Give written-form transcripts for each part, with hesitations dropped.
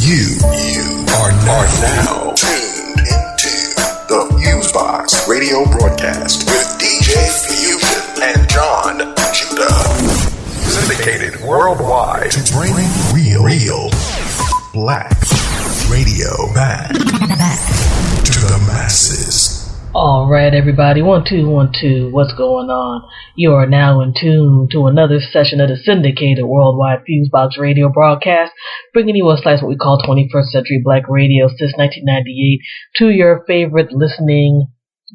You are now tuned into the FuseBox Radio Broadcast with DJ Fusion and John Judah. Syndicated worldwide to bring real black radio back to the masses. Alright everybody, 1 2 1 2, what's going on? You are now in tune to another session of the syndicated worldwide FuseBox Radio Broadcast, bringing you a slice of what we call 21st century black radio since 1998 to your favorite listening,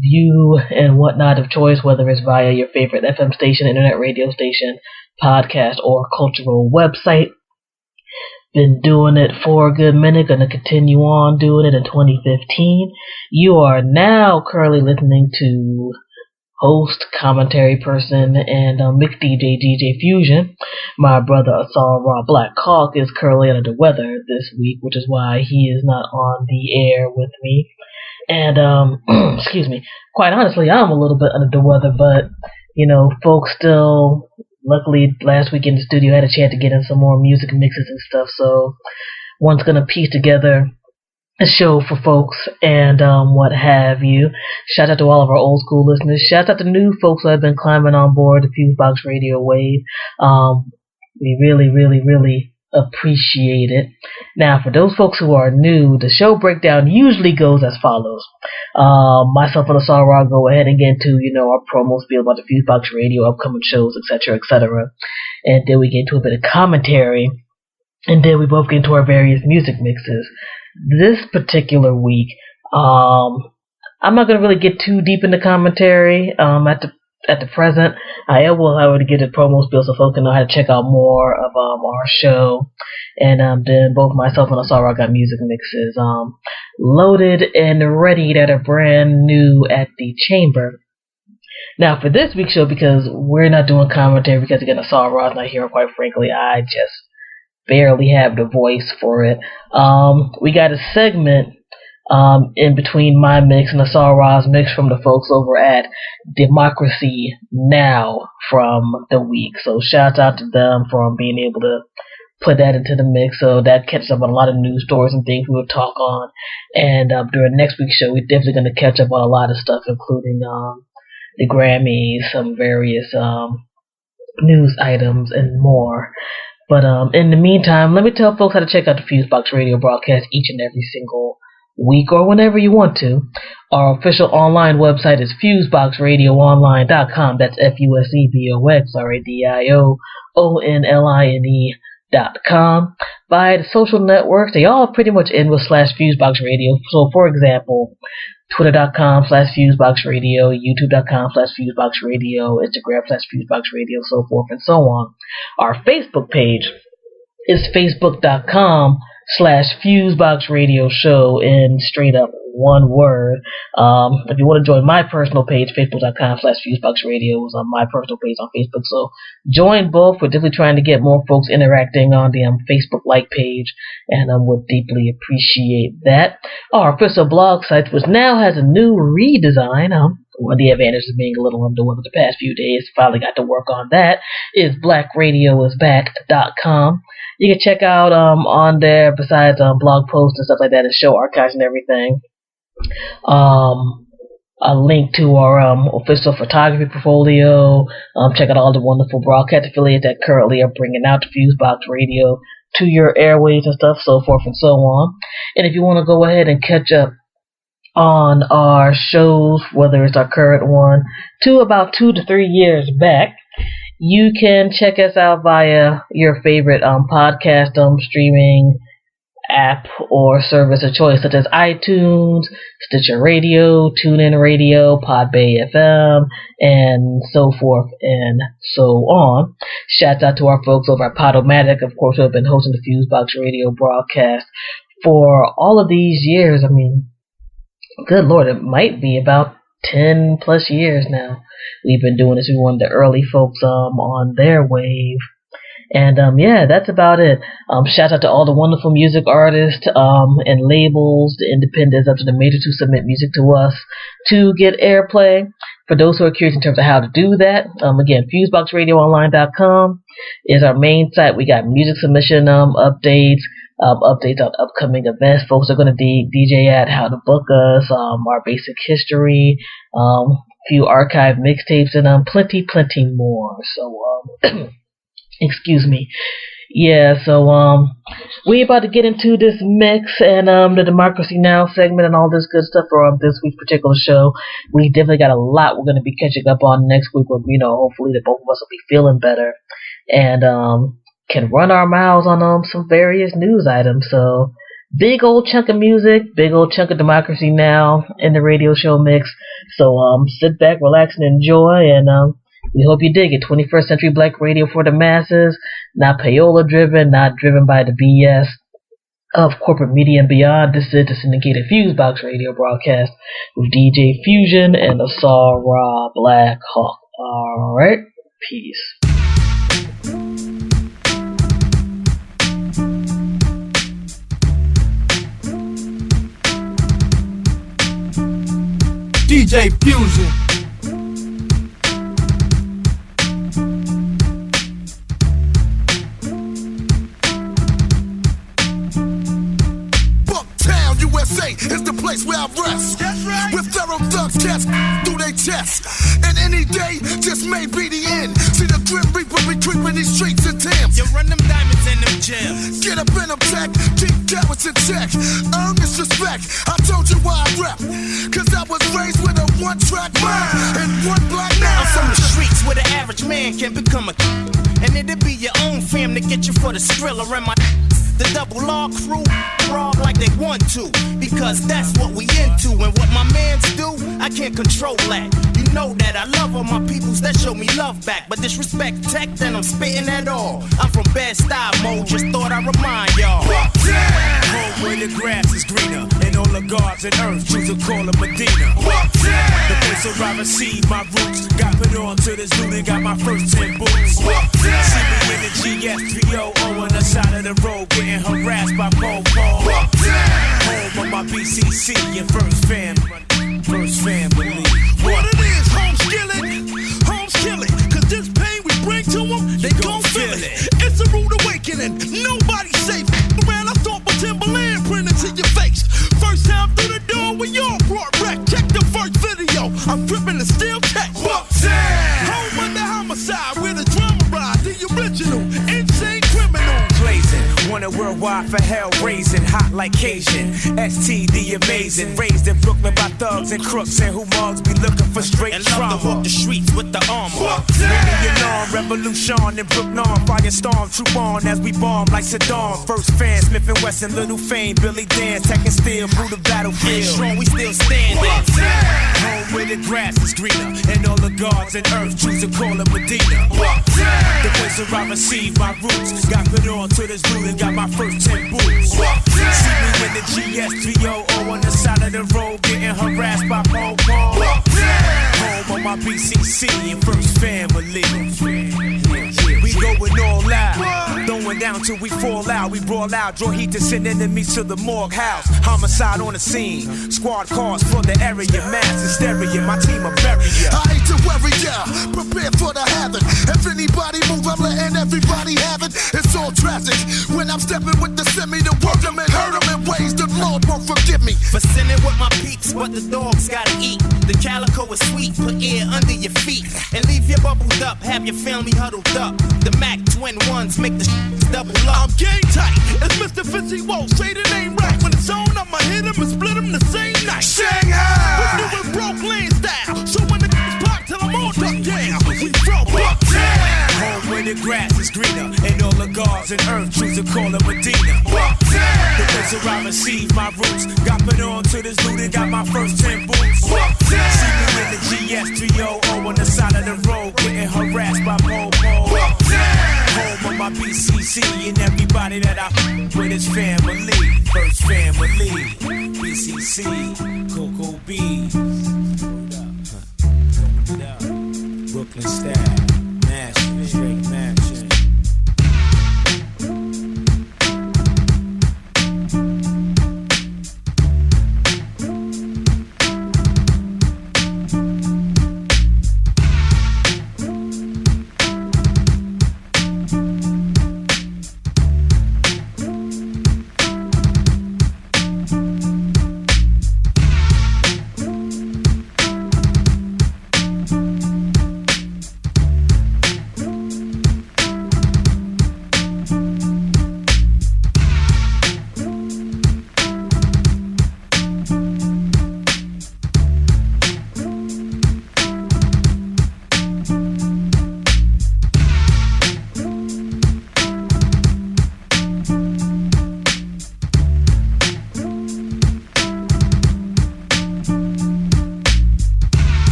view, and whatnot of choice, whether it's via your favorite FM station, internet radio station, podcast, or cultural website. Been doing it for a good minute, gonna continue on doing it in 2015. You are now currently listening to host, commentary person, and mixed DJ Fusion. My brother Ausar Black Hawk is currently under the weather this week, which is why he is not on the air with me. And, excuse me, quite honestly, I'm a little bit under the weather, but, you know, folks still... Luckily, last week in the studio, I had a chance to get in some more music mixes and stuff, so one's going to piece together a show for folks and what have you. Shout out to all of our old school listeners. Shout out to new folks who have been climbing on board the FuseBox Radio wave. We really appreciate it. Now, for those folks who are new, the show breakdown usually goes as follows. Myself and Ausar go ahead and get into, our promo spiel about the FuseBox Radio, upcoming shows, etc., etc. And then we get into a bit of commentary. And then we both get into our various music mixes. This particular week, I'm not going to really get too deep into commentary at the present. I will, however, get a promo spiel so folks can know how to check out more of our show. And then both myself and Ausar got music mixes loaded and ready that are brand new at the chamber. Now, for this week's show, because we're not doing commentary, because again, Ausar's not here, quite frankly, I just barely have the voice for it. We got a segment in between my mix and Ausar's mix from the folks over at Democracy Now! From the week. So shouts out to them for being able to put that into the mix, so that catches up on a lot of news stories and things we will talk on. And during next week's show, we're definitely going to catch up on a lot of stuff, including the Grammys, some various news items, and more. But in the meantime, let me tell folks how to check out the FuseBox Radio Broadcast each and every single week or whenever you want to. Our official online website is FuseBoxRadioOnline.com. That's FuseBoxRadioOnline.com. By the social networks, they all pretty much end with /FuseBoxRadio. So, for example, Twitter.com/FuseBoxRadio, YouTube.com/FuseBoxRadio, Instagram/FuseBoxRadio, so forth and so on. Our Facebook page is Facebook.com/FuseBox Radio Show in straight up one word. If you want to join my personal page, Facebook.com/FuseBox Radio is on my personal page on Facebook. So join both. We're definitely trying to get more folks interacting on the Facebook like page, and we'll deeply appreciate that. Our official blog site, which now has a new redesign, one of the advantages of being a little under the weather the past few days, finally got to work on that, is blackradioisback.com. You can check out on there, besides blog posts and stuff like that, and show archives and everything, a link to our official photography portfolio. Check out all the wonderful broadcast affiliates that currently are bringing out the FuseBox Radio to your airways and stuff, so forth and so on. And if you want to go ahead and catch up on our shows, whether it's our current one, to about 2 to 3 years back, you can check us out via your favorite podcast streaming app or service of choice, such as iTunes, Stitcher Radio, TuneIn Radio, Podbay FM, and so forth and so on. Shouts out to our folks over at Podomatic, of course, who have been hosting the FuseBox Radio Broadcast for all of these years. I mean, good Lord, it might be about 10 plus years now. We've been doing this. We were one of the early folks on their wave. And yeah, that's about it. Shout out to all the wonderful music artists and labels, the independents up to the majors who submit music to us to get airplay. For those who are curious in terms of how to do that, again, FuseBoxRadioOnline.com is our main site. We got music submission updates, updates on upcoming events. Folks are going to DJ at how to book us, our basic history, few archive mixtapes, and plenty more. So excuse me. Yeah, so we about to get into this mix and the Democracy Now! Segment and all this good stuff for this week's particular show. We definitely got a lot we're going to be catching up on next week where, hopefully the both of us will be feeling better and can run our mouths on some various news items. So big old chunk of music, big old chunk of Democracy Now! In the radio show mix. So sit back, relax, and enjoy, and we hope you dig it. 21st Century Black Radio for the masses, not payola driven, not driven by the BS of corporate media and beyond. This is the syndicated FuseBox Radio Broadcast with DJ Fusion and Ausar Black Hawk. Alright, peace. DJ Fusion. Is the place where I rest. That's right. With thorough thugs cats through their chest. And any day just may be the end. See the Grim Reaper be creeping these streets and Thames. You run them diamonds in them gems. Get up in them tech, keep cowards in check. Earn this respect. I told you why I rep. Cause I was raised with a one-track mind and one black man. I'm from the streets where the average man can become a and it'll be your own fam to get you for the skrill around my the double law crew frog like they want to, because that's what we into. And what my mans do, I can't control that. You know that I love all my peoples that show me love back, but disrespect tech, then I'm spitting at all. I'm from bad style mode, just thought I'd remind y'all. Home where the grass is greener, and all the gods and earth choose to call it Medina. The place where I received my roots, got put on to this dude and got my first 10 boots. See me in the GS300 on the side of the road, getting harassed by po-po. Home on my BCC and first family. What it is, home's killing. Cause this pain we bring to them, they gon' feel it. It's a rude awakening, nobody's safe. Around I thought with Timberland printed to your face. First time through the door when y'all brought wreck. Check the first video, I'm gripping the steel tech. Home under homicide, where the drama ride, the original, insane criminal. Blazing, wanted worldwide for hell raising, hot like Cajun. STD amazing, raised in Brooklyn by thugs and crooks and who mugs be looking for straight And trauma. love to walk the streets with the armor. Ringing alarm, revolution in Brooklyn, firestorm, troop on as we bomb like Saddam. First fan, Smith and Wesson, Little Fame, Billy Dan, taking steel through the battlefield. Strong, we still standing. Home where the grass is greener, and all the gods and earth choose to call it Medina. The place where I received my roots, got put on to this dude and got my first 10 boots. See me in the GS300 on the side of the road, getting harassed by po-po. Home on my BCC and first family. We going all out, throwing down till we fall out. We brawl out, draw heat to send enemies to the morgue house. Homicide on the scene, squad cars for the area, mass hysteria. My team will bury ya. I hate to worry ya, prepare for the havoc. If anybody move, I'm letting everybody have it. It's all tragic when I'm stepping with the semi to work them and hurt them in ways the Lord won't forgive me. For sinning with my peeps, but the dogs gotta eat. The calico is sweet, put air under your feet. And leave your bubbled up, have your family huddled up. The Mac twin ones make the double up. I'm game tight, it's Mr. Fizzy Whoa, say the name right. When it's on, I'ma hit him and split him the same night. Shanghai! We do it broke lane style, so when the pop till I'm all duck down, we throw up down. Home where the grass is greener, and all the gods and earth choose to call it Medina. The place where I received my roots, got put on to this dude and got my first 10 boots. See me in the GS300 on the side of the road, getting harassed by po-po. Home on my BCC and everybody that I with is family. First family, BCC, Coco B. Brooklyn style, mashing, straight mashing.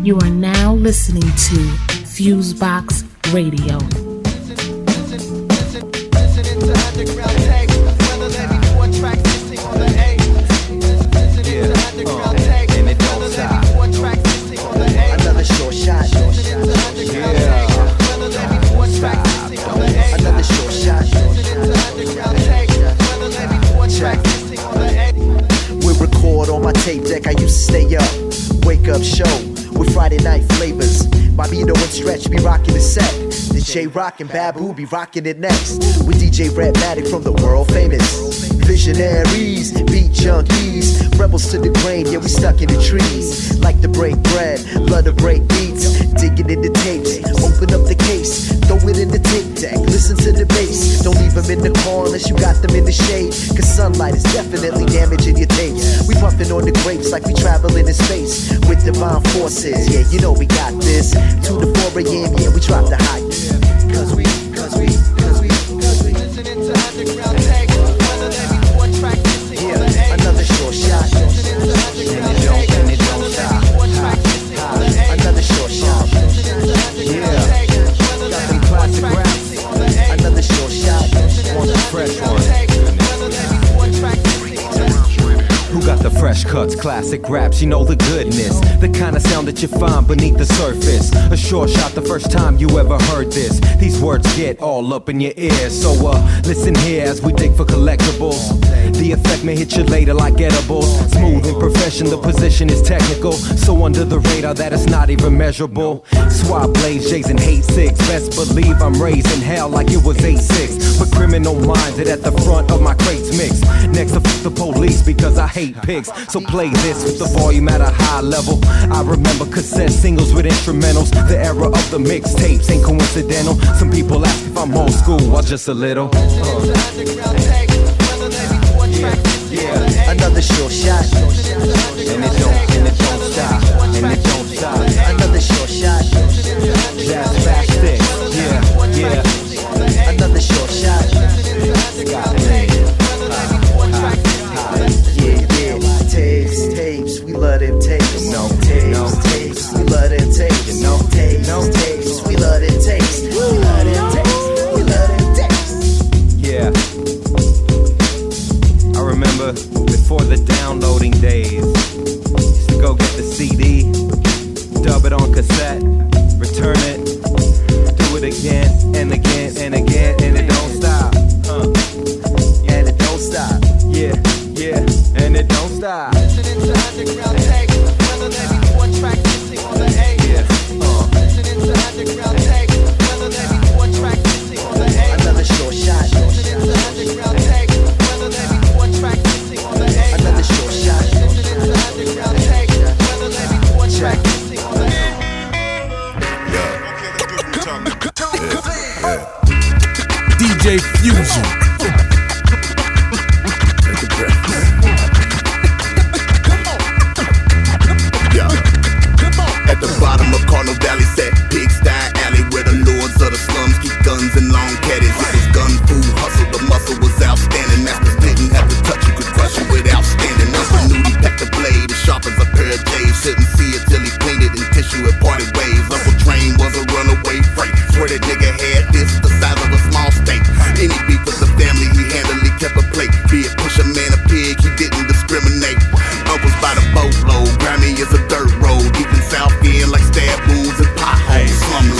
You are now listening to FuseBox Radio. Another short shot. Another short shot. We record on my tape deck. I used to stay up, wake up show with Friday night flavors. Bobito and Stretch be rocking the set. The J-Rock and Babu be rocking it next. With DJ Redmatic from the world famous Visionaries, beat junkies, rebels to the grain, yeah we stuck in the trees. Like to break bread, love to break beats. Digging in the tapes, open up the case, throw it in the tape deck, listen to the bass. Don't leave them in the car unless you got them in the shade, cause sunlight is definitely damaging your tapes. We puffin' on the grapes like we traveling in space with divine forces, yeah you know we got this. 2 to 4 a.m, yeah we drop the hype. Cause we listening to underground take. Yeah, another short shot. And it don't stop. Another short shot. Yeah, got them classic raps. Another short shot. Want the fresh one. Who got the fresh cuts, classic raps, you know the goodness. The kind of sound that you find beneath the surface. A short shot the first time you ever heard this. These words get all up in your ear. So listen here as we dig for collectibles. The effect may hit you later like edibles. Smooth in profession, the position is technical. So under the radar that it's not even measurable. Swap blades, J's and hate six. Best believe I'm raising hell like it was 8-6. But criminal minded at the front of my crates mix. Next to the police because I hate pigs. So play this with the volume at a high level. I remember cassette singles with instrumentals. The era of the mixtapes ain't coincidental. Some people ask if I'm old school, well just a little. Yeah, another short shot. And it don't stop. And it don't stop. Another short shot. Jazz fast stick. Yeah. Another short shot. Tapes, we love them tapes. Tapes, we love them tapes. Tapes, we love them tapes. We love them tapes. Yeah. I remember before the downloading days, used to go get the CD, dub it on cassette, return it, do it again and again and again, and it don't stop. And it don't stop. Yeah, and it don't stop. Listening to underground take, whether they be 1 track missing on the A. Listening to underground take, whether they be 1 track missing on the A. Another short shot. Listening to underground take, whether they be 1 track missing on the A. Another short shot. Listening to underground take, whether they be 1 track missing on the A. DJ Fusion. At the bottom of Cardinal Valley set, Pigsty Alley, where the lords of the slums keep guns and long caddies. It was gun food hustle, the muscle was outstanding. Masters didn't have to touch you, could crush you without standing. Uncle Nudie packed the blade as sharp as a pair of J's. Couldn't see it till he cleaned it in tissue and parted ways. Uncle Train was a runaway freight. Swear that nigga had this the size of a small steak. Any beef with the family, he handily kept a plate. Be it push a man, a pig, he didn't discriminate. Uncle's by the boatload, grimy as a dirt road. Deep in South End like stab wounds and potholes.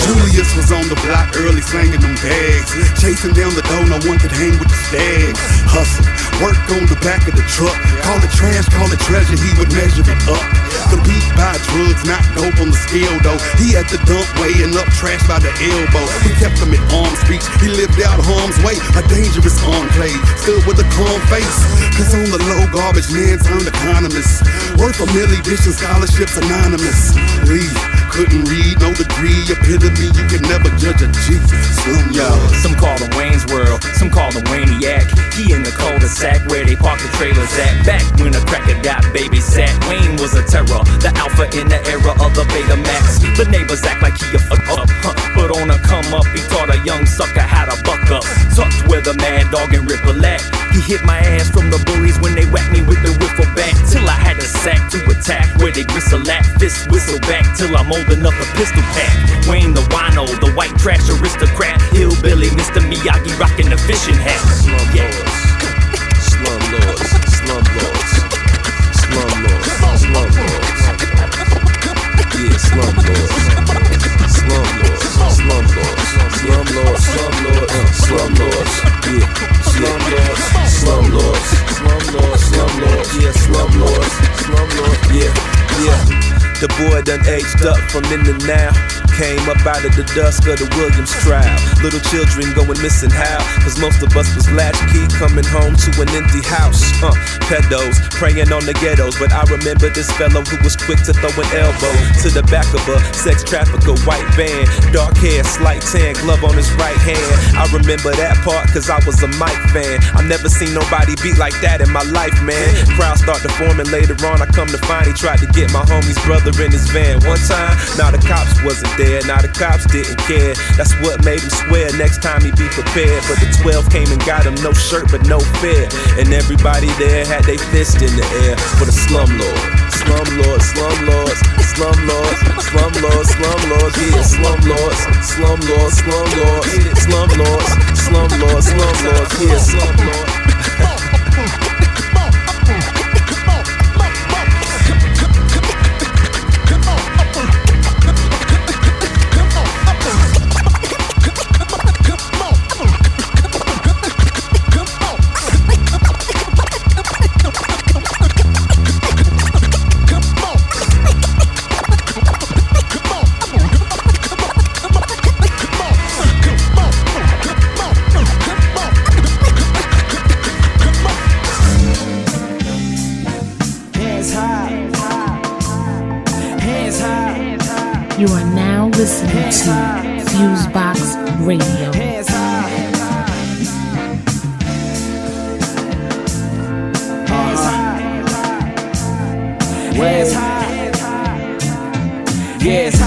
Julius was on the block early slanging them bags. Chasing down the door, no one could hang with the stags. Hustle, work on the back of the truck. Call it trash, call it treasure, he would measure it up. The beat by drugs, not dope on the scale though. He at the dump weighing up trash by the elbow. We kept him at arm's reach, he lived out harm's way. A dangerous enclave, stood with a calm face. Cause on the low, garbage man turned economist. Worth a million vision scholarships anonymous. Lee couldn't read, no degree, epitome, you can never judge a G. Yo, some call him Wayne's World, some call him Wayniac. He in the cul-de-sac where they park the trailers at. Back when the cracker got babysat, Wayne was a terror, the alpha in the era of the Beta Max. The neighbors act like he a fuck up, but on a come up, he taught a young sucker how to buck up. Tucked where the mad dog and Ripple at. He hit my ass from the bullies when they whacked me with the wiffle bat. Till I had to sack to attack where they they bristle at, fist whistle back till I'm old enough to pistol pack. Wayne the wino, the white trash aristocrat, hillbilly, Mr. Miyagi rocking the fishing hat. Slum lords, slum lords, slum lords, slum lords, yeah, slum lords, slum lords, slum lords, slum lords, slum lords, slum lords, yeah, slum lords, slum lords, slum lords, slum lords, yeah, slum lords, slum lords, yeah, yeah. The boy done aged up from then to now. Came up out of the dusk of the Williams trial. Little children going missing how? Cause most of us was latchkey coming home to an empty house. Pedos preying on the ghettos. But I remember this fellow who was quick to throw an elbow to the back of a sex trafficker white van. Dark hair, slight tan, glove on his right hand. I remember that part cause I was a Mike fan. I never seen nobody beat like that in my life, man. Crowd start to form and later on I come to find he tried to get my homie's brother in his van. One time, now the cops wasn't there. Now the cops didn't care. That's what made him swear next time he be prepared. But the 12 came and got him, no shirt but no fear. And everybody there had their fist in the air for the slum lord. Slum lords, slum lords, slum lords, slum lords, slum lords, yeah, slum lords, slum lords, slum lords, slum lords, slum lords, slum lords, yeah, slum lords. You are now listening to FuseBox Radio. Yes.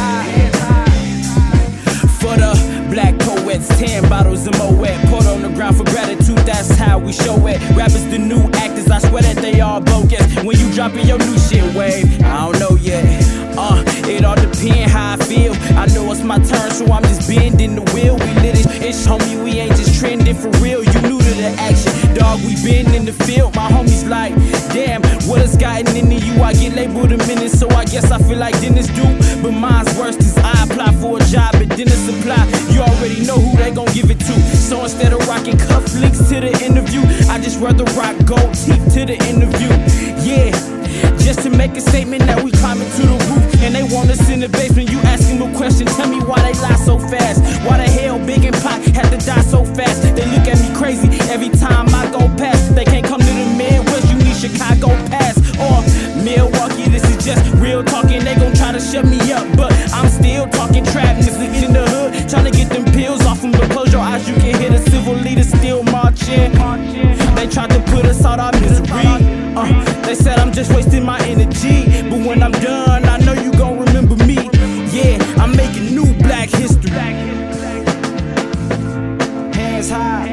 For the black poets, 10 bottles of Moet poured on the ground for gratitude, that's how we show it. Rappers the new actors, I swear that they all bogus. When you dropping your new shit wave, I don't know yet. It all depend how I feel. I know it's my turn, so I'm just bending the wheel. We lit it, it's homie, we ain't just trending for real. You new to the action, dog, we been in the field. My homies like, damn, what has gotten into you? I get labeled a menace, so I guess I feel like Dennis do. But mine's worse, cause I apply for a job at Dennis Supply. You already know who they gon' give it to. So instead of rocking cufflinks to the interview, I just rather rock gold teeth to the interview. Yeah, just to make a statement that we climbing to the roof. And they want us in the basement, you ask them a question, tell me why they lie so fast. Why the hell Big and Pac had to die so fast? They look at me crazy every time I go past. They can't come to the Midwest, you need Chicago Pass or Milwaukee. This is just real talking, they gon' try to shut me up, but I'm still talking trap. Niggas in the hood, trying to get them pills off them. But close your eyes, you can hear the civil leaders still marching. They tried to put us out our misery. They said I'm just wasting my energy, but when I'm done, I know you gon' remember me. Yeah, I'm making new black history. Hands high,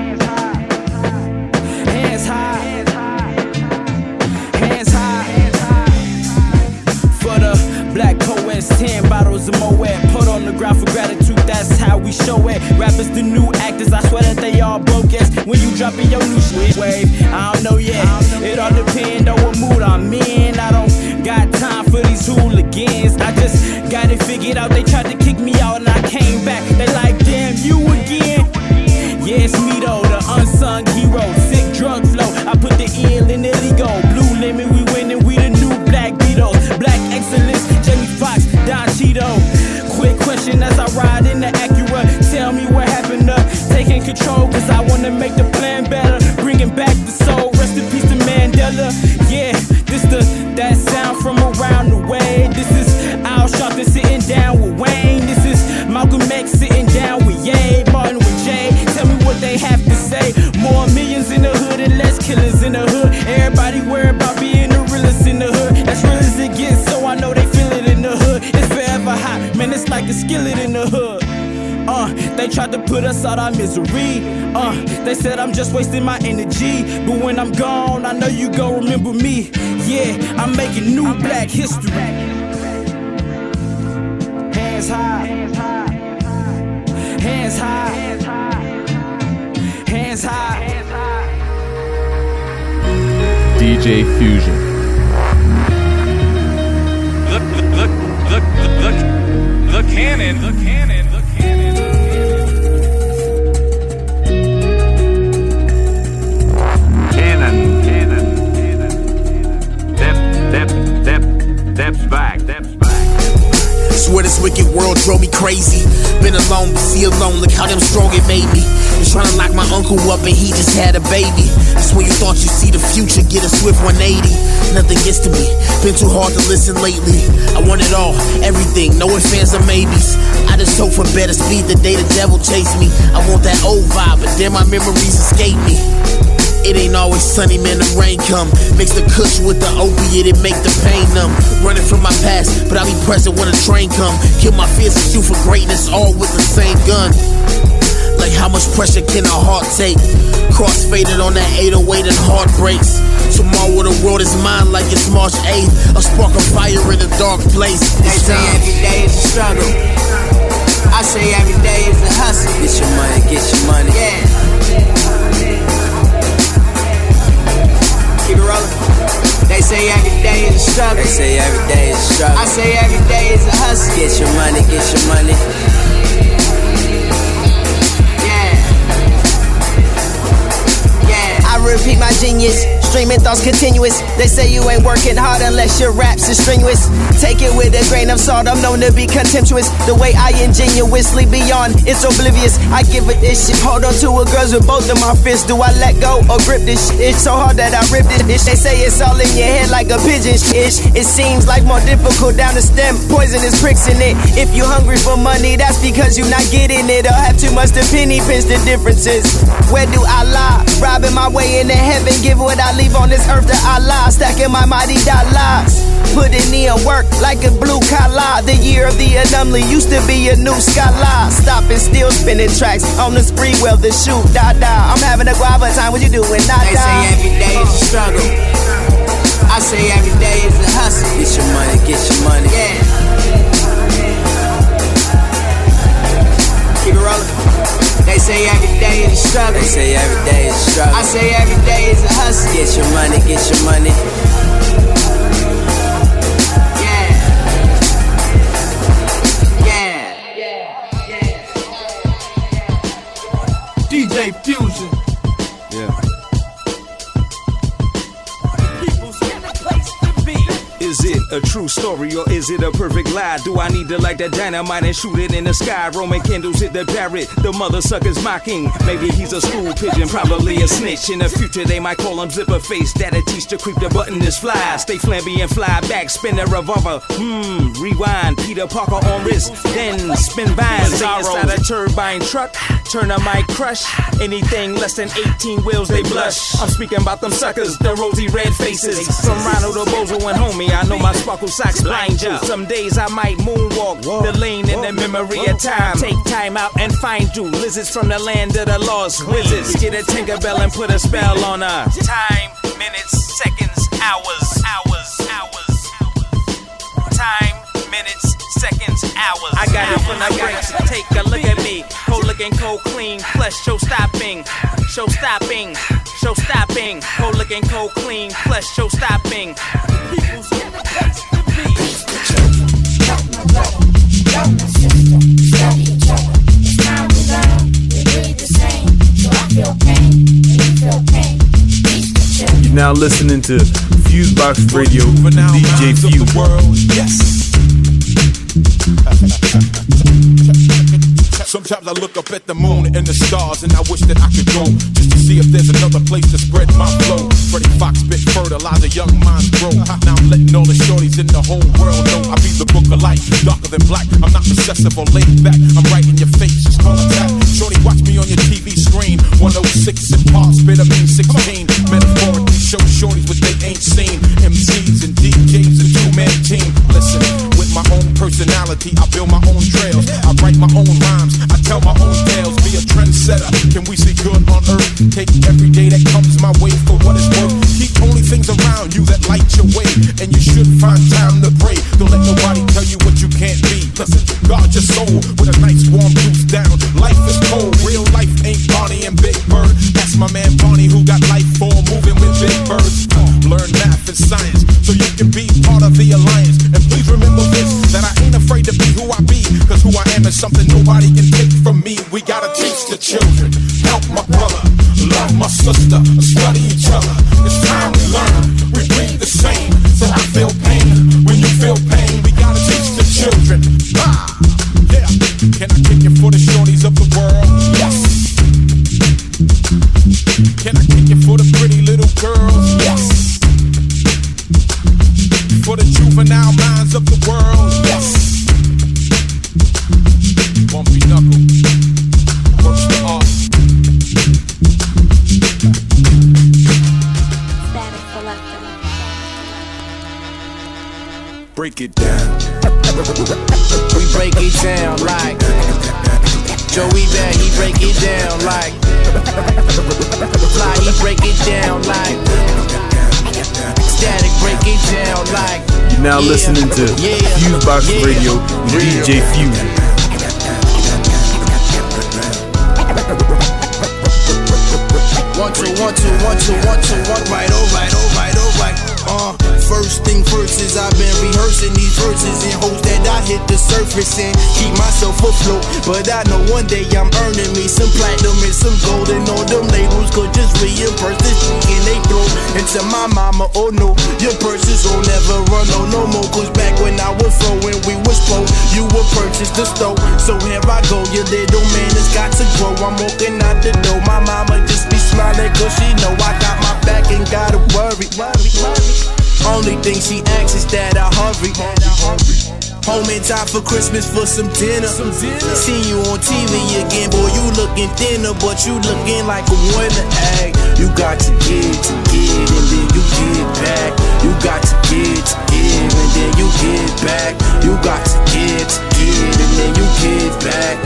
hands high, hands high. For the black poets, 10 bottles of Moet put on the ground for gratitude, that's how we show it. Rappers the new actors, I swear that they all bogus. When you dropping your new shit wave, I don't know yet. It all depends on what mood I'm in. I don't got time for these hooligans. I just got it figured out. They tried to kick me out and I came back. They like, damn, you again. Yeah, it's me though, the unsung hero. Sick drug flow, I put the ill in the ego. Blue lemon, we winning, we the new black Beatles. Black excellence, Jamie Foxx, Don Cheeto. Quick question as I ride in the Acura. Tell me what happened to taking control, cause I wanna make the plan better. Bringing back the soul, rest in peace to Mandela. Yeah, this that sound from around the way. This is Al Sharpton sitting down with Wayne. This is Malcolm X sitting down with Ye, Martin with Jay. Tell me what they have to say. More millions in the hood and less killers in the hood. Everybody worried about being the realest in the hood. As real as it gets, so I know they feel it in the hood. It's forever hot, man, it's like a skillet in the hood. They try tried to put us out our misery. They said I'm just wasting my energy, but when I'm gone, I know you gon' remember me. Yeah, I'm making new black history. Hands high, hands high, hands high. DJ Fusion. The cannon. Steps back. Swear this wicked world drove me crazy. Been alone, but see alone, look how damn strong it made me. Was trying to lock my uncle up and he just had a baby. That's when you thought you see the future, get a swift 180. Nothing gets to me, been too hard to listen lately. I want it all, everything, no ifs, ands, or maybes. I just hope for better speed the day the devil chased me. I want that old vibe, but then my memories escape me. It ain't always sunny, man, the rain come. Mix the kush with the opiate, it make the pain numb. Running from my past, but I'll be present when a train come. Kill my fears and shoot for greatness, all with the same gun. Like how much pressure can a heart take? Cross faded on that 808 and heartbreaks. Tomorrow the world is mine like it's March 8th. A spark of fire in a dark place. They say every day is a struggle. I say every day is a hustle. Get your money, get your money. Yeah. Keep it rolling. They say every day is a struggle. They say every day is a struggle. I say every day is a hustle. Get your money, get your money. I repeat my genius, streaming thoughts continuous. They say you ain't working hard unless your raps are strenuous. Take it with a grain of salt, I'm known to be contemptuous. The way I ingenuously beyond, it's oblivious. I give it this shit, hold on to a girls with both of my fists. Do I let go or grip this shit? It's so hard that I rip this. They say it's all in your head like a pigeon shit. It seems like more difficult down the stem, poisonous pricks in it. If you hungry for money, that's because you not getting it. Or have too much to penny pinch the differences. Where do I lie? Robbing my way into heaven, give what I leave on this earth to Allah. Stacking my mighty dollars, putting in work like a blue collar. The year of the anomaly used to be a new scholar. Stopping, still spinning tracks on the spree, well the shoot, da-da. I'm having a guava time, what you doing, nada. They say every day is a struggle. I say every day is a hustle. Get your money, get your money. Yeah. Keep it rolling. They say every day is a struggle. They say every day is a struggle. I say every day is a hustle. Get your money, get your money. Yeah. DJ Fusion. Yeah. Is it a true story or is it a perfect lie? Do I need to light that dynamite and shoot it in the sky? Roman candles hit the parrot, the mother sucker's mocking. Maybe he's a school pigeon, probably a snitch. In the future they might call him zipper face. That'll teach to creep the button is fly. Stay flamboyant, fly back, spin the revolver. Rewind, Peter Parker on wrist, then spin vines. Stay inside a turbine truck, turn a mic crush. Anything less than 18 wheels they blush. I'm speaking about them suckers, the rosy red faces. From Ronald to Bozo and homie, I know my sparkle socks blind you. Some days I might moonwalk the lane in the memory of time. Take time out and find you lizards from the land of the lost wizards. Get a Tinkerbell and put a spell on her. Time, minutes, seconds, hours. Time, minutes, seconds, hours. I got it from the breaks. Take a look at me. Cold looking, cold clean. Flesh show stopping. Cold looking, cold clean. Flesh show stopping. You're now listening to FuseBox Radio with DJ Fuse. Yes. Sometimes I look up at the moon and the stars and I wish that I could go just to see if there's another place to spread my flow. Freddie Fox spit fertilizer, young minds grow. Now I'm letting all the shorties in the whole world know I be the book of life, darker than black. I'm not recessive or laid back. I'm right in your face, just call it that. Shorty, watch me on your TV screen. 106 and Park, spit I mean 16. Metaphorically show shorties what they ain't seen. MCs and DJs and two-man team. Listen, with my own personality, I build my own trails. I write my own rhymes, I tell my own tales. Take every day that comes my way for what it's worth. Keep only things around you that light your way, and you should find time to pray. Don't let nobody tell you what you can't be. Listen, guard your soul with a nice warm goose down. Life is cold, real life ain't Barney and Big Bird. That's my man Barney who got life for moving with big birds. Learn math and science so you can be part of the alliance. And please remember this, that I ain't afraid to be who I be, cause who I am is something nobody can take from me. We gotta teach the children, help my brother, love my sister, study each other. It's time we learn, we breathe the same. So I feel pain, when you feel pain, we gotta teach the children. Yeah, can I kick it for the shorties of the world? Yes. Can I kick it for the pretty little girls? Yes. For the juvenile minds of the world? Yes. Bumpy knuckle, works the art. Break it down. We break it down like Joey Bad, he break it down like Fly, he break it down like Static, break it down like. You're now listening to FuseBox Radio with DJ Fuse. One, two, one, two, one, two, one, two, one. Right, alright, alright, alright. First thing first is I've been rehearsing these verses in hopes that I hit the surface and keep myself afloat. But I know one day I'm earning me some platinum and some gold, and all them labels could just reimburse this in they throat. And to my mama, oh no, your purses will never run no more. Cause back when I was when we was pro, you would purchase the stove. So here I go, your little man has got to grow. I'm walking out the door, my mama just be smiling cause she know I got my back and gotta worry. Only thing she asks is that I hurry. Home in time for Christmas for some dinner. See you on TV again, boy, you looking thinner, but you looking like a winner. Ay, you got to give, and then you give back. You got to give, and then you give back. You got to give, and then you give back.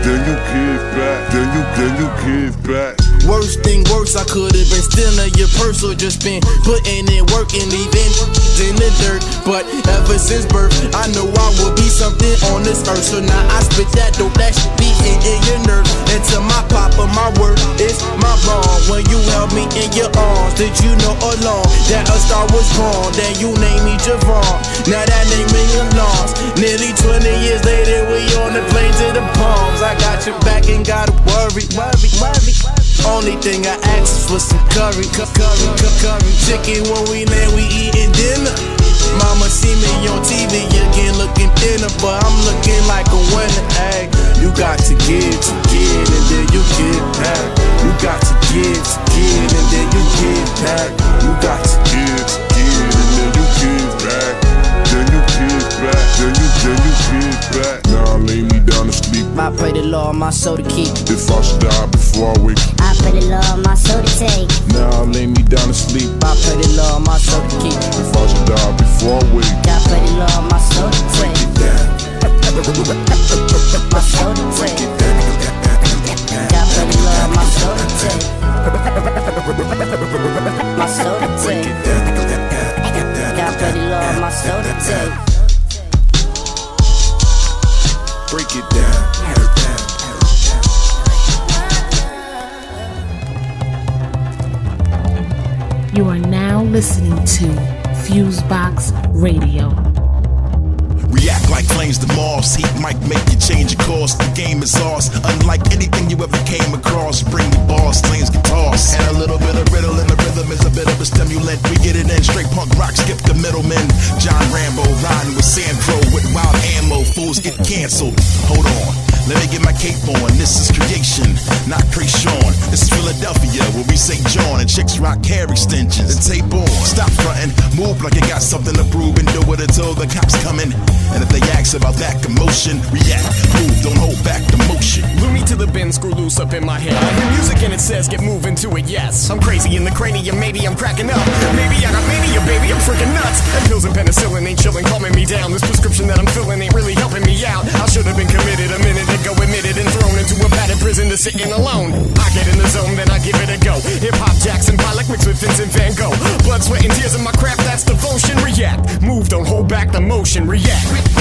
Then you give back, then you give back. Worst thing worse, I could've been stealing your purse or just been putting in work and leaving in the dirt. But ever since birth, I know I would be something on this earth. So now I spit that dope, that should be in your nerves. And to my papa, my word is my bond. When you held me in your arms, did you know along that a star was born? Then you named me Javon, now that name ringing alarms. Nearly 20 years later, we on the plane to the palms. I got your back and gotta worry. Only thing I ask is for some curry. Chicken when we land, we eating dinner. Mama see me on TV again looking thinner, but I'm looking like a winner. Ay, you got to give, and then you give back. You got to give, and then you give back. You got to give, and then you give back. Then you give back, then you give back. Now I lay me down to sleep. I pray the Lord my soul to keep. If I should die before I wake, I pray the Lord my soul to take. Now I lay me down to sleep. I pray the Lord my soul to keep. If I should die before I wake, I pray the Lord my soul to take. My soul to take. I pray the Lord my soul to take. My soul to take. I pray the Lord my soul to take. Break it down. You are now listening to FuseBox Radio. React like flames to Mars. Heat might make you change your course. The game is ours. Unlike anything you ever came across. Bring me bars, slings, guitars. And a little bit of riddle in the rhythm is a bit of a stimulant. We get it in straight punk rock, skip the middleman. John Rambo riding with Sandro with wild ammo. Fools get canceled. Hold on. Let me get my cape on, this is creation, not Krayshawn. This is Philadelphia, where we say John and chicks rock hair extensions and tape on. Stop frontin', move like you got something to prove and do it until the cops coming. And if they ask about that commotion, react, move, don't hold back the motion. Glue me to the bin, screw loose up in my head. I hear music and it says get moving to it, yes. I'm crazy in the cranium, maybe I'm cracking up. Maybe I got mania, baby, I'm freaking nuts. And pills and penicillin ain't chilling, calming me down. This prescription that I'm filling ain't really helping me out. I should have been committed a minute to go admitted and thrown into a padded prison to sitting alone. I get in the zone, then I give it a go. Hip-hop Jackson Pollock mixed with Vincent Van Gogh. Blood, sweat, and tears in my craft, that's devotion. React, move, don't hold back the motion. React.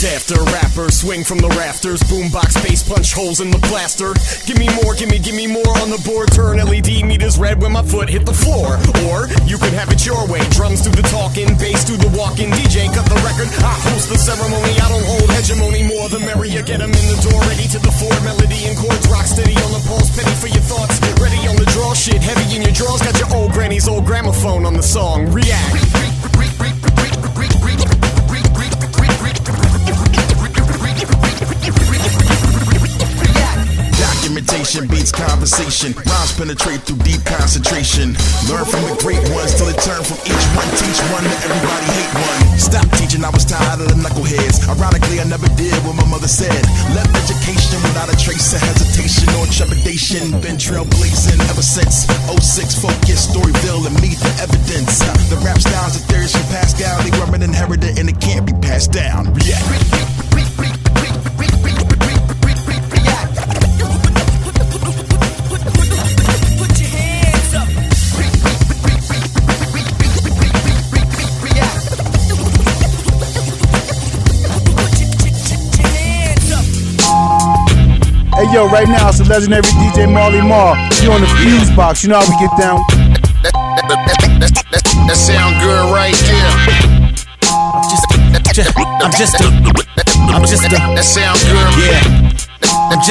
After rappers swing from the rafters, boombox bass punch holes in the plaster. Give me more on the board. Turn LED meters red when my foot hit the floor. Or you could have it your way. Drums do the talking, bass do the walking. DJ cut the record, I host the ceremony. I don't hold hegemony, more the merrier. Get 'em in the door, ready to the floor. Melody and chords rock steady on the pulse. Penny for your thoughts, ready on the draw. Shit heavy in your drawers. Got your old granny's old gramophone on the song. React. Documentation beats conversation. Rhymes penetrate through deep concentration. Learn from the great ones till it turn from each one. Teach one to everybody hate one. Stop teaching, I was tired of the knuckleheads. Ironically, I never did what my mother said. Left education without a trace of hesitation or trepidation. Been trailblazing ever since 06. Focus, Storyville, and meet the evidence. The rap styles and theories from Pascal, they weren't inherited and it can't be passed down. React. Hey yo, right now it's the legendary DJ Marley Marl. You on the FuseBox, you know how we get down. That sound good right there. That sound good. Yeah. That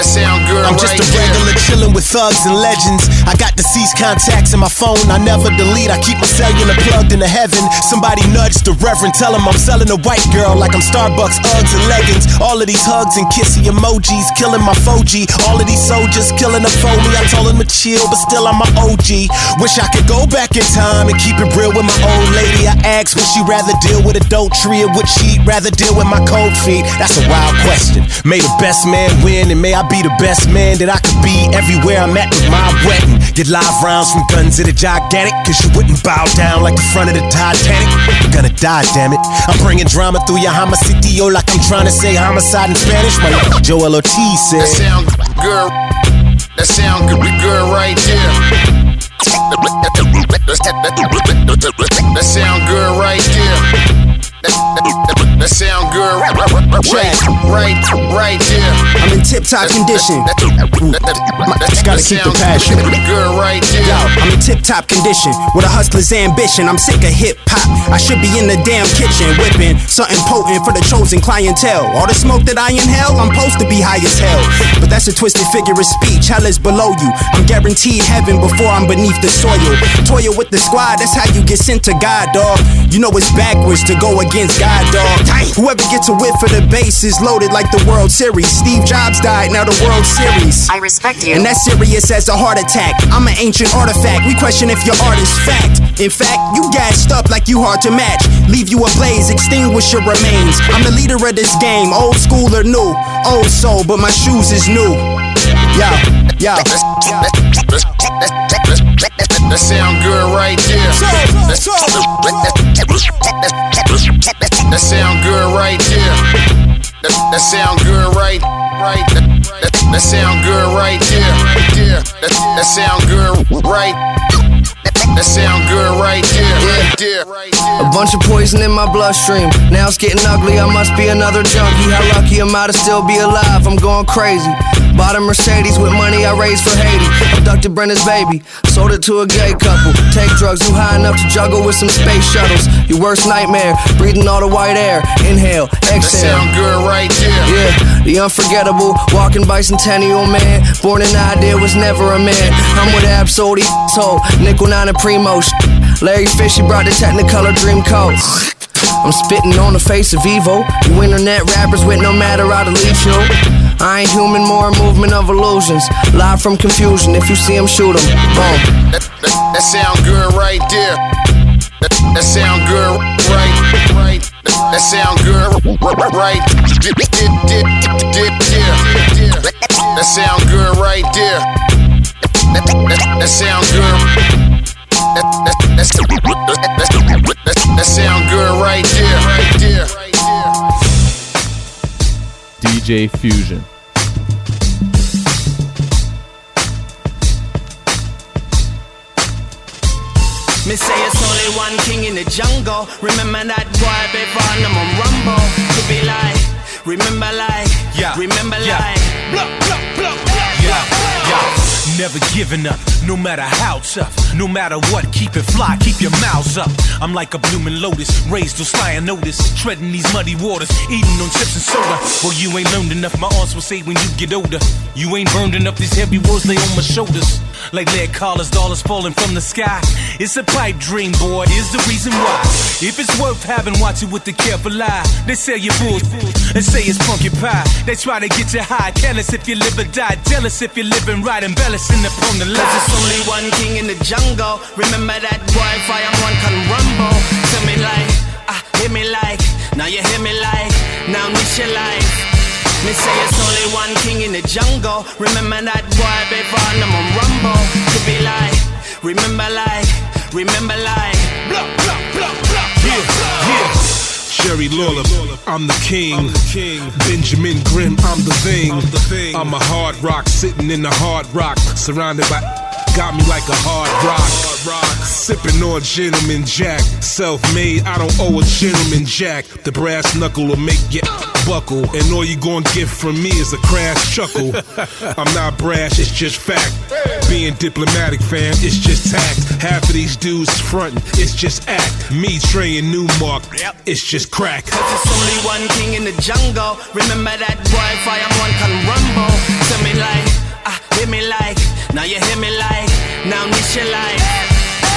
sound good. I'm just a regular chillin' with thugs and legends. I got deceased contacts in my phone, I never delete. I keep my cellular plugged into heaven. Somebody nudged the reverend, tell him I'm selling a white girl like I'm Starbucks Uggs and leggings. All of these hugs and kissy emojis killing my 4G. All of these soldiers killing up for me. I told him to chill, but still I'm my OG. Wish I could go back in time and keep it real with my old lady. I asked would she rather deal with a dope tree or would she rather deal with my cold feet? That's a wild question. May the best man win, and may I be the best man that I could be everywhere I'm at with my wedding. Get live rounds from guns that are gigantic, cause you wouldn't bow down like the front of the Titanic. You're gonna die, damn it. I'm bringing drama through your homicidio like I'm trying to say homicide in Spanish. My Joel Ortiz said. That sound good. That sound good right there. That sound good right there. That sound good right there. I'm in tip-top condition. Gotta keep the passion. Good right there. Yo, I'm in tip-top condition with a hustler's ambition. I'm sick of hip-hop. I should be in the damn kitchen whipping something potent for the chosen clientele. All the smoke that I inhale, I'm supposed to be high as hell. But that's a twisted figure of speech. Hell is below you. I'm guaranteed heaven before I'm beneath the soil. Toil with the squad, that's how you get sent to God, dog. You know it's backwards to go against God, dog. Whoever gets a whiff for the bass is loaded like the World Series. Steve Jobs died, now the World Series. I respect you. And that's serious as a heart attack. I'm an ancient artifact. We question if your art is fact. In fact, you gassed up like you hard to match. Leave you ablaze, extinguish your remains. I'm the leader of this game, old school or new. Old soul, but my shoes is new. Yo. That sound good right there. That sound good right there. That sound good right. That sound good right there. That sound good right. That sound good right there. A bunch of poison in my bloodstream. Now it's getting ugly, I must be another junkie. How lucky am I to still be alive? I'm going crazy. Bought a Mercedes with money I raised for Haiti. Abducted Brenda's baby, sold it to a gay couple. Take drugs, you high enough to juggle with some space shuttles. Your worst nightmare, breathing all the white air. Inhale, exhale. That sound good right there. Yeah, the unforgettable, walking bicentennial man. Born an idea, was never a man. I'm with Absol, Nickel 9 and Primo. Larry Fishy brought the Technicolor Dream coat. I'm spitting on the face of evil. You internet rappers with no matter how to lead you. I ain't human, more movement of illusions. Live from confusion, if you see them, shoot them. Boom. That sound good right there. That sound good right. That sound good right. That sound good right there. That sound good. That sound good right there. DJ Fusion. Me say it's only one king in the jungle. Remember that boy before them on rumble. To be like, remember like, remember like. Blah, blah, blah, blah. Yeah. Never giving up, no matter how tough. No matter what, keep it fly, keep your mouths up. I'm like a blooming lotus, raised on sly and notice. Treading these muddy waters, eating on chips and soda. Well, you ain't learned enough, my aunts will say when you get older. You ain't burned enough, these heavy words lay on my shoulders. Like lead collars, dollars falling from the sky. It's a pipe dream, boy, is the reason why. If it's worth having, watch it with the careful eye. They sell you bulls and say it's funky pie. They try to get you high, careless if you live or die. Jealous if you're living right, embellishing upon the lie. Cause it's only one king in the jungle. Remember that boy, fire one can rumble. Tell me like, hear me like. Now you hear me like, now miss your life. Me say it's only one king in the jungle. Remember that boy before them on rumble. To be like, remember like, remember like. Blah, blah, blah, blah, blah, yeah. Jerry Lawler, I'm the king. Benjamin Grimm, I'm the thing. I'm a hard rock sitting in the hard rock, surrounded by. Got me like a hard rock. Sipping on Gentleman Jack. Self-made, I don't owe a Gentleman Jack. The brass knuckle will make you buckle, and all you gon' get from me is a crass chuckle. I'm not brash, it's just fact. Being diplomatic, fam, it's just tact. Half of these dudes frontin', it's just act. Me, Trey, and Newmark, it's just crack. Cause it's only one king in the jungle. Remember that boy, fire one can rumble. Tell me like, hear me like. Now you hear me like, now miss your life.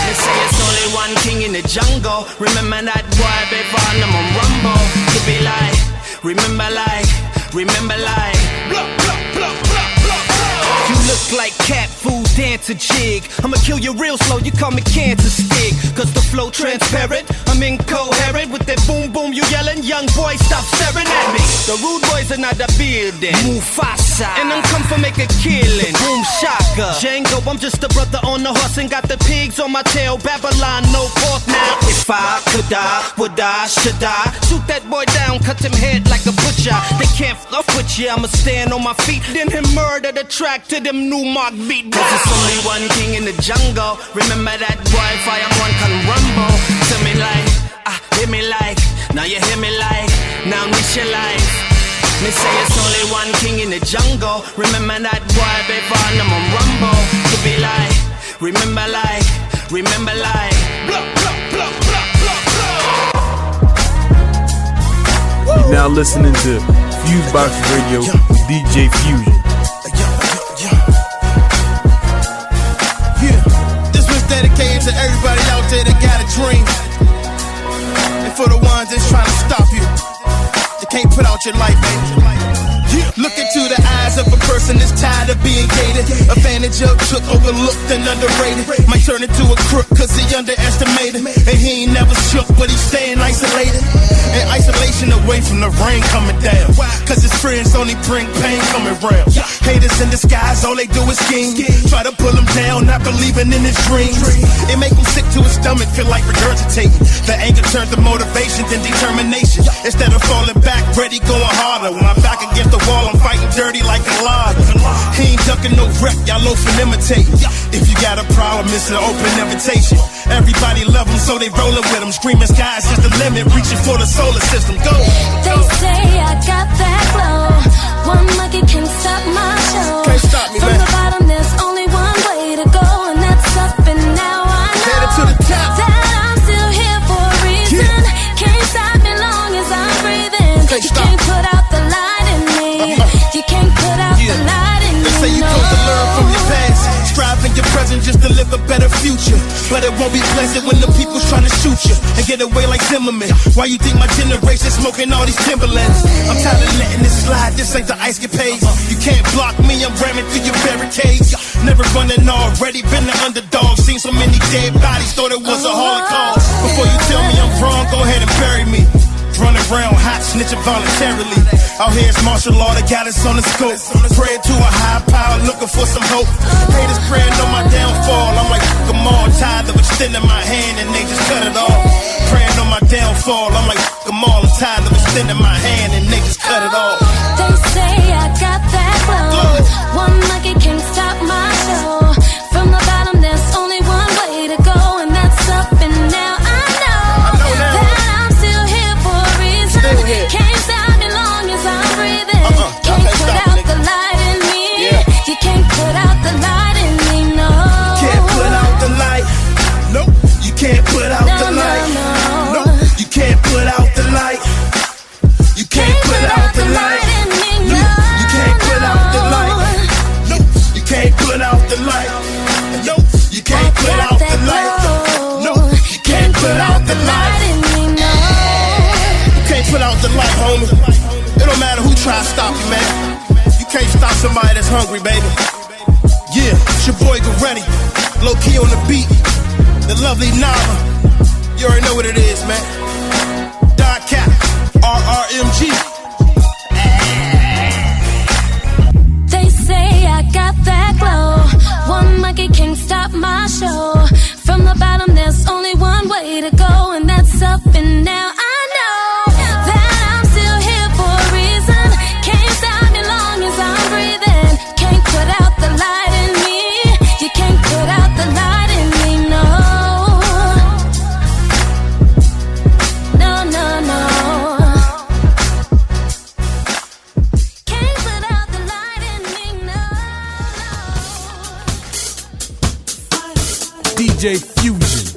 They say it's only one king in the jungle. Remember that boy before them on rumble. To be like, remember like, remember like. Blah, blah, blah, blah, blah, blah. You look like cat food, dance a jig. I'ma kill you real slow, you call me cancer stick. Cause the flow transparent, I'm incoherent. With that boom boom you yelling, young boy stop staring at me. The rude boys are not the building, Mufasa, and I'm come for make a killing. Boom shaka, Django, I'm just a brother on the horse and got the pigs on my tail. Babylon, no pork now. If I could die, would I, should I? Shoot that boy down, cut him head like a butcher. They can't f*** with you, I'ma stand on my feet. Then him murder the track to them new mark beat. Cause it's only one king in the jungle. Remember that boy, fire one can rumble. Tell me like, hear me like. Now you hear me like, now miss your life. Me say it's only one king in the jungle. Remember that boy before them on rumble. To be like, remember like, remember like. Blah, blah, blah, blah, blah, blah. You're now listening to FuseBox Radio with DJ Fusion. This was dedicated to everybody out there that got a dream. And for the ones that's trying to stop you, they can't put out your light, baby. Look into the eyes of a person that's tired of being gated, advantage of, took, overlooked and underrated. Might turn into a crook cause he underestimated, and he ain't never shook but he's staying isolated. In isolation away from the rain coming down, cause his friends only bring pain coming round. Haters in disguise, all they do is scheme, try to pull him down, not believing in his dreams. It make him sick to his stomach, feel like regurgitating. The anger turns to motivation, then determination. Instead of falling back, ready, going harder. When I'm back against the wall, I'm fighting dirty like a log. He ain't ducking no rep, y'all loaf and imitating. If you got a problem, it's an open invitation. Everybody love him, so they rollin' with him. Screaming sky's just the limit, reaching for the solar system. Go! They say I got that glow. One monkey can't stop my show. Can't stop me, From man. the bottom, there's only one way to go, and that's up. And now I know Headed to the top. that I'm still here for a reason. Can't stop me long as I'm breathing. Can't You stop. can't put out the light in me. You can't put out the light in me. They say you supposed to learn from your past, strive in your present just to live a better future. But it won't be pleasant when the people's trying to shoot you and get away like Zimmerman. Why you think my generation smoking all these Timberlands? I'm tired of letting this slide, this ain't the ice capades. You can't block me, I'm ramming through your barricades. Never running already, been the underdog. Seen so many dead bodies, thought it was a Holocaust. Before you tell me I'm wrong, go ahead and bury me. Running around hot, snitching voluntarily. Out here it's martial law, they got us on the scope. Praying to a high power, looking for some hope. Haters praying on my downfall. I'm like, come on, tired of extending my hand and they just cut it off. Praying on my downfall. I'm like, come on, I'm tired of extending my hand and they just cut it off. They say I got that glow. One monkey can't stop my show. From the bottom, there's only one way to go, and that's up and now. I know that I'm still here for a reason. Can't stop me long as I'm breathing. Can't put out the light in me. You can't put out the light in me, no. Can't put out the light. Nope. You can't put out the light. Nope. You can't put out the light. You can't put out the light. You can't put out the light. Nope. You can't put out the light. Nope. You can't put out the light. Nope. You can't put out the light. You can't put out the light, homie. It don't matter who try to stop you, man. You can't stop somebody that's hungry, baby. Yeah, it's your boy Goretti. Low key on the beat. The lovely Nava. You already know what it is, man. Dot Cap. RRMG. They say I got that glow. One monkey can't stop my show. From the bottom, there's only one way to go, and that's up and now. I know that I'm still here for a reason. Can't stop me long as I'm breathing. Can't put out the light in me. You can't put out the light in me, no. No, no, no. Can't put out the light in me, no. DJ Fusion.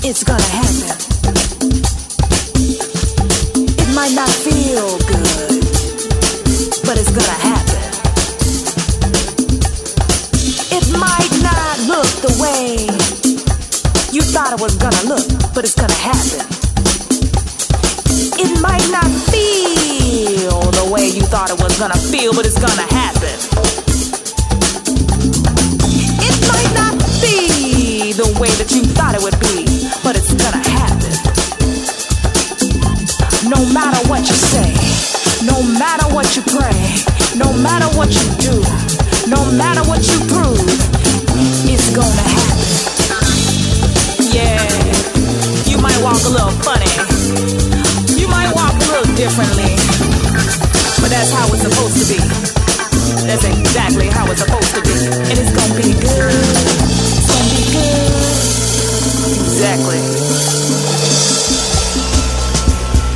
It's gonna happen. It might not feel good, but it's gonna happen. It might not look the way you thought it was gonna look, but it's gonna happen. It might not feel the way you thought it was gonna feel, but it's gonna happen. It might not be the way that you thought it would be, but it's gonna happen. No matter what you say, no matter what you pray, no matter what you do, no matter what you prove, it's gonna happen. Yeah, you might walk a little funny, you might walk a little differently, but that's how it's supposed to be. That's exactly how it's supposed to be. And it's gonna be good. It's gonna be good. Exactly.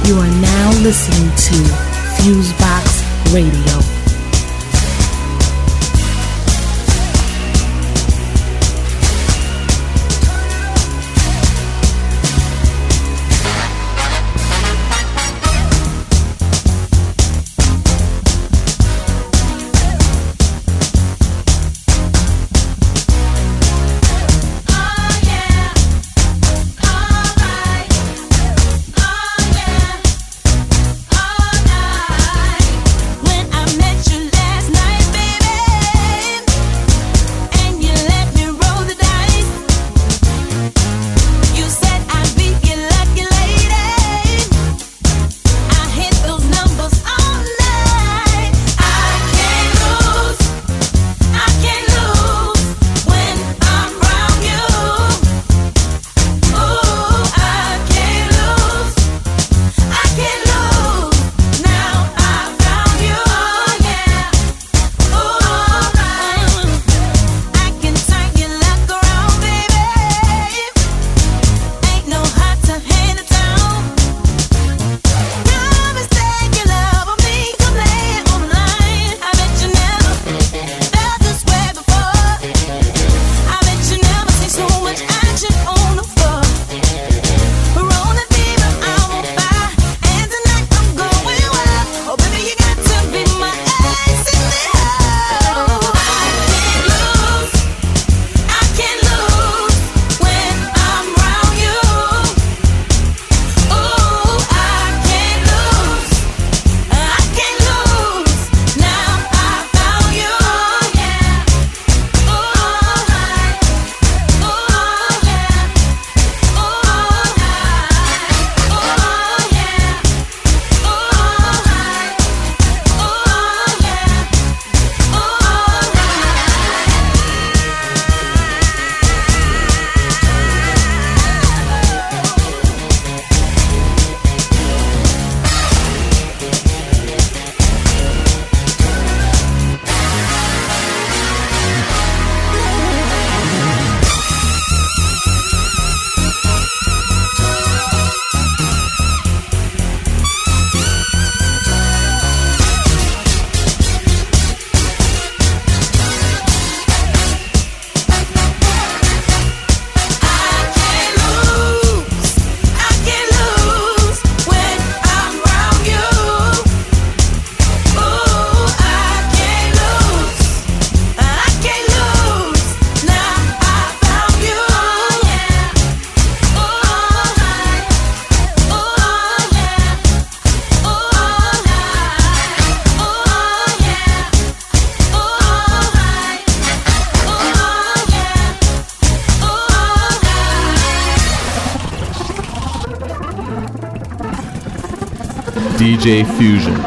You are now listening to FuseBox Radio. When I met you last night, baby, and you let me roll the dice, you said I'd be your lucky lady. I hit those numbers all night. I can't lose when I'm around you. Oh, I can't lose. Now I found you, yeah. Oh, I can turn your luck around, baby. Ain't no hot to hand it down. Promise that you love me, come lay it on the line. I bet you never felt this way before. I bet you never seen so much action on the floor. We're rolling, baby, I won't buy. And tonight I'm going wild. Oh, baby, you got to be my ace in the hole. I can't lose when I'm around you. Oh, I can't lose. Now I found you, yeah. Oh, yeah. DJ Fusion.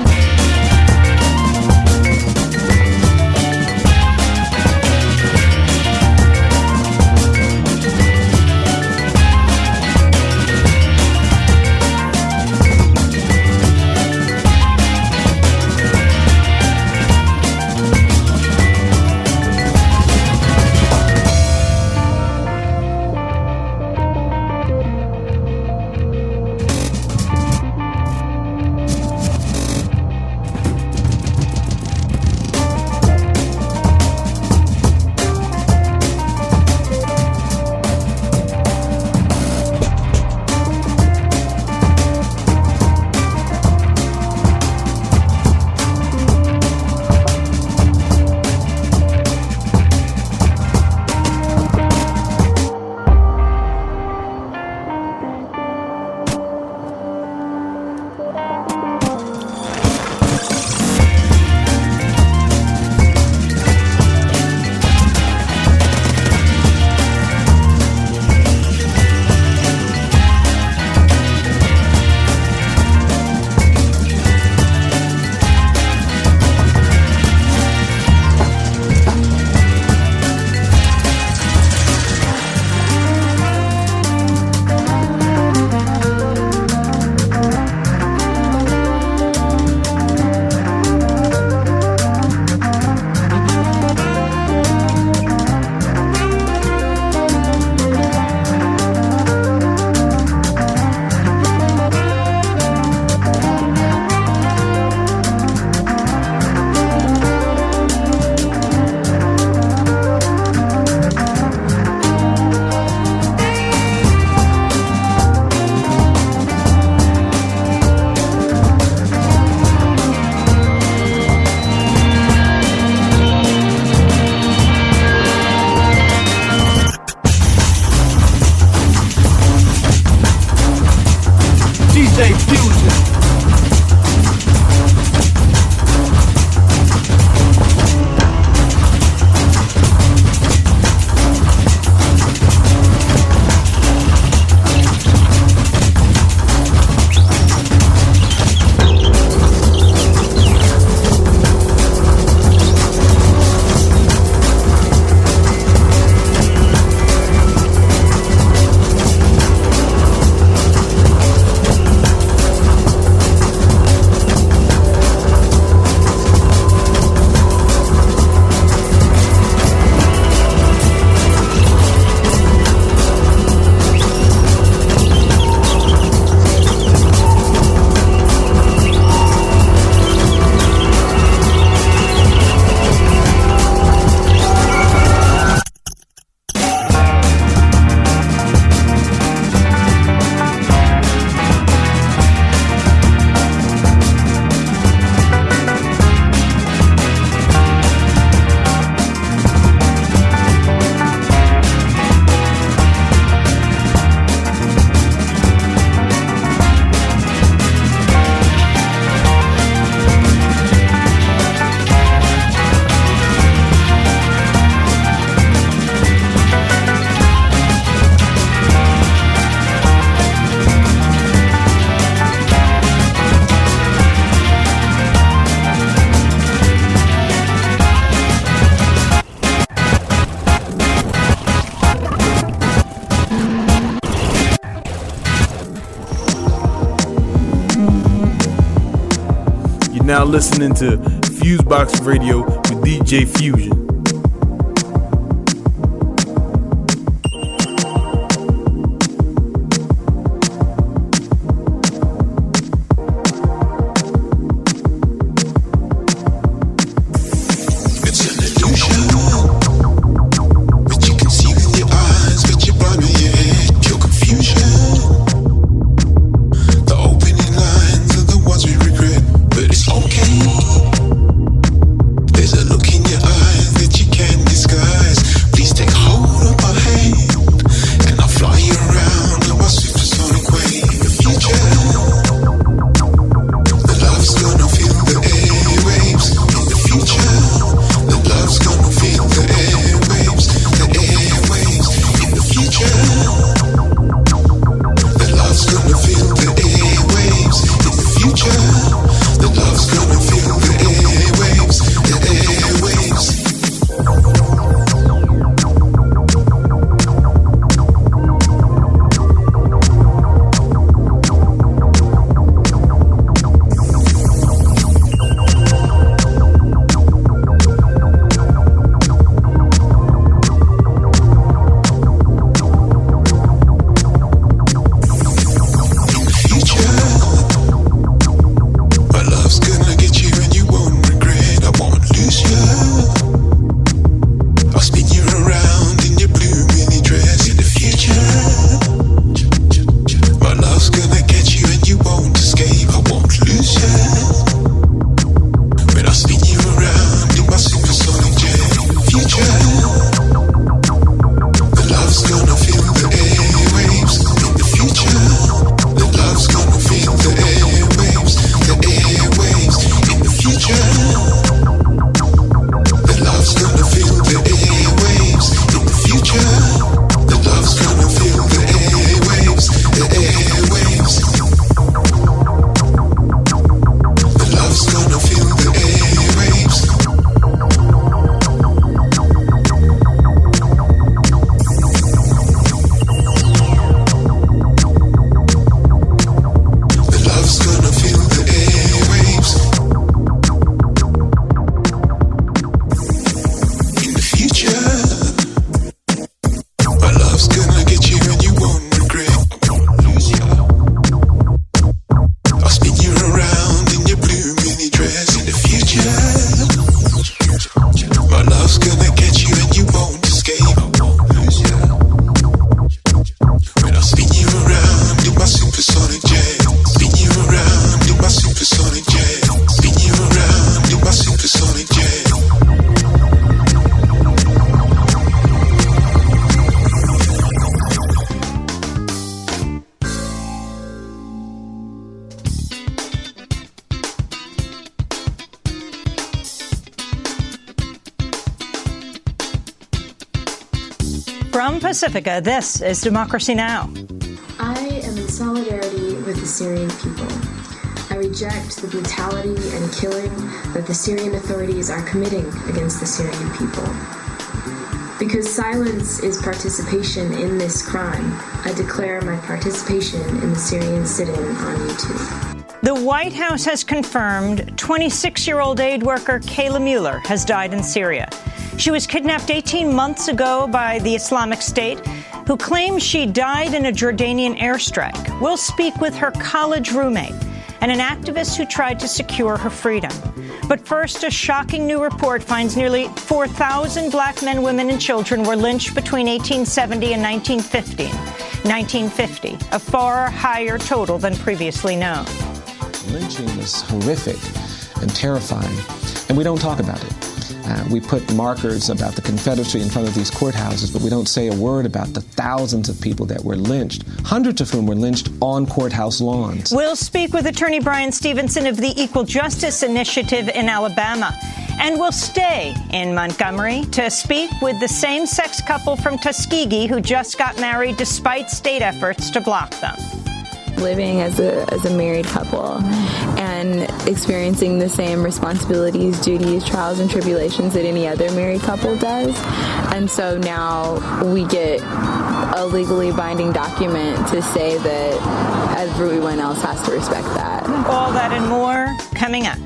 DJ Fusion. Now listening to FuseBox Radio with DJ Fusion. There's a look in your eyes. Pacifica, this is Democracy Now! I am in solidarity with the Syrian people. I reject the brutality and killing that the Syrian authorities are committing against the Syrian people. Because silence is participation in this crime, I declare my participation in the Syrian sit-in on YouTube. The White House has confirmed 26-year-old aid worker Kayla Mueller has died in Syria. She was kidnapped 18 months ago by the Islamic State, who claims she died in a Jordanian airstrike. We'll speak with her college roommate and an activist who tried to secure her freedom. But first, a shocking new report finds nearly 4,000 black men, women, and children were lynched between 1870 and 1950, a far higher total than previously known. Lynching is horrific and terrifying, and we don't talk about it. We put markers about the Confederacy in front of these courthouses, but we don't say a word about the thousands of people that were lynched, hundreds of whom were lynched on courthouse lawns. We'll speak with Attorney Brian Stevenson of the Equal Justice Initiative in Alabama. And we'll stay in Montgomery to speak with the same-sex couple from Tuskegee who just got married despite state efforts to block them. Living as a married couple and experiencing the same responsibilities, duties, trials, and tribulations that any other married couple does. And so now we get a legally binding document to say that everyone else has to respect that. All that and more coming up.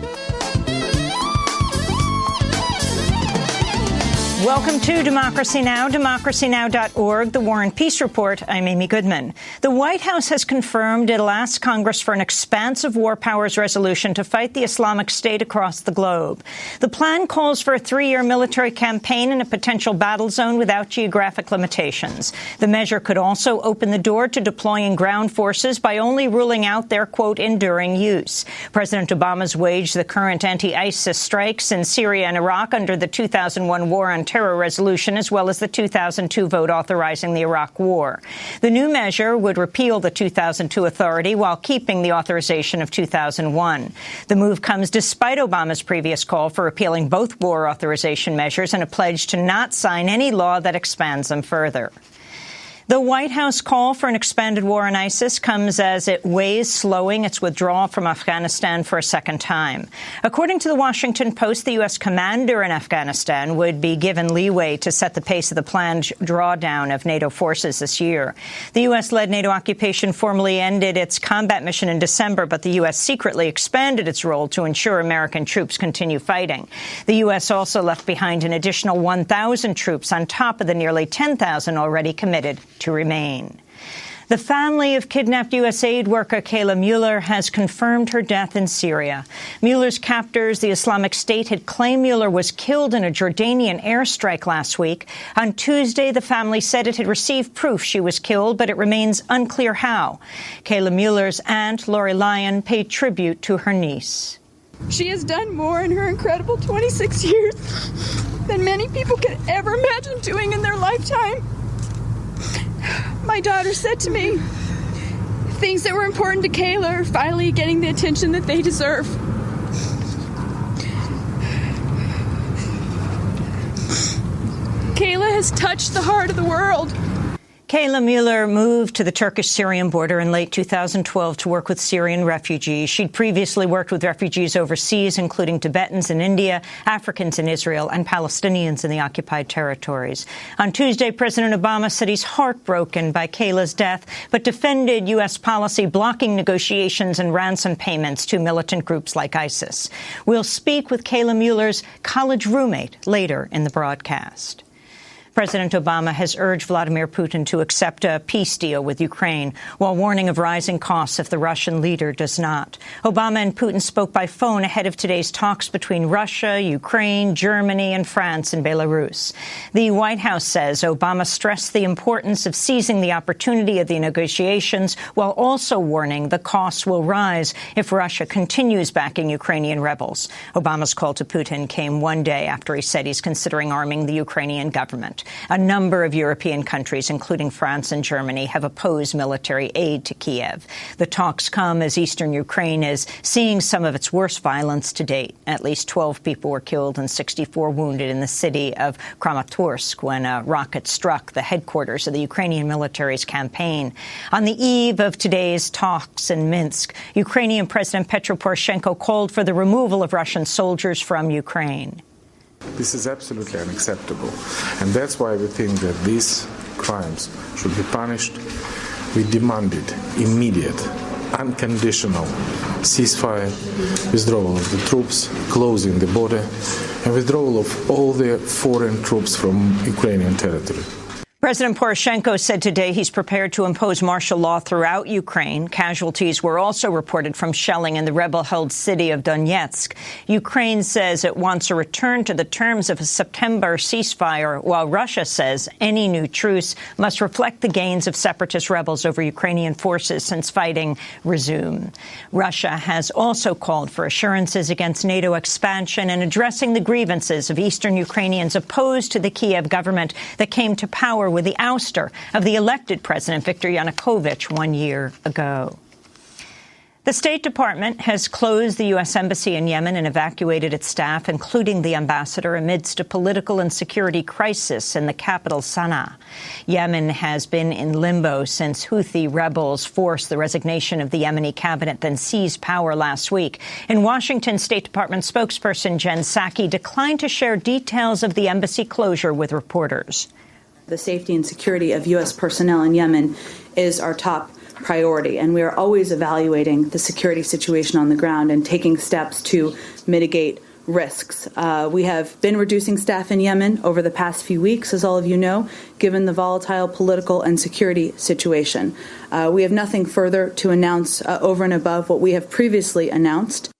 Welcome to Democracy Now!, democracynow.org, the War and Peace Report. I'm Amy Goodman. The White House has confirmed it'll ask Congress for an expansive war powers resolution to fight the Islamic State across the globe. The plan calls for a 3-year military campaign in a potential battle zone without geographic limitations. The measure could also open the door to deploying ground forces by only ruling out their, quote, enduring use. President Obama's waged the current anti-ISIS strikes in Syria and Iraq under the 2001 War on Terror resolution, as well as the 2002 vote authorizing the Iraq War. The new measure would repeal the 2002 authority while keeping the authorization of 2001. The move comes despite Obama's previous call for repealing both war authorization measures and a pledge to not sign any law that expands them further. The White House call for an expanded war on ISIS comes as it weighs slowing its withdrawal from Afghanistan for a second time. According to the Washington Post, the U.S. commander in Afghanistan would be given leeway to set the pace of the planned drawdown of NATO forces this year. The U.S.-led NATO occupation formally ended its combat mission in December, but the U.S. secretly expanded its role to ensure American troops continue fighting. The U.S. also left behind an additional 1,000 troops on top of the nearly 10,000 already committed to remain. The family of kidnapped U.S. aid worker Kayla Mueller has confirmed her death in Syria. Mueller's captors, the Islamic State, had claimed Mueller was killed in a Jordanian airstrike last week. On Tuesday, the family said it had received proof she was killed, but it remains unclear how. Kayla Mueller's aunt, Lori Lyon, paid tribute to her niece. She has done more in her incredible 26 years than many people could ever imagine doing in their lifetime. My daughter said to me, things that were important to Kayla are finally getting the attention that they deserve. Kayla has touched the heart of the world. Kayla Mueller moved to the Turkish-Syrian border in late 2012 to work with Syrian refugees. She'd previously worked with refugees overseas, including Tibetans in India, Africans in Israel, and Palestinians in the occupied territories. On Tuesday, President Obama said he's heartbroken by Kayla's death, but defended U.S. policy blocking negotiations and ransom payments to militant groups like ISIS. We'll speak with Kayla Mueller's college roommate later in the broadcast. President Obama has urged Vladimir Putin to accept a peace deal with Ukraine, while warning of rising costs if the Russian leader does not. Obama and Putin spoke by phone ahead of today's talks between Russia, Ukraine, Germany, and France and Belarus. The White House says Obama stressed the importance of seizing the opportunity of the negotiations, while also warning the costs will rise if Russia continues backing Ukrainian rebels. Obama's call to Putin came one day after he said he's considering arming the Ukrainian government. threat. A number of European countries, including France and Germany, have opposed military aid to Kiev. The talks come as eastern Ukraine is seeing some of its worst violence to date. At least 12 people were killed and 64 wounded in the city of Kramatorsk when a rocket struck the headquarters of the Ukrainian military's campaign. On the eve of today's talks in Minsk, Ukrainian President Petro Poroshenko called for the removal of Russian soldiers from Ukraine. This is absolutely unacceptable, and that's why we think that these crimes should be punished. We demanded immediate, unconditional ceasefire, withdrawal of the troops, closing the border, and withdrawal of all the foreign troops from Ukrainian territory. President Poroshenko said today he's prepared to impose martial law throughout Ukraine. Casualties were also reported from shelling in the rebel-held city of Donetsk. Ukraine says it wants a return to the terms of a September ceasefire, while Russia says any new truce must reflect the gains of separatist rebels over Ukrainian forces since fighting resumed. Russia has also called for assurances against NATO expansion and addressing the grievances of eastern Ukrainians opposed to the Kiev government that came to power with the ouster of the elected President Viktor Yanukovych 1 year ago. The State Department has closed the U.S. Embassy in Yemen and evacuated its staff, including the ambassador, amidst a political and security crisis in the capital, Sana'a. Yemen has been in limbo since Houthi rebels forced the resignation of the Yemeni cabinet, then seized power last week. In Washington, State Department spokesperson Jen Psaki declined to share details of the embassy closure with reporters. The safety and security of U.S. personnel in Yemen is our top priority, and we are always evaluating the security situation on the ground and taking steps to mitigate risks. We have been reducing staff in Yemen over the past few weeks, as all of you know, given the volatile political and security situation. We have nothing further to announce over and above what we have previously announced.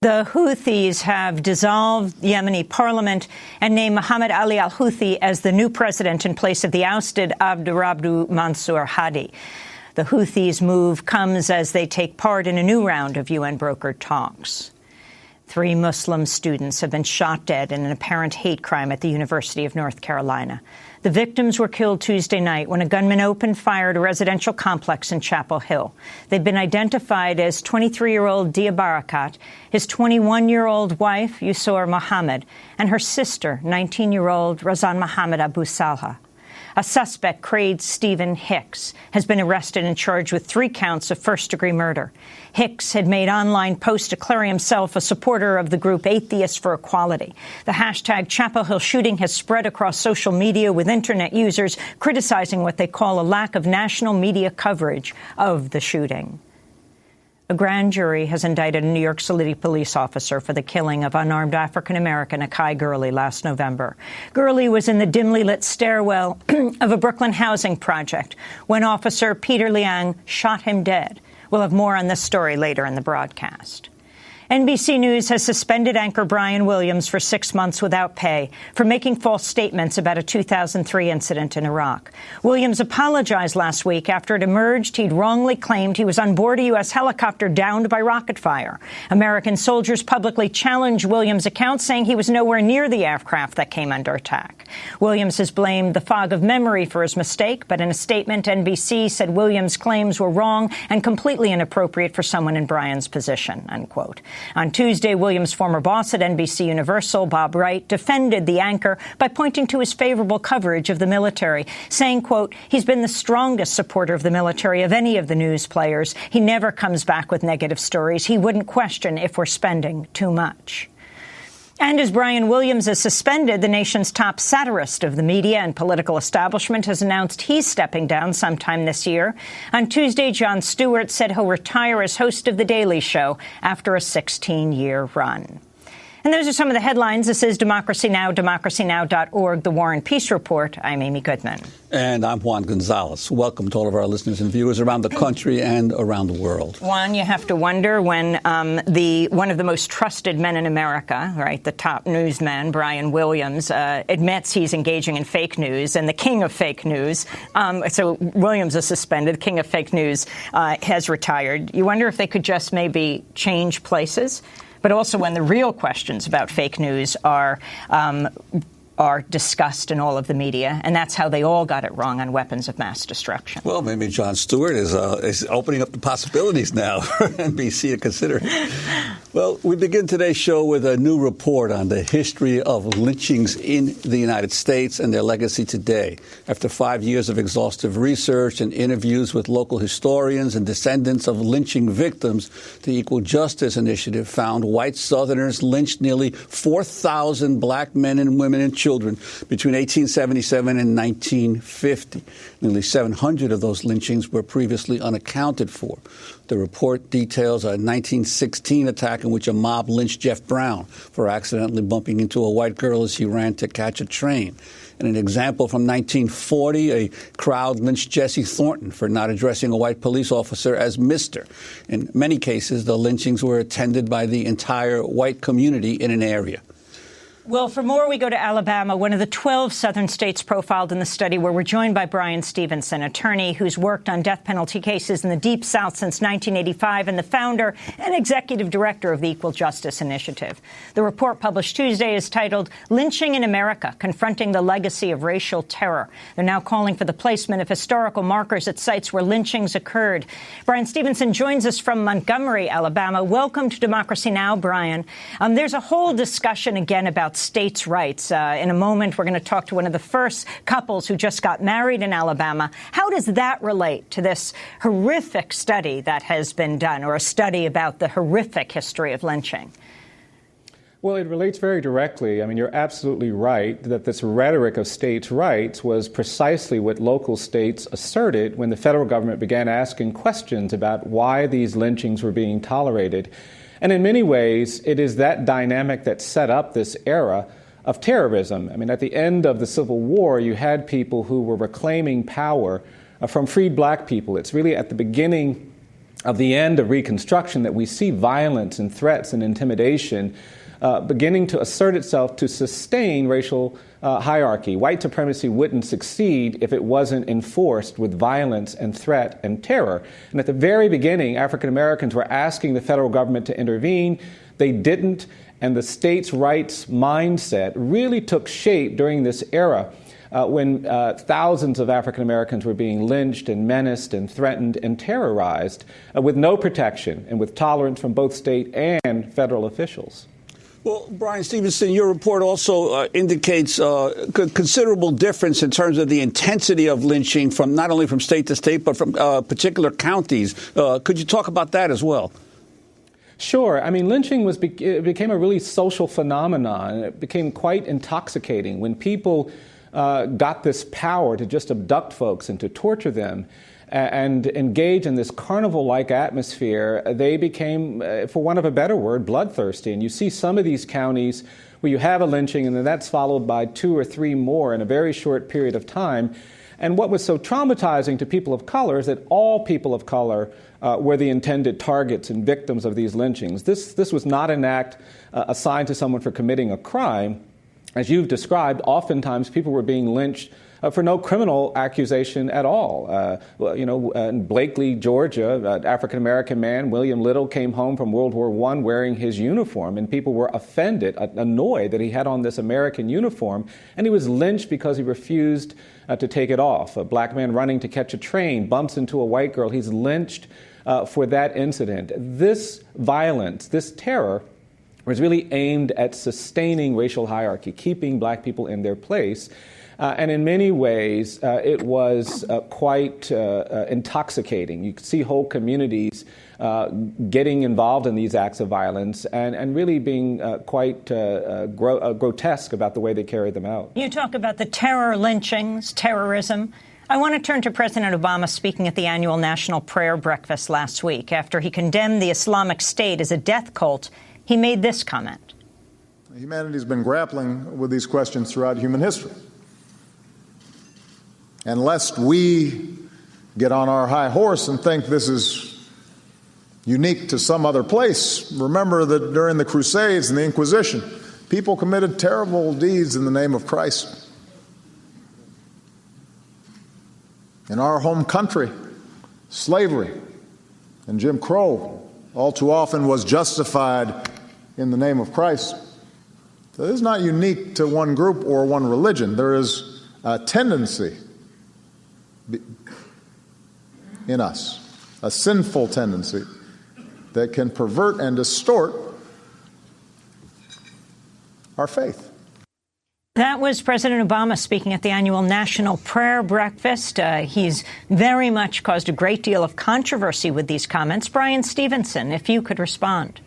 The Houthis have dissolved the Yemeni parliament and named Mohammed Ali al-Houthi as the new president in place of the ousted Abdurrabbu Mansour Hadi. The Houthis' move comes as they take part in a new round of UN-brokered talks. 3 Muslim students have been shot dead in an apparent hate crime at the University of North Carolina. The victims were killed Tuesday night when a gunman opened fire at a residential complex in Chapel Hill. They've been identified as 23-year-old Dia Barakat, his 21-year-old wife, Yusor Mohammed, and her sister, 19-year-old Razan Mohammed Abu Salha. A suspect, Craig Stephen Hicks, has been arrested and charged with 3 counts of first-degree murder. Hicks had made online posts declaring himself a supporter of the group Atheists for Equality. The hashtag Chapel Hill shooting has spread across social media, with Internet users criticizing what they call a lack of national media coverage of the shooting. A grand jury has indicted a New York City police officer for the killing of unarmed African-American Akai Gurley last November. Gurley was in the dimly lit stairwell of a Brooklyn housing project when Officer Peter Liang shot him dead. We'll have more on this story later in the broadcast. NBC News has suspended anchor Brian Williams for 6 months without pay for making false statements about a 2003 incident in Iraq. Williams apologized last week after it emerged he'd wrongly claimed he was on board a U.S. helicopter downed by rocket fire. American soldiers publicly challenged Williams' account, saying he was nowhere near the aircraft that came under attack. Williams has blamed the fog of memory for his mistake, but in a statement, NBC said Williams' claims were wrong and completely inappropriate for someone in Brian's position, unquote. On Tuesday, Williams' former boss at NBC Universal, Bob Wright, defended the anchor by pointing to his favorable coverage of the military, saying, quote, he's been the strongest supporter of the military of any of the news players. He never comes back with negative stories. He wouldn't question if we're spending too much. And as Brian Williams is suspended, the nation's top satirist of the media and political establishment has announced he's stepping down sometime this year. On Tuesday, Jon Stewart said he'll retire as host of The Daily Show after a 16-year run. And those are some of the headlines. This is Democracy Now!, democracynow.org, The War and Peace Report. I'm Amy Goodman. And I'm Juan Gonzalez. Welcome to all of our listeners and viewers around the country and around the world. Juan, you have to wonder when one of the most trusted men in America, right, the top newsman, Brian Williams, admits he's engaging in fake news, and the king of fake news, so Williams is suspended, the king of fake news has retired. You wonder if they could just maybe change places? But also when the real questions about fake news are are discussed in all of the media, and that's how they all got it wrong on weapons of mass destruction. Well, maybe Jon Stewart is opening up the possibilities now for NBC to consider. Well, we begin today's show with a new report on the history of lynchings in the United States and their legacy today. After 5 years of exhaustive research and interviews with local historians and descendants of lynching victims, the Equal Justice Initiative found white Southerners lynched nearly 4,000 black men and women and children between 1877 and 1950. Nearly 700 of those lynchings were previously unaccounted for. The report details a 1916 attack in which a mob lynched Jeff Brown for accidentally bumping into a white girl as he ran to catch a train. And an example from 1940, a crowd lynched Jesse Thornton for not addressing a white police officer as Mr. In many cases, the lynchings were attended by the entire white community in an area. Well, for more, we go to Alabama, one of the 12 southern states profiled in the study, where we're joined by Brian Stevenson, attorney who's worked on death penalty cases in the Deep South since 1985 and the founder and executive director of the Equal Justice Initiative. The report published Tuesday is titled Lynching in America, Confronting the Legacy of Racial Terror. They're now calling for the placement of historical markers at sites where lynchings occurred. Brian Stevenson joins us from Montgomery, Alabama. Welcome to Democracy Now!, Brian. There's a whole discussion again about states' rights. In a moment, we're going to talk to one of the first couples who just got married in Alabama. How does that relate to this horrific study that has been done, or a study about the horrific history of lynching? Well, it relates very directly. I mean, you're absolutely right that this rhetoric of states' rights was precisely what local states asserted when the federal government began asking questions about why these lynchings were being tolerated. And in many ways, it is that dynamic that set up this era of terrorism. I mean, at the end of the Civil War, you had people who were reclaiming power from freed black people. It's really at the beginning of the end of Reconstruction that we see violence and threats and intimidation beginning to assert itself to sustain racial hierarchy. White supremacy wouldn't succeed if it wasn't enforced with violence and threat and terror. And at the very beginning, African Americans were asking the federal government to intervene. They didn't, and the states' rights mindset really took shape during this era when thousands of African Americans were being lynched and menaced and threatened and terrorized with no protection and with tolerance from both state and federal officials. Well, Brian Stevenson, your report also indicates considerable difference in terms of the intensity of lynching from not only from state to state, but from particular counties. Could you talk about that as well? Sure. I mean, lynching became a really social phenomenon. It became quite intoxicating when people got this power to just abduct folks and to torture them and engage in this carnival-like atmosphere. They became, for want of a better word, bloodthirsty. And you see some of these counties where you have a lynching and then that's followed by 2 or 3 more in a very short period of time. And what was so traumatizing to people of color is that all people of color were the intended targets and victims of these lynchings. This was not an act assigned to someone for committing a crime. As you've described, oftentimes people were being lynched for no criminal accusation at all. In Blakely, Georgia, an African-American man, William Little, came home from World War I wearing his uniform, and people were offended, annoyed that he had on this American uniform, and he was lynched because he refused to take it off. A black man running to catch a train bumps into a white girl. He's lynched for that incident. This violence, this terror, was really aimed at sustaining racial hierarchy, keeping black people in their place. And in many ways, it was quite intoxicating. You could see whole communities getting involved in these acts of violence and really being quite grotesque about the way they carried them out. You talk about the terror lynchings, terrorism. I want to turn to President Obama speaking at the annual National Prayer Breakfast last week. After he condemned the Islamic State as a death cult, he made this comment. Humanity's been grappling with these questions throughout human history. And lest we get on our high horse and think this is unique to some other place, remember that during the Crusades and the Inquisition, people committed terrible deeds in the name of Christ. In our home country, slavery and Jim Crow all too often was justified in the name of Christ. So this is not unique to one group or one religion. There is a tendency in us, a sinful tendency that can pervert and distort our faith. That was President Obama speaking at the annual National Prayer Breakfast. He's very much caused a great deal of controversy with these comments. Brian Stevenson, if you could respond.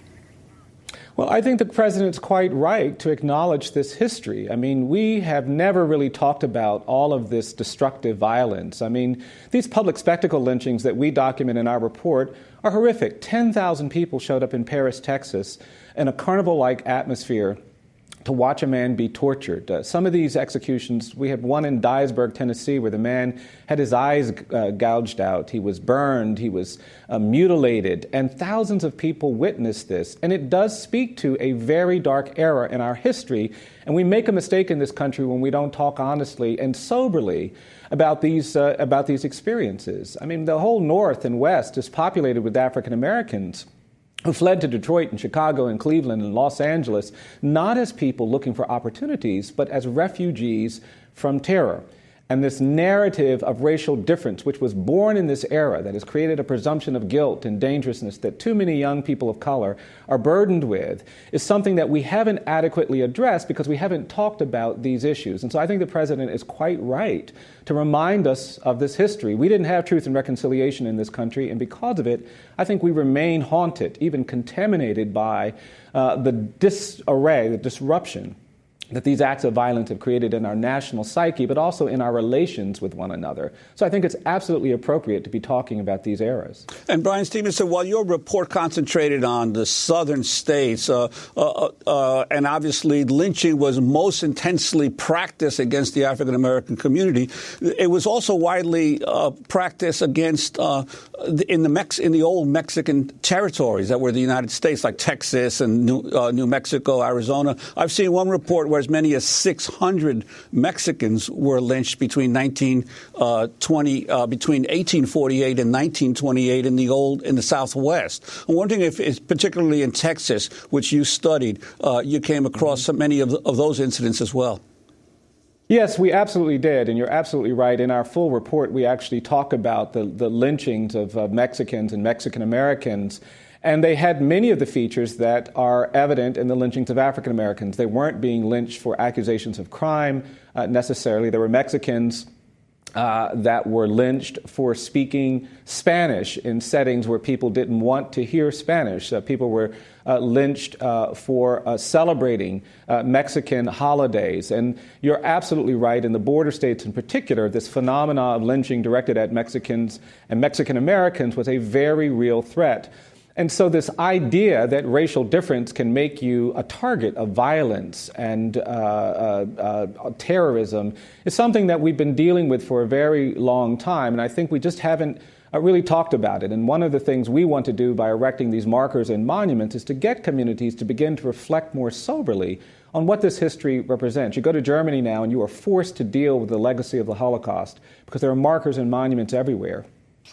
Well, I think the president's quite right to acknowledge this history. I mean, we have never really talked about all of this destructive violence. I mean, these public spectacle lynchings that we document in our report are horrific. 10,000 people showed up in Paris, Texas, in a carnival-like atmosphere to watch a man be tortured. Some of these executions, we had one in Dyersburg, Tennessee, where the man had his eyes gouged out. He was burned. He was mutilated. And thousands of people witnessed this. And it does speak to a very dark era in our history. And we make a mistake in this country when we don't talk honestly and soberly about these experiences. I mean, the whole North and West is populated with African Americans who fled to Detroit and Chicago and Cleveland and Los Angeles, not as people looking for opportunities, but as refugees from terror. And this narrative of racial difference, which was born in this era, that has created a presumption of guilt and dangerousness that too many young people of color are burdened with, is something that we haven't adequately addressed because we haven't talked about these issues. And so I think the president is quite right to remind us of this history. We didn't have truth and reconciliation in this country, and because of it, I think we remain haunted, even contaminated by the disarray, the disruption that these acts of violence have created in our national psyche, but also in our relations with one another. So I think it's absolutely appropriate to be talking about these eras. And Brian Stevenson, while your report concentrated on the southern states, and obviously lynching was most intensely practiced against the African American community, it was also widely practiced against in the old Mexican territories that were the United States, like Texas and New Mexico, Arizona. I've seen one report where as many as 600 Mexicans were lynched between 1848 and 1928 in the Southwest. I'm wondering if, particularly in Texas, which you studied, you came across many of those incidents as well. Yes, we absolutely did, and you're absolutely right. In our full report, we actually talk about the lynchings of Mexicans and Mexican Americans. And they had many of the features that are evident in the lynchings of African Americans. They weren't being lynched for accusations of crime necessarily. There were Mexicans that were lynched for speaking Spanish in settings where people didn't want to hear Spanish. People were lynched for celebrating Mexican holidays. And you're absolutely right. In the border states in particular, this phenomena of lynching directed at Mexicans and Mexican Americans was a very real threat. And so this idea that racial difference can make you a target of violence and terrorism is something that we've been dealing with for a very long time, and I think we just haven't really talked about it. And one of the things we want to do by erecting these markers and monuments is to get communities to begin to reflect more soberly on what this history represents. You go to Germany now and you are forced to deal with the legacy of the Holocaust because there are markers and monuments everywhere.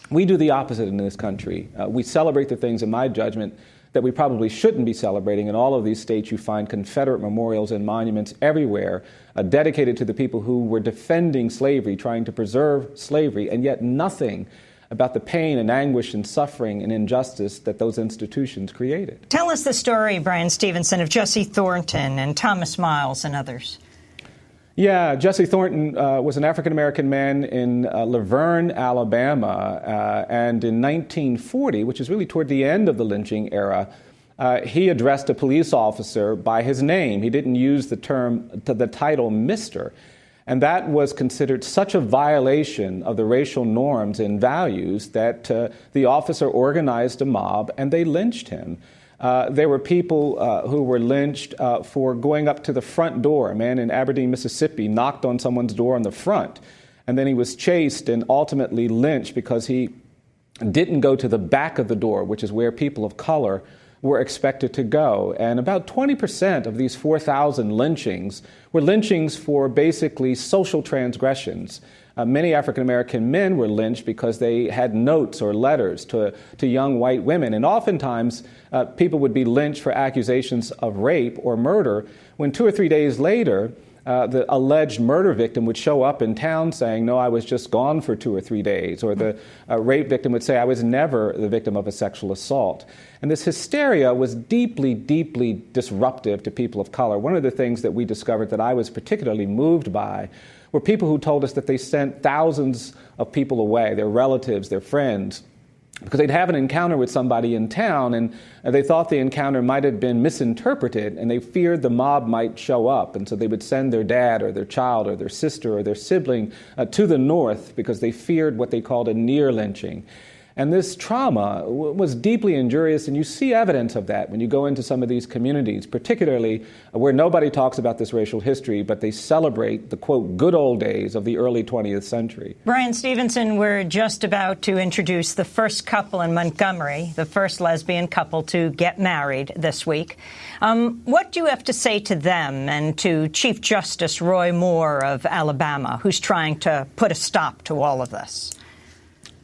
We do the opposite in this country. We celebrate the things, in my judgment, that we probably shouldn't be celebrating. In all of these states, you find Confederate memorials and monuments everywhere dedicated to the people who were defending slavery, trying to preserve slavery, and yet nothing about the pain and anguish and suffering and injustice that those institutions created. Tell us the story, Brian Stevenson, of Jesse Thornton and Thomas Miles and others. Yeah, Jesse Thornton was an African-American man in Laverne, Alabama, and in 1940, which is really toward the end of the lynching era, he addressed a police officer by his name. He didn't use the title Mr., and that was considered such a violation of the racial norms and values that the officer organized a mob and they lynched him. There were people who were lynched for going up to the front door. A man in Aberdeen, Mississippi, knocked on someone's door on the front, and then he was chased and ultimately lynched because he didn't go to the back of the door, which is where people of color were expected to go. And about 20% of these 4,000 lynchings were lynchings for basically social transgressions. Many African-American men were lynched because they had notes or letters to young white women. And oftentimes, people would be lynched for accusations of rape or murder, when 2 or 3 days later, the alleged murder victim would show up in town saying, no, I was just gone for 2 or 3 days. Or the rape victim would say, I was never the victim of a sexual assault. And this hysteria was deeply, deeply disruptive to people of color. One of the things that we discovered that I was particularly moved by were people who told us that they sent thousands of people away, their relatives, their friends, because they'd have an encounter with somebody in town, and they thought the encounter might have been misinterpreted, and they feared the mob might show up, and so they would send their dad or their child or their sister or their sibling to the north because they feared what they called a near lynching. And this trauma was deeply injurious, and you see evidence of that when you go into some of these communities, particularly where nobody talks about this racial history, but they celebrate the, quote, good old days of the early 20th century. Brian Stevenson, we're just about to introduce the first couple in Montgomery, the first lesbian couple to get married this week. What do you have to say to them and to Chief Justice Roy Moore of Alabama, who's trying to put a stop to all of this?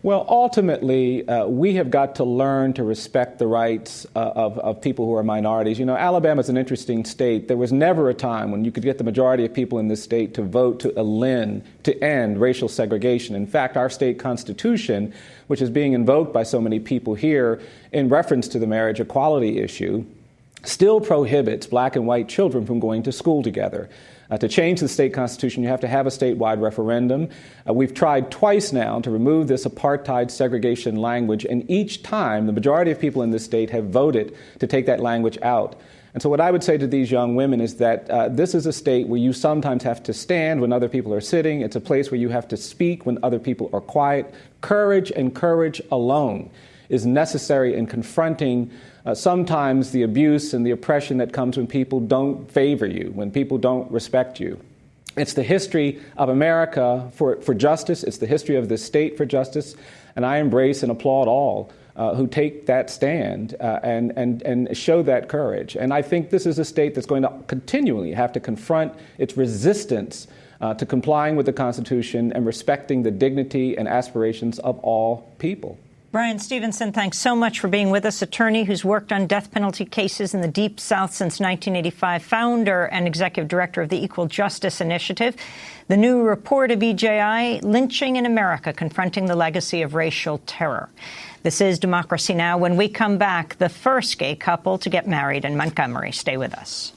Well, ultimately, we have got to learn to respect the rights of people who are minorities. You know, Alabama is an interesting state. There was never a time when you could get the majority of people in this state to vote to end racial segregation. In fact, our state constitution, which is being invoked by so many people here in reference to the marriage equality issue, still prohibits black and white children from going to school together. To change the state constitution, you have to have a statewide referendum. We've tried twice now to remove this apartheid segregation language, and each time the majority of people in this state have voted to take that language out. And so what I would say to these young women is that this is a state where you sometimes have to stand when other people are sitting. It's a place where you have to speak when other people are quiet. Courage and courage alone is necessary in confronting sometimes the abuse and the oppression that comes when people don't favor you, when people don't respect you. It's the history of America for justice. It's the history of this state for justice. And I embrace and applaud all who take that stand and show that courage. And I think this is a state that's going to continually have to confront its resistance to complying with the Constitution and respecting the dignity and aspirations of all people. Brian Stevenson, thanks so much for being with us. Attorney who's worked on death penalty cases in the Deep South since 1985, founder and executive director of the Equal Justice Initiative. The new report of EJI, Lynching in America, Confronting the Legacy of Racial Terror. This is Democracy Now! When we come back, the first gay couple to get married in Montgomery. Stay with us.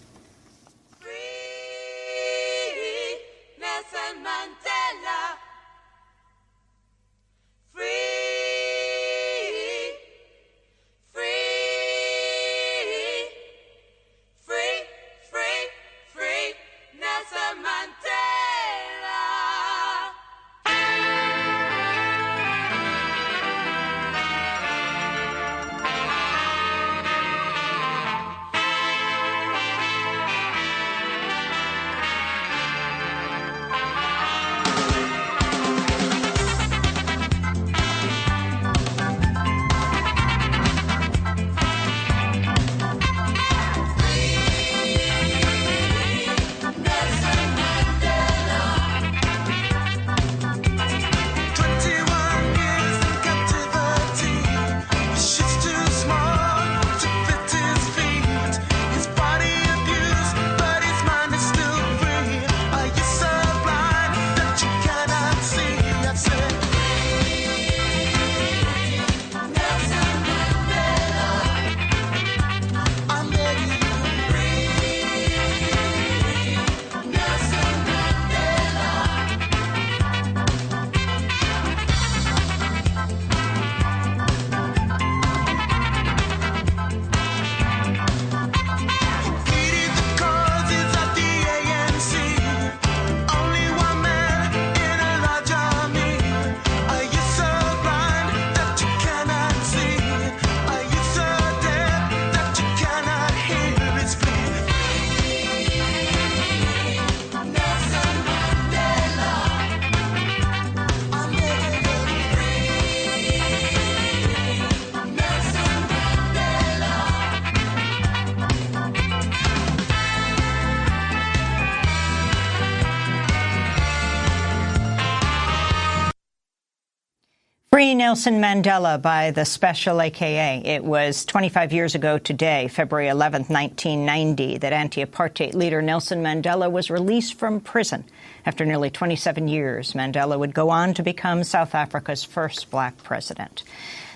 Free Nelson Mandela by the Special AKA. It was 25 years ago today, February 11th, 1990, that anti-apartheid leader Nelson Mandela was released from prison. After nearly 27 years, Mandela would go on to become South Africa's first black president.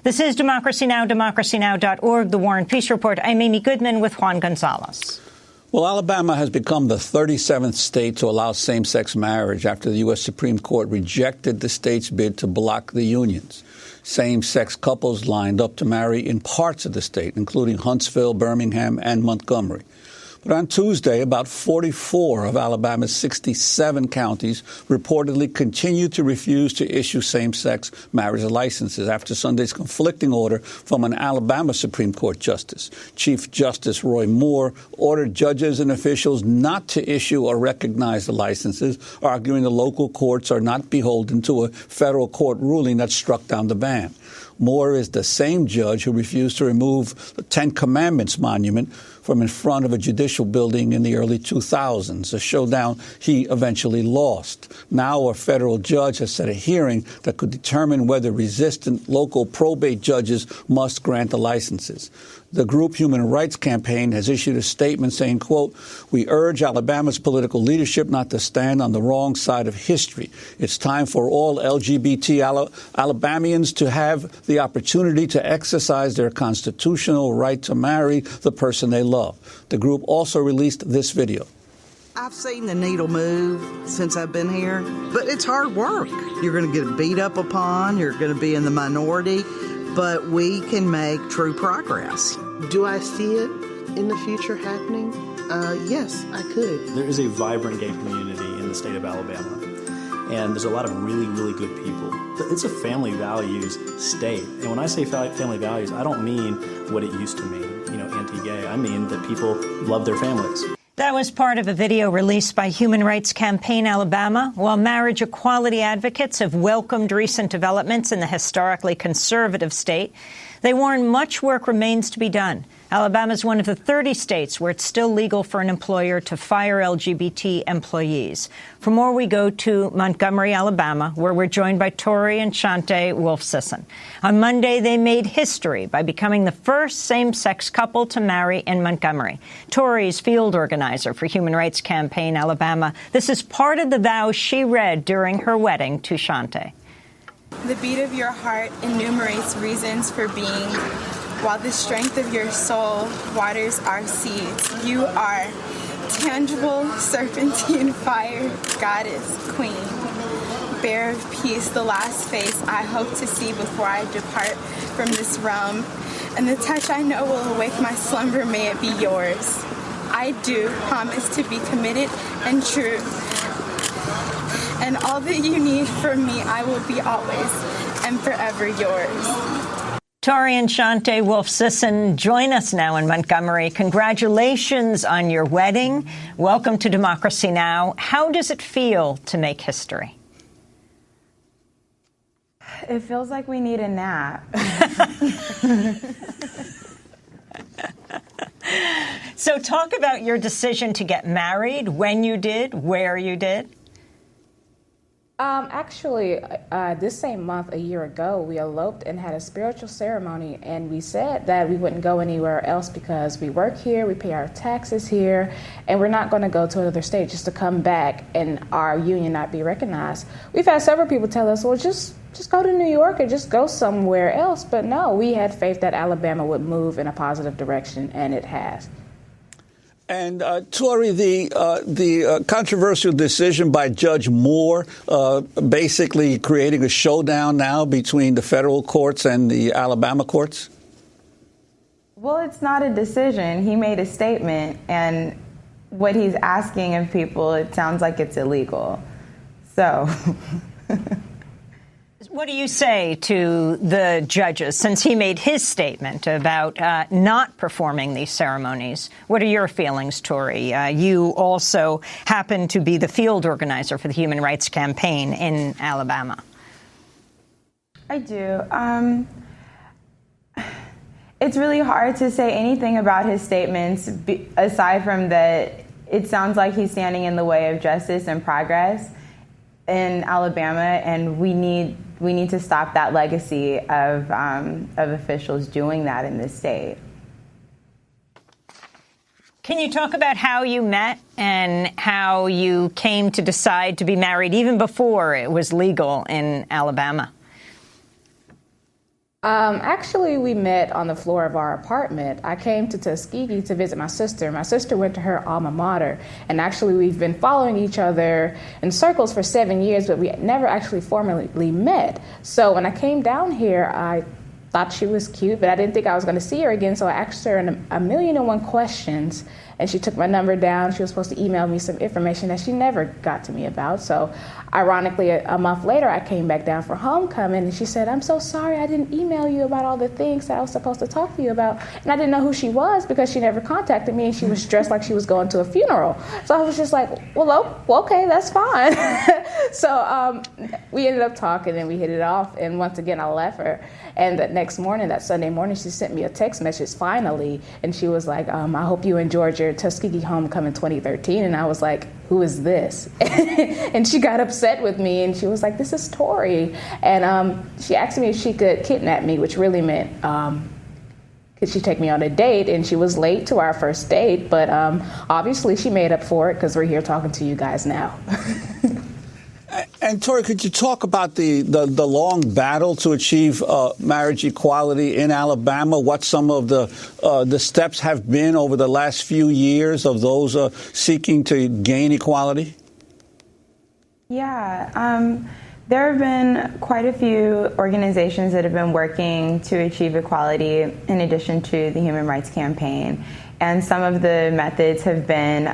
This is Democracy Now!, democracynow.org, The War and Peace Report. I'm Amy Goodman with Juan Gonzalez. Well, Alabama has become the 37th state to allow same-sex marriage after the U.S. Supreme Court rejected the state's bid to block the unions. Same-sex couples lined up to marry in parts of the state, including Huntsville, Birmingham, and Montgomery. But on Tuesday, about 44 of Alabama's 67 counties reportedly continued to refuse to issue same-sex marriage licenses after Sunday's conflicting order from an Alabama Supreme Court justice. Chief Justice Roy Moore ordered judges and officials not to issue or recognize the licenses, arguing the local courts are not beholden to a federal court ruling that struck down the ban. Moore is the same judge who refused to remove the Ten Commandments monument from in front of a judicial building in the early 2000s, a showdown he eventually lost. Now a federal judge has set a hearing that could determine whether resistant local probate judges must grant the licenses. The group Human Rights Campaign has issued a statement saying, quote, "We urge Alabama's political leadership not to stand on the wrong side of history. It's time for all LGBT Alabamians to have the opportunity to exercise their constitutional right to marry the person they love." The group also released this video. I've seen the needle move since I've been here, but it's hard work. You're going to get beat up upon, you're going to be in the minority, but we can make true progress. Do I see it in the future happening? Yes, I could. There is a vibrant gay community in the state of Alabama, and there's a lot of really, really good people. It's a family values state, and when I say family values, I don't mean what it used to mean, anti-gay. I mean that people love their families. That was part of a video released by Human Rights Campaign Alabama. While marriage equality advocates have welcomed recent developments in the historically conservative state, they warn much work remains to be done. Alabama is one of the 30 states where it's still legal for an employer to fire LGBT employees. For more, we go to Montgomery, Alabama, where we're joined by Tori and Shante Wolf-Sisson. On Monday, they made history by becoming the first same-sex couple to marry in Montgomery. Tori's field organizer for Human Rights Campaign Alabama. This is part of the vows she read during her wedding to Shante. The beat of your heart enumerates reasons for being, while the strength of your soul waters our seeds. You are tangible, serpentine fire, goddess, queen. Bearer of peace, the last face I hope to see before I depart from this realm. And the touch I know will awake my slumber, may it be yours. I do promise to be committed and true. And all that you need from me, I will be always and forever yours. Tori and Shante Wolf-Sisson join us now in Montgomery. Congratulations on your wedding. Welcome to Democracy Now! How does it feel to make history? It feels like we need a nap. So talk about your decision to get married, when you did, where you did. Actually, this same month, a year ago, we eloped and had a spiritual ceremony, and we said that we wouldn't go anywhere else because we work here, we pay our taxes here, and we're not going to go to another state just to come back and our union not be recognized. We've had several people tell us, well, just go to New York or just go somewhere else. But no, we had faith that Alabama would move in a positive direction, and it has. And, Tori, the controversial decision by Judge Moore, basically creating a showdown now between the federal courts and the Alabama courts? Well, it's not a decision. He made a statement, and what he's asking of people, it sounds like it's illegal. So... What do you say to the judges, since he made his statement about not performing these ceremonies? What are your feelings, Tori? You also happen to be the field organizer for the Human Rights Campaign in Alabama. I do. It's really hard to say anything about his statements, aside from that it sounds like he's standing in the way of justice and progress in Alabama, and we need we need to stop that legacy of officials doing that in this state. Can you talk about how you met and how you came to decide to be married even before it was legal in Alabama? Actually, we met on the floor of our apartment. I came to Tuskegee to visit my sister. My sister went to her alma mater, and actually we've been following each other in circles for 7 years, but we never actually formally met. So when I came down here, I thought she was cute, but I didn't think I was going to see her again, so I asked her a million and one questions, and she took my number down. She was supposed to email me some information that she never got to me about. So ironically, a month later, I came back down for homecoming, and she said, "I'm so sorry I didn't email you about all the things that I was supposed to talk to you about." And I didn't know who she was because she never contacted me, and she was dressed like she was going to a funeral. So I was just like, well, okay, that's fine. So we ended up talking, and we hit it off, and once again, I left her. And that next morning, that Sunday morning, she sent me a text message finally, and she was like, "I hope you enjoyed your Tuskegee homecoming 2013. And I was like, "Who is this?" And she got upset with me, and she was like, "This is Tori." And she asked me if she could kidnap me, which really meant could she take me on a date, and she was late to our first date, but obviously she made up for it because we're here talking to you guys now. And Tori, could you talk about the long battle to achieve marriage equality in Alabama? What some of the steps have been over the last few years of those seeking to gain equality? Yeah, there have been quite a few organizations that have been working to achieve equality in addition to the Human Rights Campaign. And some of the methods have been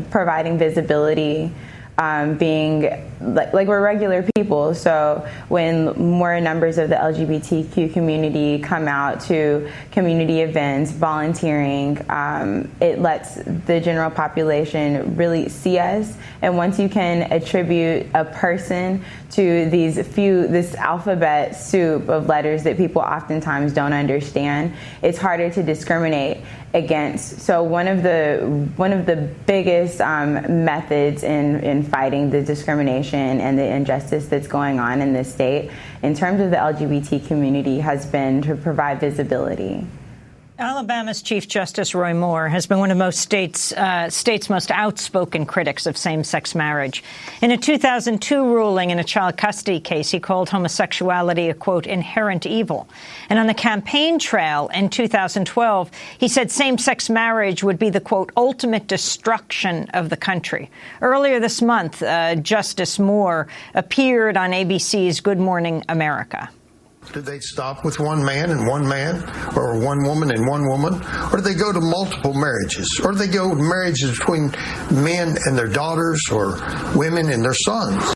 providing visibility, being like we're regular people. So when more numbers of the LGBTQ community come out to community events, volunteering, it lets the general population really see us. And once you can attribute a person to this alphabet soup of letters that people oftentimes don't understand, it's harder to discriminate against. So one of the biggest methods in fighting the discrimination and the injustice that's going on in this state in terms of the LGBT community has been to provide visibility. Alabama's Chief Justice Roy Moore has been one of most states' most outspoken critics of same-sex marriage. In a 2002 ruling in a child custody case, he called homosexuality a, quote, inherent evil. And on the campaign trail in 2012, he said same-sex marriage would be the, quote, ultimate destruction of the country. Earlier this month, Justice Moore appeared on ABC's Good Morning America. Do they stop with one man and one man, or one woman and one woman? Or do they go to multiple marriages? Or do they go to marriages between men and their daughters, or women and their sons?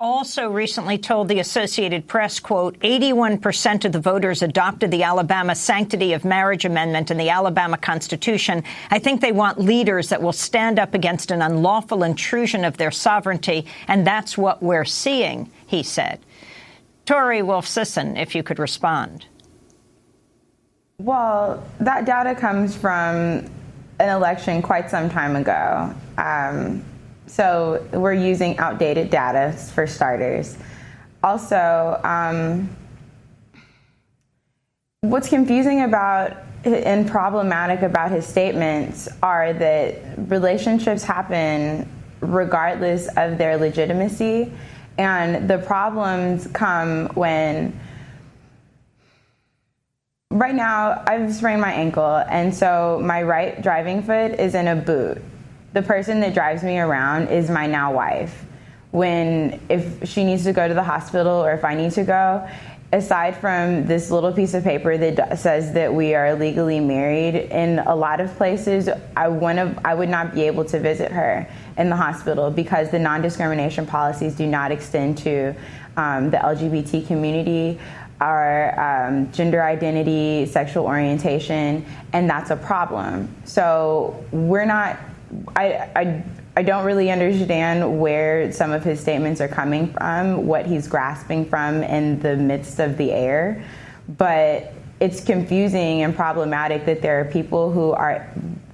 Also recently told the Associated Press, quote, 81% of the voters adopted the Alabama Sanctity of Marriage Amendment in the Alabama Constitution. I think they want leaders that will stand up against an unlawful intrusion of their sovereignty, and that's what we're seeing, he said. Tori Wolf-Sisson, if you could respond. Well, that data comes from an election quite some time ago. So we're using outdated data for starters. Also, what's confusing about and problematic about his statements are that relationships happen regardless of their legitimacy. And the problems come when, right now, I've sprained my ankle, and so my right driving foot is in a boot. The person that drives me around is my now wife. If she needs to go to the hospital or if I need to go, aside from this little piece of paper that says that we are legally married, in a lot of places, I would not be able to visit her in the hospital because the non-discrimination policies do not extend to the LGBT community, our gender identity, sexual orientation, and that's a problem. So I don't really understand where some of his statements are coming from, what he's grasping from in the midst of the air. But it's confusing and problematic that there are people who are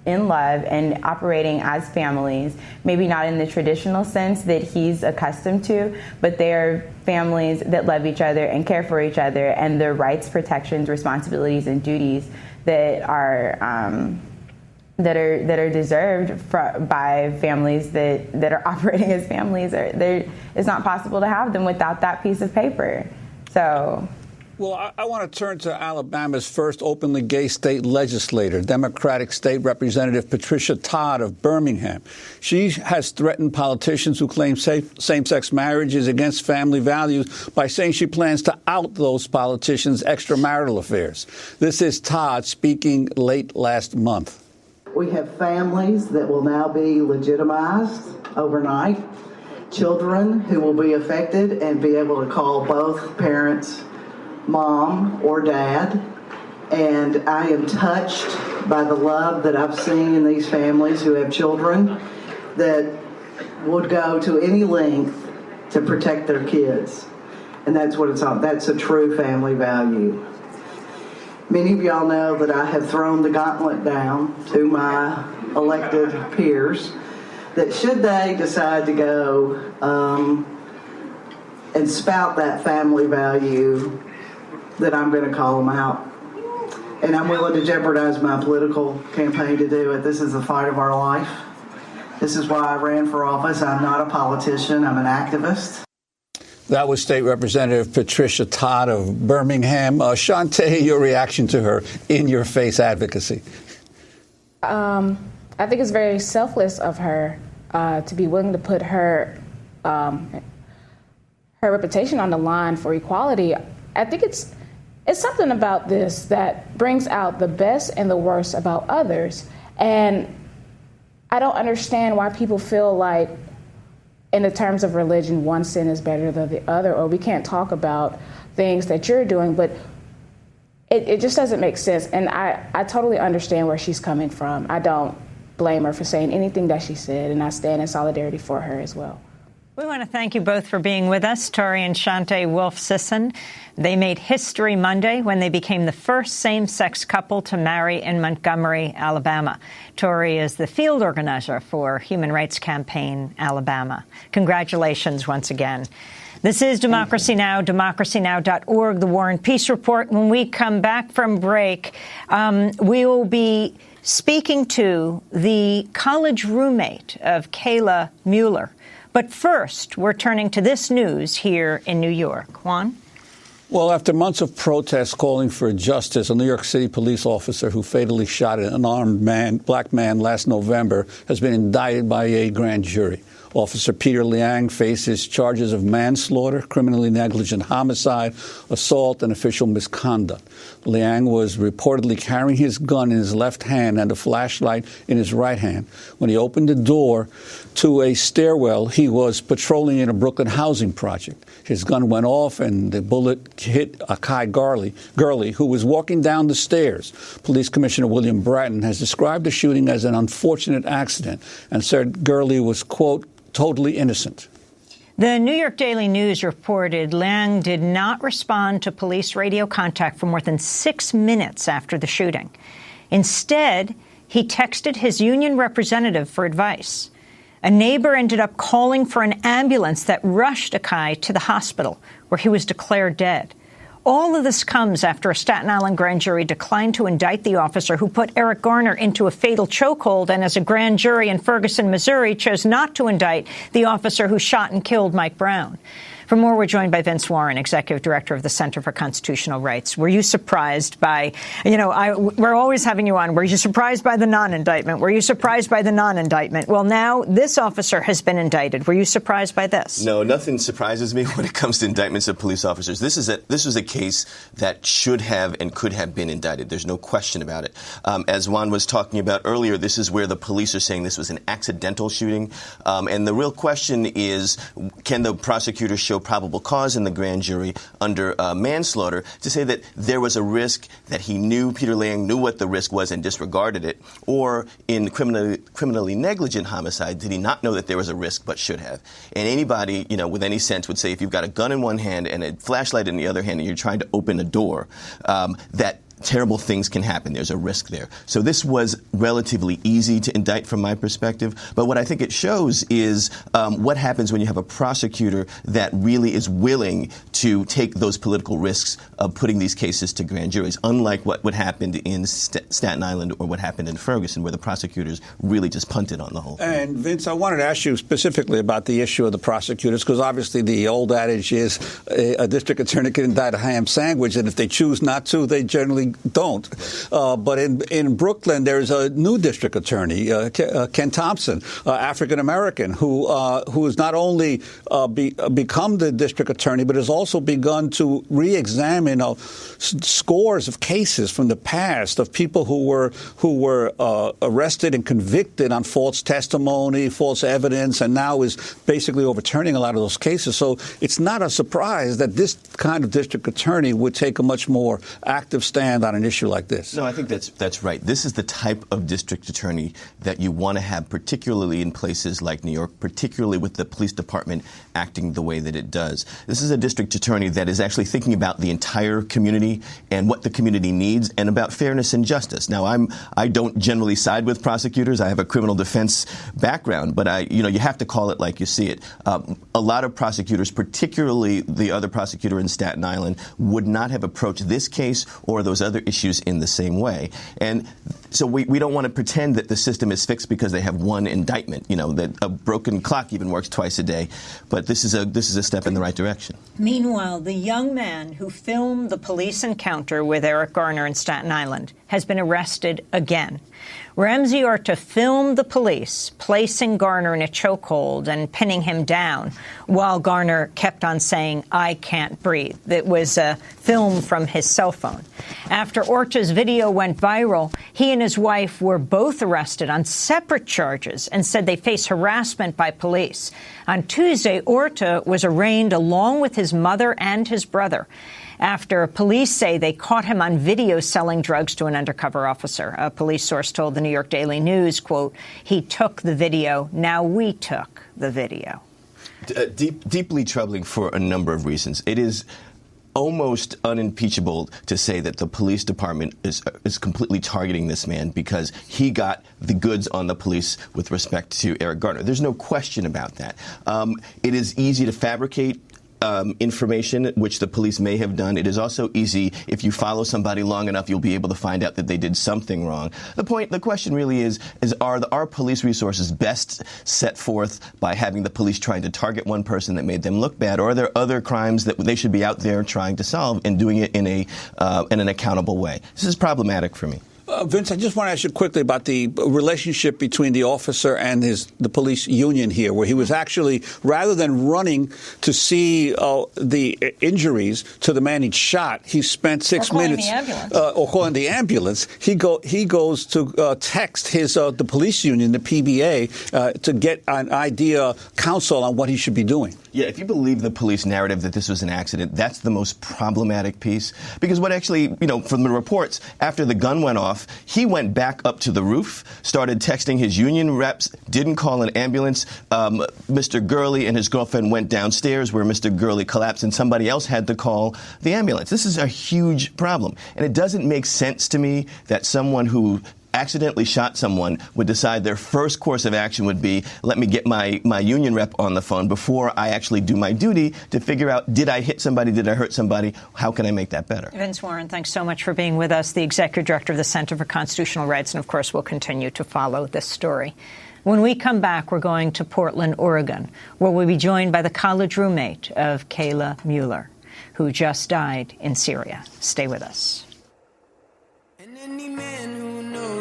in love and operating as families, maybe not in the traditional sense that he's accustomed to, but they're families that love each other and care for each other, and their rights, protections, responsibilities, and duties that are deserved by families that are operating as families. It's not possible to have them without that piece of paper. So. Well, I want to turn to Alabama's first openly gay state legislator, Democratic State Representative Patricia Todd of Birmingham. She has threatened politicians who claim same-sex marriage is against family values by saying she plans to out those politicians' extramarital affairs. This is Todd speaking late last month. We have families that will now be legitimized overnight, children who will be affected and be able to call both parents mom or dad, and I am touched by the love that I've seen in these families who have children that would go to any length to protect their kids, and that's what it's all. That's a true family value. Many of y'all know that I have thrown the gauntlet down to my elected peers that should they decide to go and spout that family value, that I'm going to call them out. And I'm willing to jeopardize my political campaign to do it. This is the fight of our life. This is why I ran for office. I'm not a politician. I'm an activist. That was State Representative Patricia Todd of Birmingham. Shantae, your reaction to her in-your-face advocacy? I think it's very selfless of her to be willing to put her reputation on the line for equality. I think it's something about this that brings out the best and the worst about others. And I don't understand why people feel like, in the terms of religion, one sin is better than the other, or we can't talk about things that you're doing, but it just doesn't make sense. And I totally understand where she's coming from. I don't blame her for saying anything that she said, and I stand in solidarity for her as well. We want to thank you both for being with us, Tori and Shantae Wolf-Sisson. They made history Monday when they became the first same-sex couple to marry in Montgomery, Alabama. Tori is the field organizer for Human Rights Campaign Alabama. Congratulations once again. This is Democracy Now!, democracynow.org, the War and Peace Report. When we come back from break, we will be speaking to the college roommate of Kayla Mueller. But first, we're turning to this news here in New York. Juan? Well, after months of protests calling for justice, a New York City police officer who fatally shot an unarmed black man last November has been indicted by a grand jury. Officer Peter Liang faces charges of manslaughter, criminally negligent homicide, assault, and official misconduct. Liang was reportedly carrying his gun in his left hand and a flashlight in his right hand. When he opened the door to a stairwell, he was patrolling in a Brooklyn housing project. His gun went off and the bullet hit Akai Gurley, who was walking down the stairs. Police Commissioner William Bratton has described the shooting as an unfortunate accident and said Gurley was, quote, totally innocent. The New York Daily News reported Liang did not respond to police radio contact for more than 6 minutes after the shooting. Instead, he texted his union representative for advice. A neighbor ended up calling for an ambulance that rushed Akai to the hospital, where he was declared dead. All of this comes after a Staten Island grand jury declined to indict the officer who put Eric Garner into a fatal chokehold, and as a grand jury in Ferguson, Missouri, chose not to indict the officer who shot and killed Mike Brown. For more, we're joined by Vince Warren, Executive Director of the Center for Constitutional Rights. Were you surprised by, we're always having you on, were you surprised by the non-indictment? Were you surprised by the non-indictment? Well, now this officer has been indicted. Were you surprised by this? No, nothing surprises me when it comes to indictments of police officers. This was a case that should have and could have been indicted. There's no question about it. As Juan was talking about earlier, this is where the police are saying this was an accidental shooting. And the real question is, can the prosecutor show probable cause in the grand jury under manslaughter to say that there was a risk, that he knew, Peter Liang knew what the risk was and disregarded it, or in criminally negligent homicide, did he not know that there was a risk but should have? And anybody, with any sense would say if you've got a gun in one hand and a flashlight in the other hand and you're trying to open a door, that terrible things can happen. There's a risk there. So this was relatively easy to indict from my perspective. But what I think it shows is what happens when you have a prosecutor that really is willing to take those political risks of putting these cases to grand juries, unlike what happened in Staten Island or what happened in Ferguson, where the prosecutors really just punted on the whole thing. And Vince, I wanted to ask you specifically about the issue of the prosecutors, because obviously the old adage is a district attorney can indict a ham sandwich, and if they choose not to, they generally don't. But in Brooklyn, there's a new district attorney, Ken Thompson, African-American, who has not only become the district attorney, but has also begun to re-examine scores of cases from the past of people who were arrested and convicted on false testimony, false evidence, and now is basically overturning a lot of those cases. So it's not a surprise that this kind of district attorney would take a much more active stand on an issue like this. No, I think that's right. This is the type of district attorney that you want to have, particularly in places like New York, particularly with the police department acting the way that it does. This is a district attorney that is actually thinking about the entire community and what the community needs and about fairness and justice. Now, I don't generally side with prosecutors. I have a criminal defense background, but you have to call it like you see it. A lot of prosecutors, particularly the other prosecutor in Staten Island, would not have approached this case or those other issues in the same way. And so we don't want to pretend that the system is fixed because they have one indictment, that a broken clock even works twice a day. But this is a step in the right direction. Meanwhile, the young man who filmed the police encounter with Eric Garner in Staten Island has been arrested again. Ramsey Orta filmed the police placing Garner in a chokehold and pinning him down while Garner kept on saying, "I can't breathe." It was a film from his cell phone. After Orta's video went viral, he and his wife were both arrested on separate charges and said they face harassment by police. On Tuesday, Orta was arraigned along with his mother and his brother, after police say they caught him on video selling drugs to an undercover officer. A police source told the New York Daily News, quote, "He took the video. Now we took the video." Deeply troubling for a number of reasons. It is almost unimpeachable to say that the police department is completely targeting this man because he got the goods on the police with respect to Eric Garner. There's no question about that. It is easy to fabricate information, which the police may have done. It is also easy, if you follow somebody long enough, you'll be able to find out that they did something wrong. The question really is are police resources best set forth by having the police trying to target one person that made them look bad, or are there other crimes that they should be out there trying to solve and doing it in an accountable way? This is problematic for me. Vince, I just want to ask you quickly about the relationship between the officer and the police union here, where he was actually, rather than running to see the injuries to the man he'd shot, he spent 6 minutes or calling the ambulance. He goes to text the police union, the PBA, to get an idea, counsel on what he should be doing. Yeah, if you believe the police narrative that this was an accident, that's the most problematic piece. Because what actually, from the reports, after the gun went off, he went back up to the roof, started texting his union reps, didn't call an ambulance. Mr. Gurley and his girlfriend went downstairs where Mr. Gurley collapsed, and somebody else had to call the ambulance. This is a huge problem. And it doesn't make sense to me that someone who accidentally shot someone would decide their first course of action would be, let me get my union rep on the phone before I actually do my duty to figure out, did I hit somebody, did I hurt somebody, how can I make that better? Vince Warren, thanks so much for being with us, the Executive Director of the Center for Constitutional Rights, and of course we'll continue to follow this story. When we come back, we're going to Portland, Oregon, where we'll be joined by the college roommate of Kayla Mueller, who just died in Syria. Stay with us.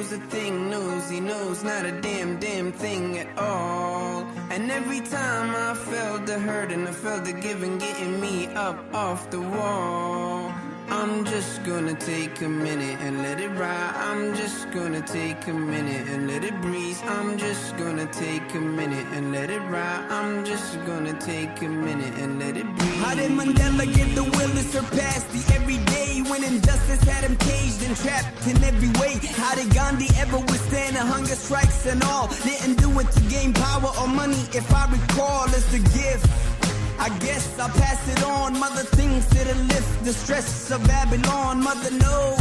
The thing knows he knows not a damn thing at all. And every time I felt the hurt and I felt the giving getting me up off the wall, I'm just gonna take a minute and let it ride. I'm just gonna take a minute and let it breathe. I'm just gonna take a minute and let it ride. I'm just gonna take a minute and let it breathe. How did Mandela get the will to surpass the everyday when injustice had him caged and trapped in every way? How did Gandhi ever withstand the hunger strikes and all? Didn't do it to gain power or money, if I recall, it's the gift. I guess I'll pass it on. Mother things to the lift, the stress of Babylon. Mother knows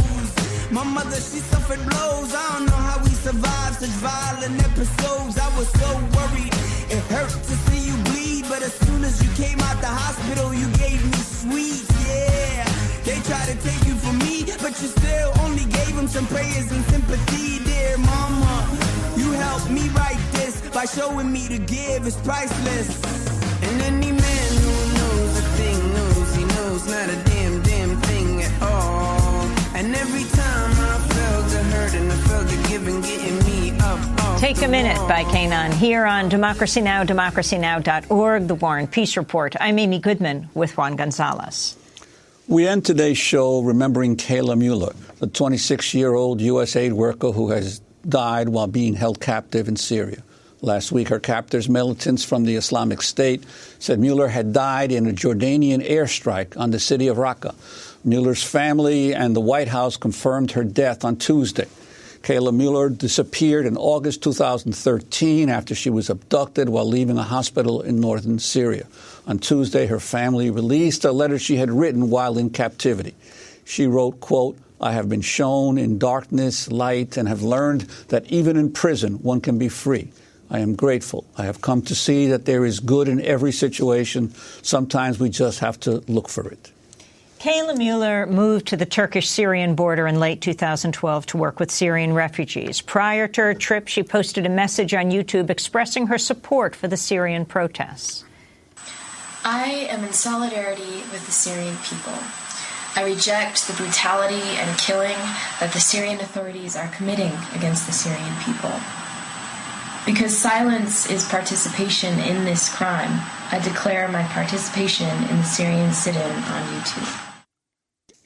My mother, she suffered blows. I don't know how we survived such violent episodes. I was so worried. It hurt to see you bleed, but as soon as you came out the hospital, you gave me sweets, yeah. They tried to take you from me, but you still only gave them some prayers and sympathy, dear mama. You helped me write this by showing me to give is priceless. And any man who knows a thing knows he knows not a damn thing at all. And every time I felt the hurt and I felt the giving getting me up. Take a Minute by Kanan here on Democracy Now!, democracynow.org, The War and Peace Report. I'm Amy Goodman with Juan Gonzalez. We end today's show remembering Kayla Mueller, the 26-year-old U.S. aid worker who has died while being held captive in Syria. Last week, her captors, militants from the Islamic State, said Mueller had died in a Jordanian airstrike on the city of Raqqa. Mueller's family and the White House confirmed her death on Tuesday. Kayla Mueller disappeared in August 2013 after she was abducted while leaving a hospital in northern Syria. On Tuesday, her family released a letter she had written while in captivity. She wrote, quote, "I have been shown in darkness, light, and have learned that even in prison, one can be free. I am grateful. I have come to see that there is good in every situation. Sometimes we just have to look for it." Kayla Mueller moved to the Turkish-Syrian border in late 2012 to work with Syrian refugees. Prior to her trip, she posted a message on YouTube expressing her support for the Syrian protests. I am in solidarity with the Syrian people. I reject the brutality and killing that the Syrian authorities are committing against the Syrian people. Because silence is participation in this crime, I declare my participation in the Syrian sit-in on YouTube.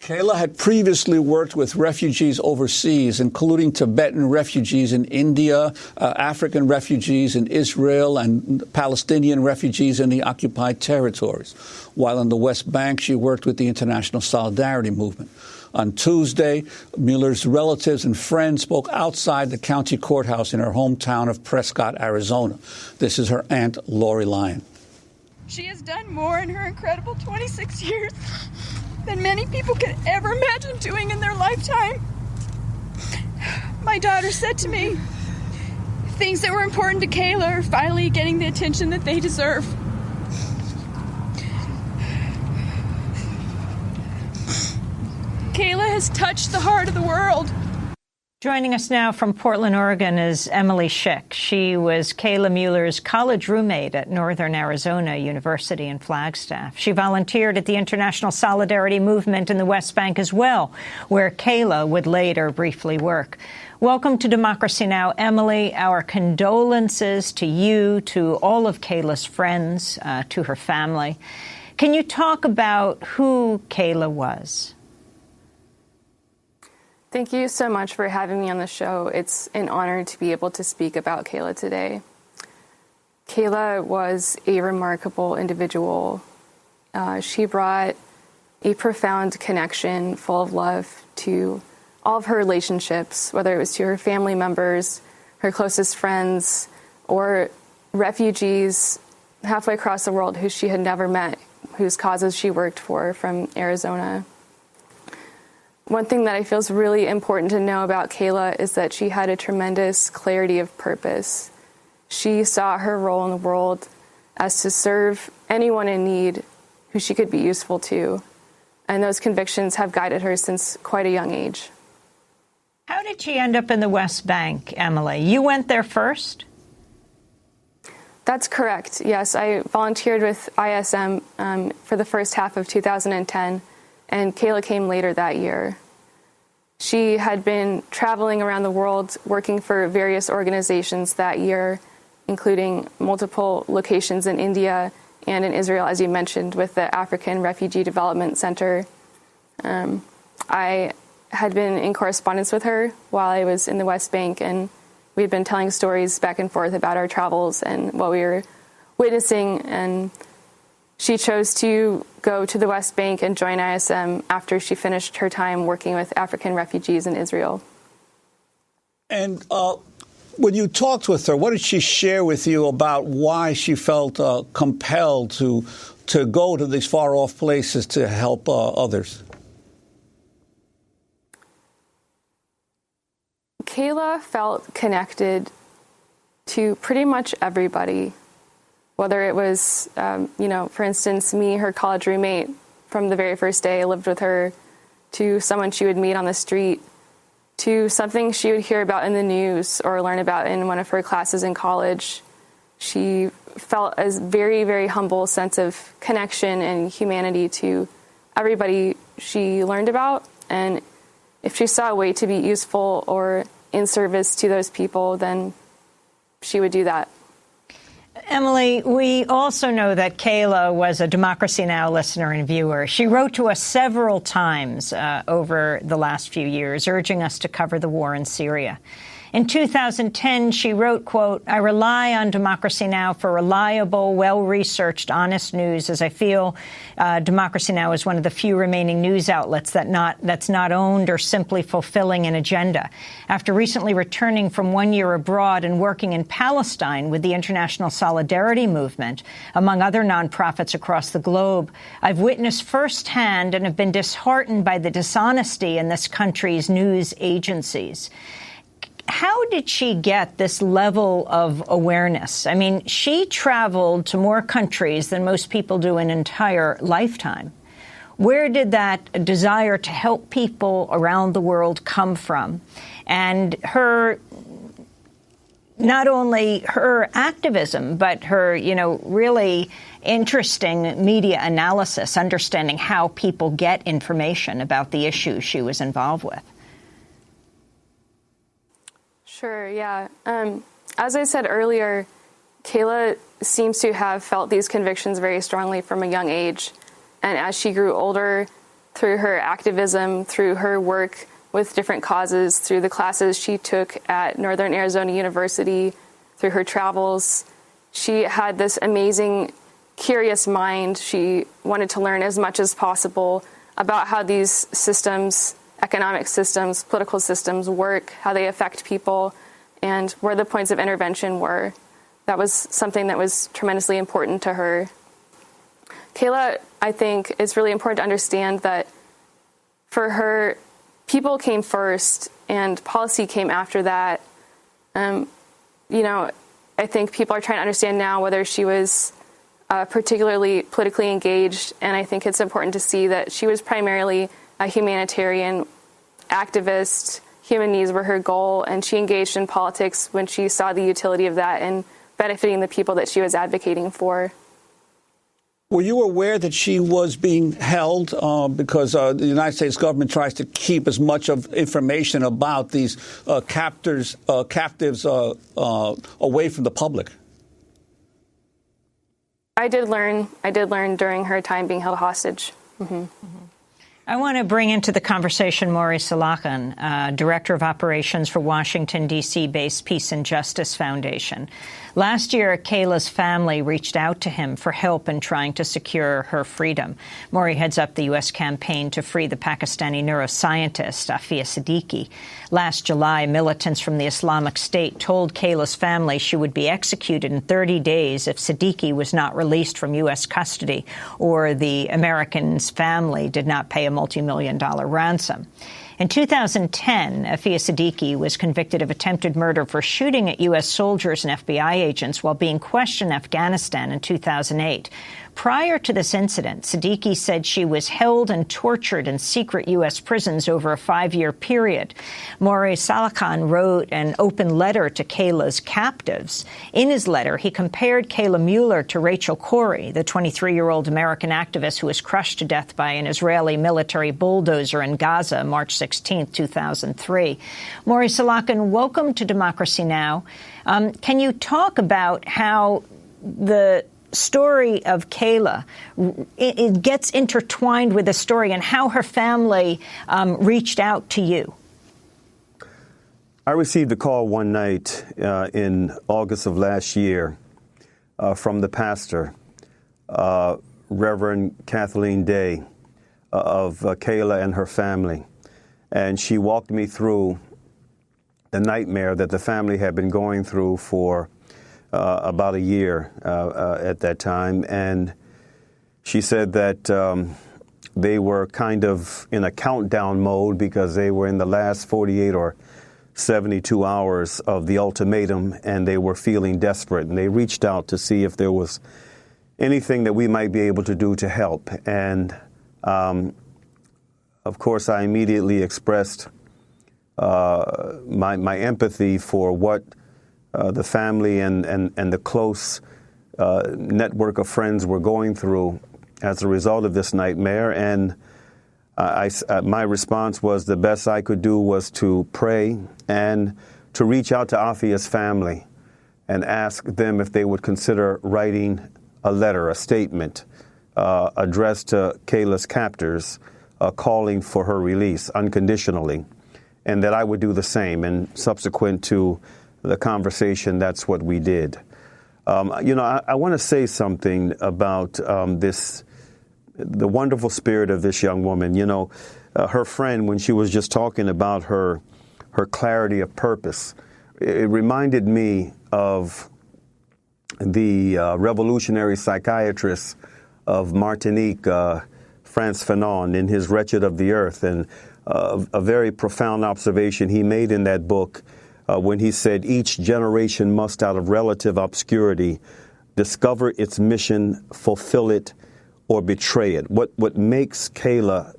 Kayla had previously worked with refugees overseas, including Tibetan refugees in India, African refugees in Israel, and Palestinian refugees in the occupied territories. While in the West Bank, she worked with the International Solidarity Movement. On Tuesday, Mueller's relatives and friends spoke outside the county courthouse in her hometown of Prescott, Arizona. This is her aunt, Lori Lyon. She has done more in her incredible 26 years than many people could ever imagine doing in their lifetime. My daughter said to me, things that were important to Kayla are finally getting the attention that they deserve. Kayla has touched the heart of the world. Joining us now from Portland, Oregon, is Emily Schick. She was Kayla Mueller's college roommate at Northern Arizona University in Flagstaff. She volunteered at the International Solidarity Movement in the West Bank as well, where Kayla would later briefly work. Welcome to Democracy Now!, Emily. Our condolences to you, to all of Kayla's friends, to her family. Can you talk about who Kayla was? Thank you so much for having me on the show. It's an honor to be able to speak about Kayla today. Kayla was a remarkable individual. She brought a profound connection full of love to all of her relationships, whether it was to her family members, her closest friends, or refugees halfway across the world who she had never met, whose causes she worked for from Arizona. One thing that I feel is really important to know about Kayla is that she had a tremendous clarity of purpose. She saw her role in the world as to serve anyone in need who she could be useful to, and those convictions have guided her since quite a young age. How did she end up in the West Bank, Emily? You went there first? That's correct. Yes, I volunteered with ISM for the first half of 2010. And Kayla came later that year. She had been traveling around the world working for various organizations that year, including multiple locations in India and in Israel, as you mentioned, with the African Refugee Development Center. I had been in correspondence with her while I was in the West Bank, and we had been telling stories back and forth about our travels and what we were witnessing, and she chose to go to the West Bank and join ISM after she finished her time working with African refugees in Israel. And when you talked with her, what did she share with you about why she felt compelled to go to these far-off places to help others? Kayla felt connected to pretty much everybody, whether it was, for instance, me, her college roommate from the very first day I lived with her, to someone she would meet on the street, to something she would hear about in the news or learn about in one of her classes in college. She felt a very, very humble sense of connection and humanity to everybody she learned about. And if she saw a way to be useful or in service to those people, then she would do that. Emily, we also know that Kayla was a Democracy Now! Listener and viewer. She wrote to us several times over the last few years, urging us to cover the war in Syria. In 2010, she wrote, quote, "I rely on Democracy Now! For reliable, well-researched, honest news, as I feel Democracy Now! Is one of the few remaining news outlets that's not owned or simply fulfilling an agenda. After recently returning from 1 year abroad and working in Palestine with the International Solidarity Movement, among other nonprofits across the globe, I've witnessed firsthand and have been disheartened by the dishonesty in this country's news agencies." How did she get this level of awareness? I mean, she traveled to more countries than most people do in an entire lifetime. Where did that desire to help people around the world come from? And her, not only her activism, but her, really interesting media analysis, understanding how people get information about the issues she was involved with. Sure, yeah. As I said earlier, Kayla seems to have felt these convictions very strongly from a young age. And as she grew older, through her activism, through her work with different causes, through the classes she took at Northern Arizona University, through her travels, she had this amazing, curious mind. She wanted to learn as much as possible about how these systems, economic systems, political systems work, how they affect people, and where the points of intervention were. That was something that was tremendously important to her. Kayla, I think, it's really important to understand that for her, people came first and policy came after that. I think people are trying to understand now whether she was particularly politically engaged, and I think it's important to see that she was primarily a humanitarian activist. Human needs were her goal, and she engaged in politics when she saw the utility of that and benefiting the people that she was advocating for. Were you aware that she was being held because the United States government tries to keep as much of information about these captives away from the public? I did learn during her time being held hostage. Mm-hmm. Mm-hmm. I want to bring into the conversation Maury Salakan, Director of Operations for Washington, D.C.-based Peace and Justice Foundation. Last year, Kayla's family reached out to him for help in trying to secure her freedom. Maury heads up the U.S. campaign to free the Pakistani neuroscientist, Afia Siddiqui. Last July, militants from the Islamic State told Kayla's family she would be executed in 30 days if Siddiqui was not released from U.S. custody or the American's family did not pay a multi-million-dollar ransom. In 2010, Afia Siddiqui was convicted of attempted murder for shooting at U.S. soldiers and FBI agents while being questioned in Afghanistan in 2008. Prior to this incident, Siddiqui said she was held and tortured in secret U.S. prisons over a 5-year period. Maury Salakan wrote an open letter to Kayla's captives. In his letter, he compared Kayla Mueller to Rachel Corrie, the 23-year-old American activist who was crushed to death by an Israeli military bulldozer in Gaza March 16, 2003. Maury Salakan, welcome to Democracy Now! Can you talk about how the story of Kayla, it gets intertwined with the story and how her family reached out to you? I received a call one night in August of last year from the pastor, Reverend Kathleen Day, of Kayla and her family. And she walked me through the nightmare that the family had been going through for about a year at that time. And she said that they were kind of in a countdown mode because they were in the last 48 or 72 hours of the ultimatum, and they were feeling desperate, and they reached out to see if there was anything that we might be able to do to help. And of course, I immediately expressed my empathy for what the family and the close network of friends were going through as a result of this nightmare. And my response was the best I could do was to pray and to reach out to Afia's family and ask them if they would consider writing a letter, a statement addressed to Kayla's captors, calling for her release unconditionally, and that I would do the same. And subsequent to the conversation, that's what we did. I want to say something about the wonderful spirit of this young woman. Her friend, when she was just talking about her clarity of purpose, it reminded me of the revolutionary psychiatrist of Martinique, Frantz Fanon, in his Wretched of the Earth, and a very profound observation he made in that book when he said, each generation must, out of relative obscurity, discover its mission, fulfill it, or betray it. What makes Kayla,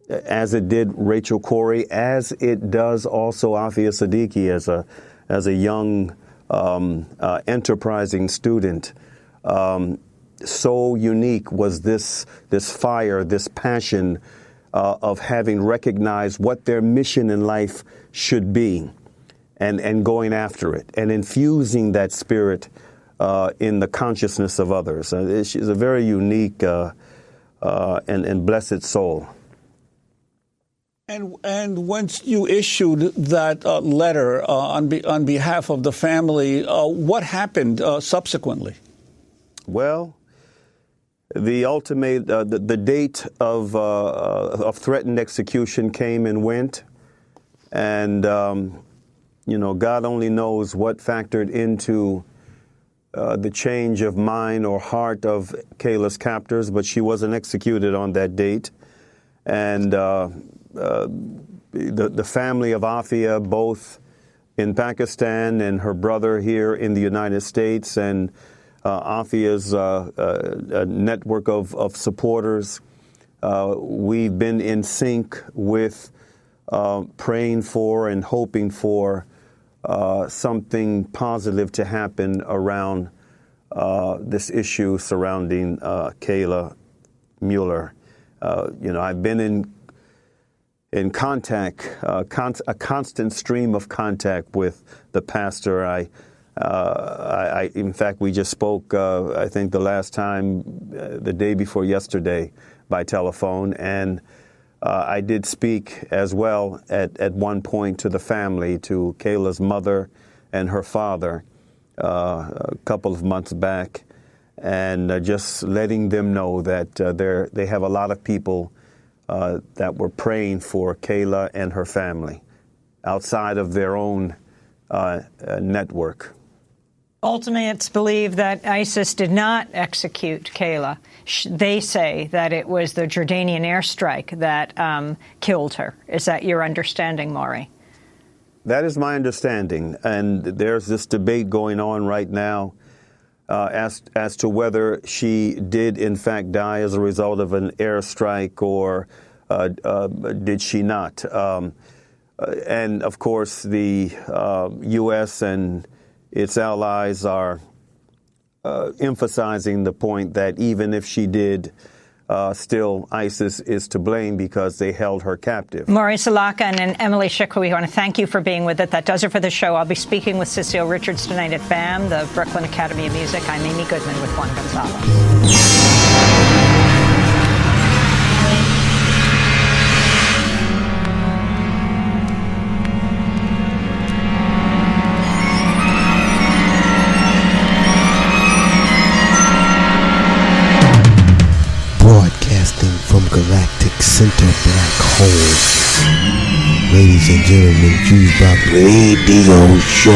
as it did Rachel Corey, as it does also Afia Siddiqui as a young enterprising student, so unique was this fire, this passion of having recognized what their mission in life should be and going after it and infusing that spirit in the consciousness of others. She's a very unique and blessed soul. And once you issued that letter on behalf of the family, what happened subsequently? Well, the ultimate, the date of threatened execution came and went, and God only knows what factored into the change of mind or heart of Kayla's captors, but she wasn't executed on that date, and the family of Afia, both in Pakistan and her brother here in the United States, and Afia's network of supporters, we've been in sync with praying for and hoping for something positive to happen around this issue surrounding Kayla Mueller. I've been in contact, a constant stream of contact with the pastor. In fact, we just spoke, I think the last time, the day before yesterday, by telephone. And I did speak as well at one point to the family, to Kayla's mother and her father, a couple of months back, and just letting them know that they have a lot of people that were praying for Kayla and her family outside of their own network. Ultimately, it's believed that ISIS did not execute Kayla. They say that it was the Jordanian airstrike that killed her. Is that your understanding, Maury? That is my understanding. And there's this debate going on right now as to whether she did, in fact, die as a result of an airstrike or did she not. And, of course, the U.S. and its allies are emphasizing the point that even if she did, still ISIS is to blame because they held her captive. Maury Salaka and Emily Shikwa, we want to thank you for being with it. That does it for the show. I'll be speaking with Cecile Richards tonight at BAM, the Brooklyn Academy of Music. I'm Amy Goodman with Juan Gonzalez. From galactic center black hole, ladies and gentlemen, FuseBox Radio Show.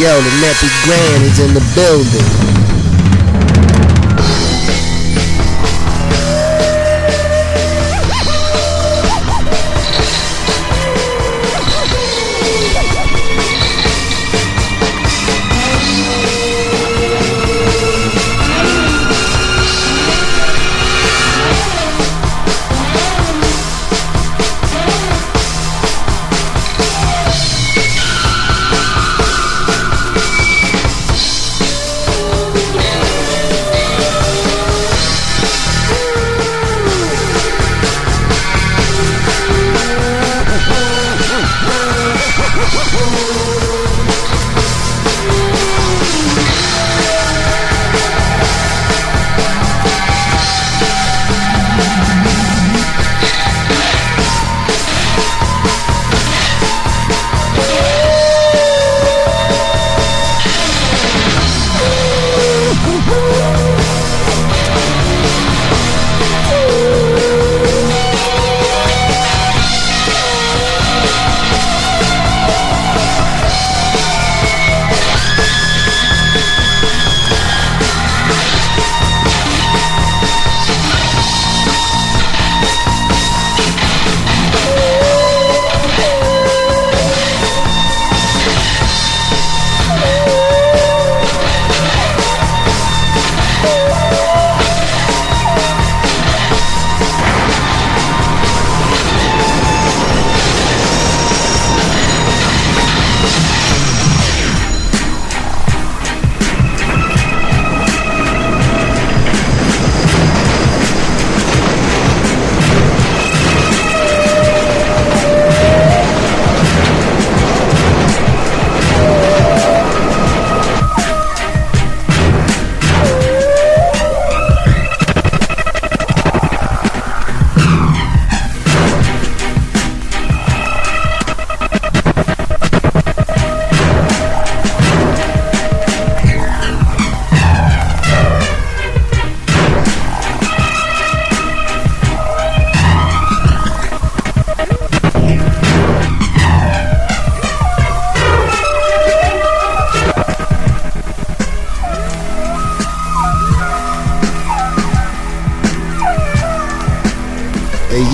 yo, the Nappy Grand is in the building.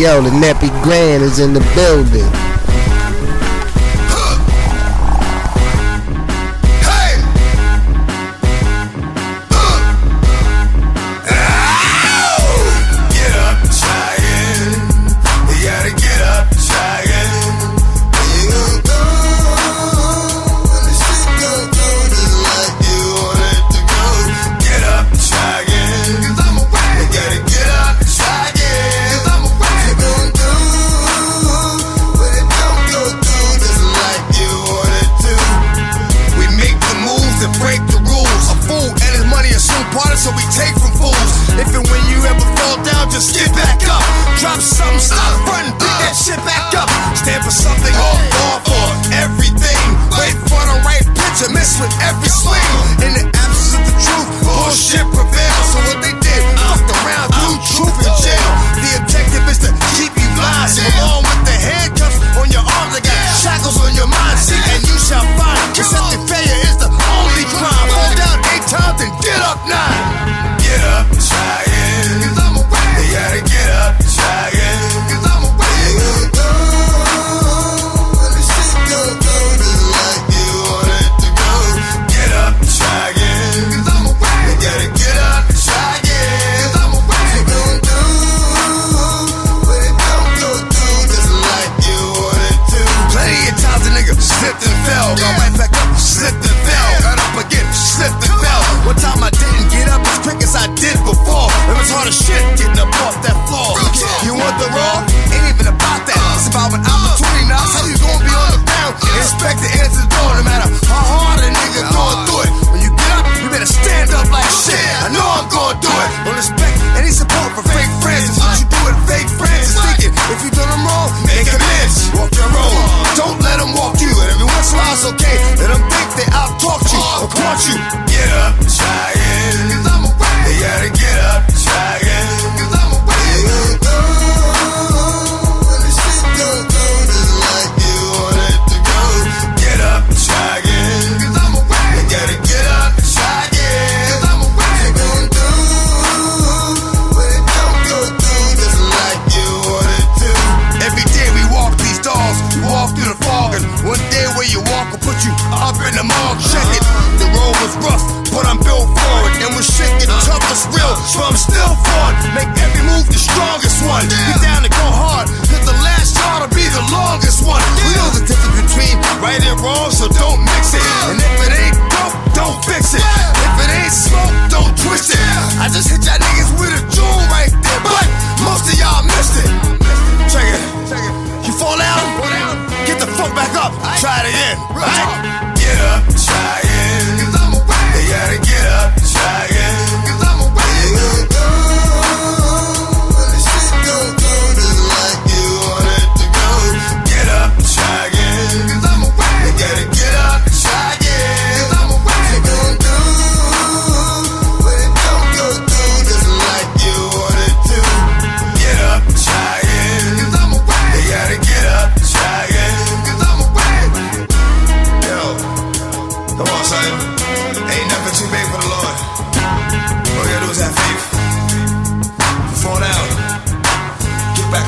Yo, the Nappy Grand is in the building. Get up, try again. 'Cause I'm a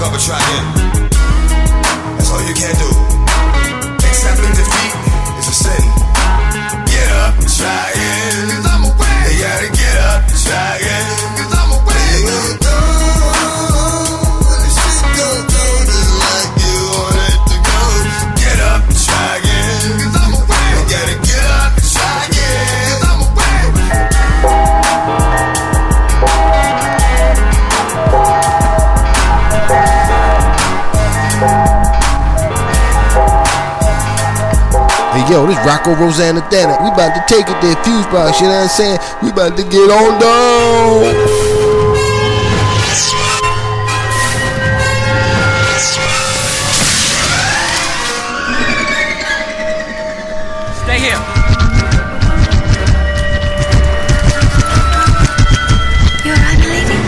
back up and try again. That's all you can do. Accepting defeat is a sin. Get up and try again. 'Cause I'm away. You gotta get up and try again. 'Cause I'm away. Yo, this Rocco Rosanna Dana. We about to take it there, FuseBox, you know what I'm saying? We about to get on down. Stay here. You're right, my lady.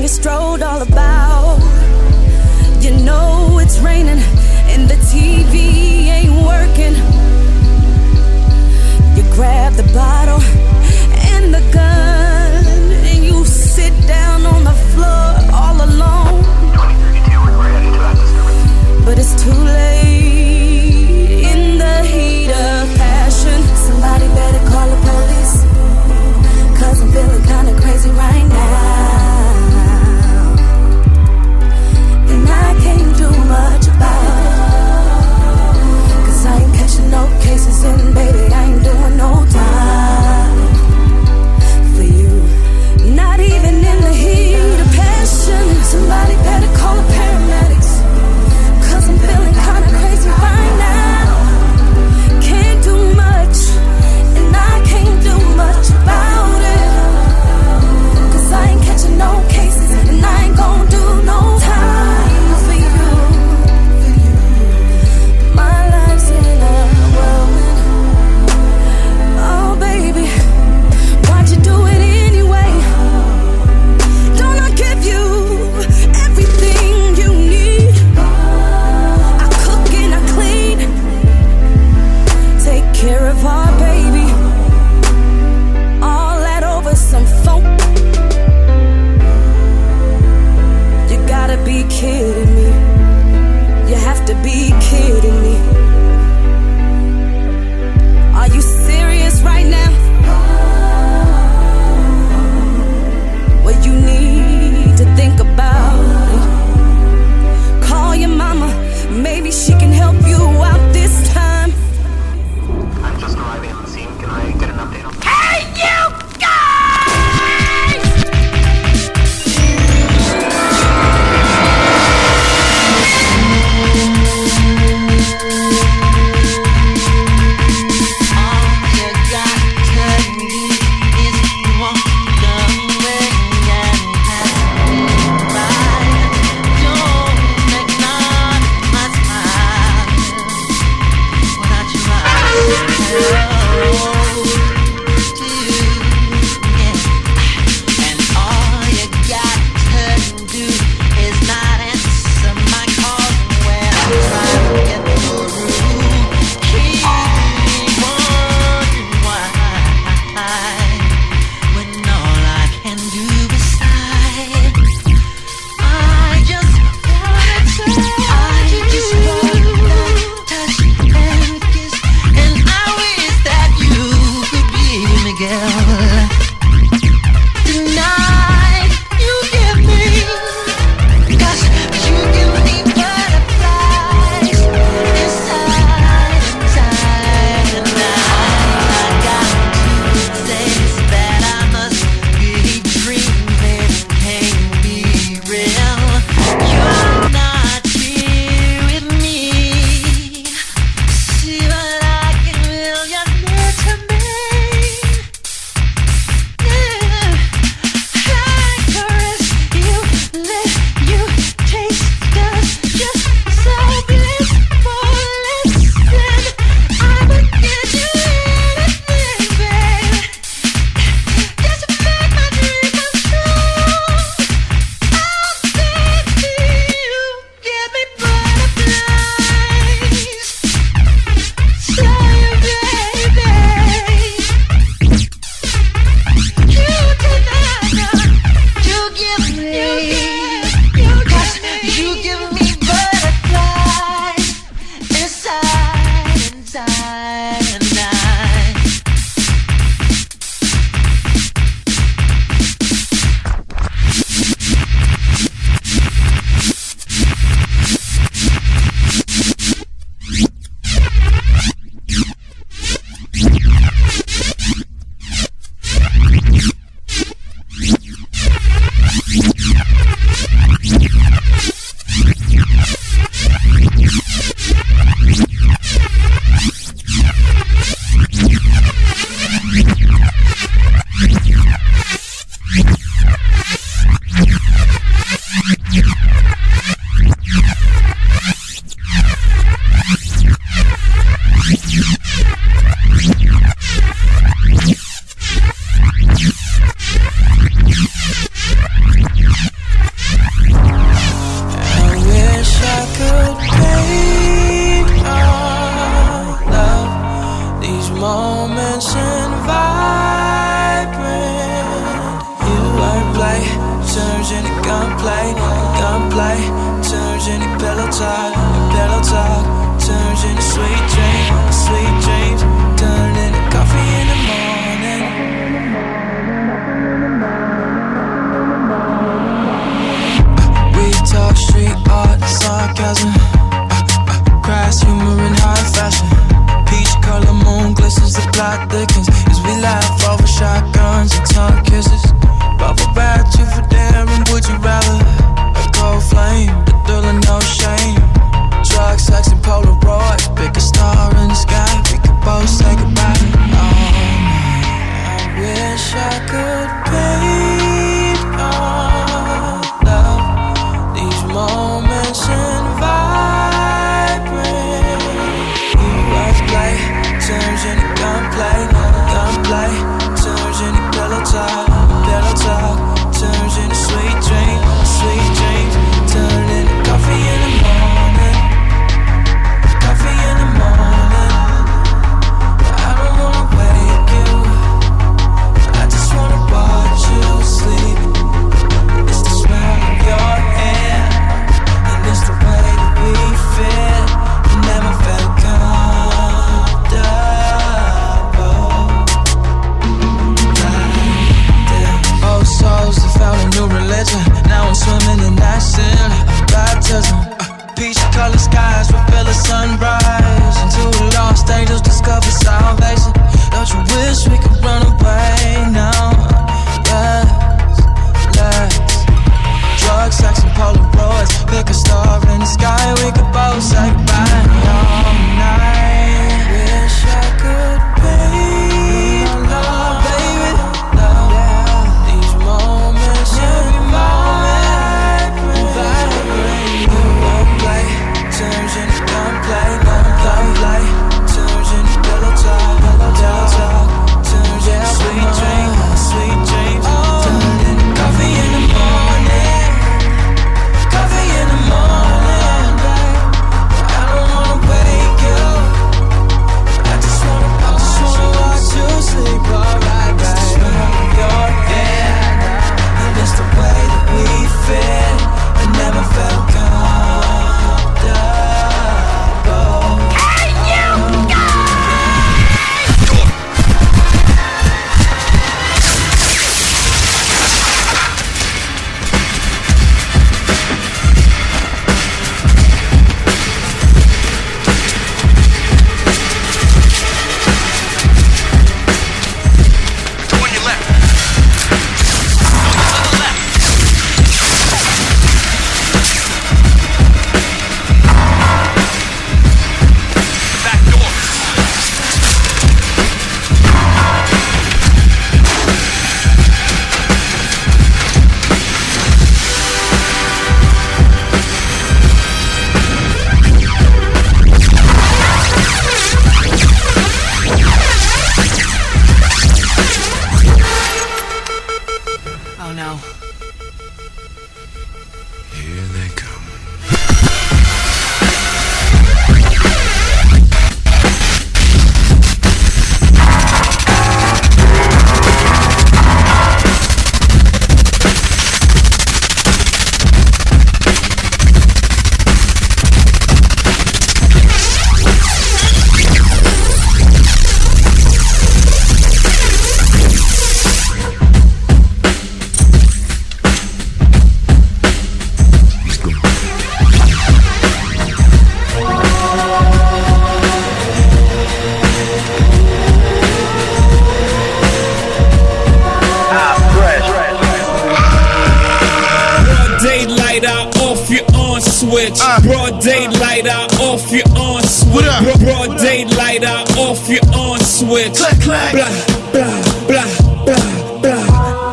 Strode all about. You know it's raining and the TV too late in the heat of passion. Somebody better call the police, 'cause I'm feeling kinda crazy right now, and I can't do much about it, 'cause I ain't catching no cases, and baby, I ain't doing no time for you. Not even in the heat of passion. Somebody better call the paramedics, 'cause I'm feeling kinda crazy right now. Can't do much, and I can't do much about it, 'cause I ain't catching no cases, and I ain't gonna do no time for you. My life's in a whirlwind. Oh baby, why'd you do it anyway? Don't I give you everything you need? I cook and I clean, take care of our baby, all that over some phone. You gotta be kidding me. You have to be kidding me. Are you serious right now? Well, you need to think about it. Call your mama, maybe she can help you out this time. I'm just arriving on the scene. Can I get an update on? Hey, you guys! play, play. Turns into pillow talk, turns into sweet dreams, turn into coffee in the morning, coffee in the morning, babe. I don't wanna wake you, I just wanna watch you sleep, alright, babe. You're here, and it's the way that we fit. I never felt broad daylight, I off your on switch. Broad daylight, I off your on switch. Clack, clack. Blah, blah, blah, blah, blah,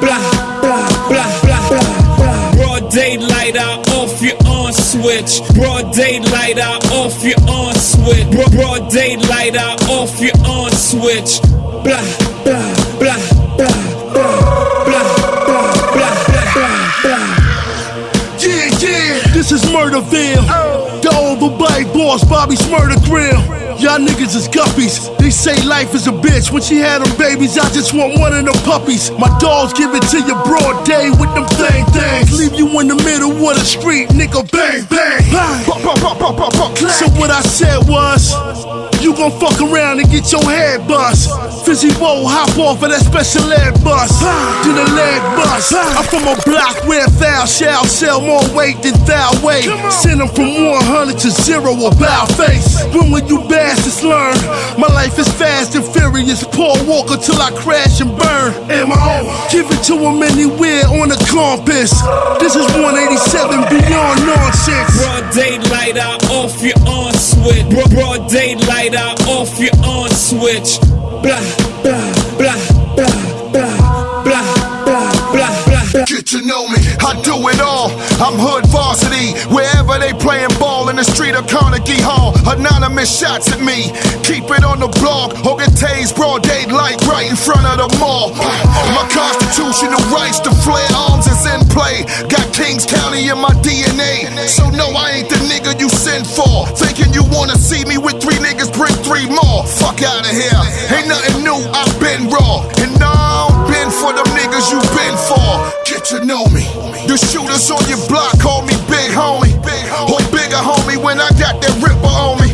blah, blah, blah, blah, blah. Broad daylight, I off your on switch. Broad daylight, I off your on switch. Broad daylight, I off your on switch. Blah, blah, blah, blah, blah, blah, blah, blah, blah, blah. Yeah, this is Murderville. The overbite boss, Bobby Smurder Grill. Y'all niggas is guppies. They say life is a bitch. When she had them babies, I just want one of them puppies. My dogs give it to you broad day with them things. Leave you in the middle of the street, nigga, bang, bang. So what I said was, you gon' fuck around and get your head bust. Fizzy Woe, hop off of that special ed bus. Then a leg bust. I'm from a block where thou shall sell more weight than thou weigh. Send them from 100 to 0 about face. When will you bastards learn? My life is fast and furious. Paul Walker till I crash and burn. M.O. Give it to him anywhere on the compass. This is 187 beyond nonsense. Broad daylight, I off your on switch. Broad daylight, I off your on switch. Blah, blah, blah, blah, blah, blah, blah, blah, blah. Get to know me, I do it all. I'm hood varsity, wherever they playin' ball in the street of Carnegie Hall. Anonymous shots at me, keep it on the blog. Or get tased broad daylight right in front of the mall. My constitutional rights to flare arms is in play. Got Kings County in my DNA, so no, I ain't the nigga you send for. Thinking you wanna see me with 3 niggas, bring 3 more. Fuck out of here, ain't nothing new, I've been raw. And now I've been for them niggas you been for. Get to know me. The shooters on your block call me big homie, or bigger homie when I got that ripper on me.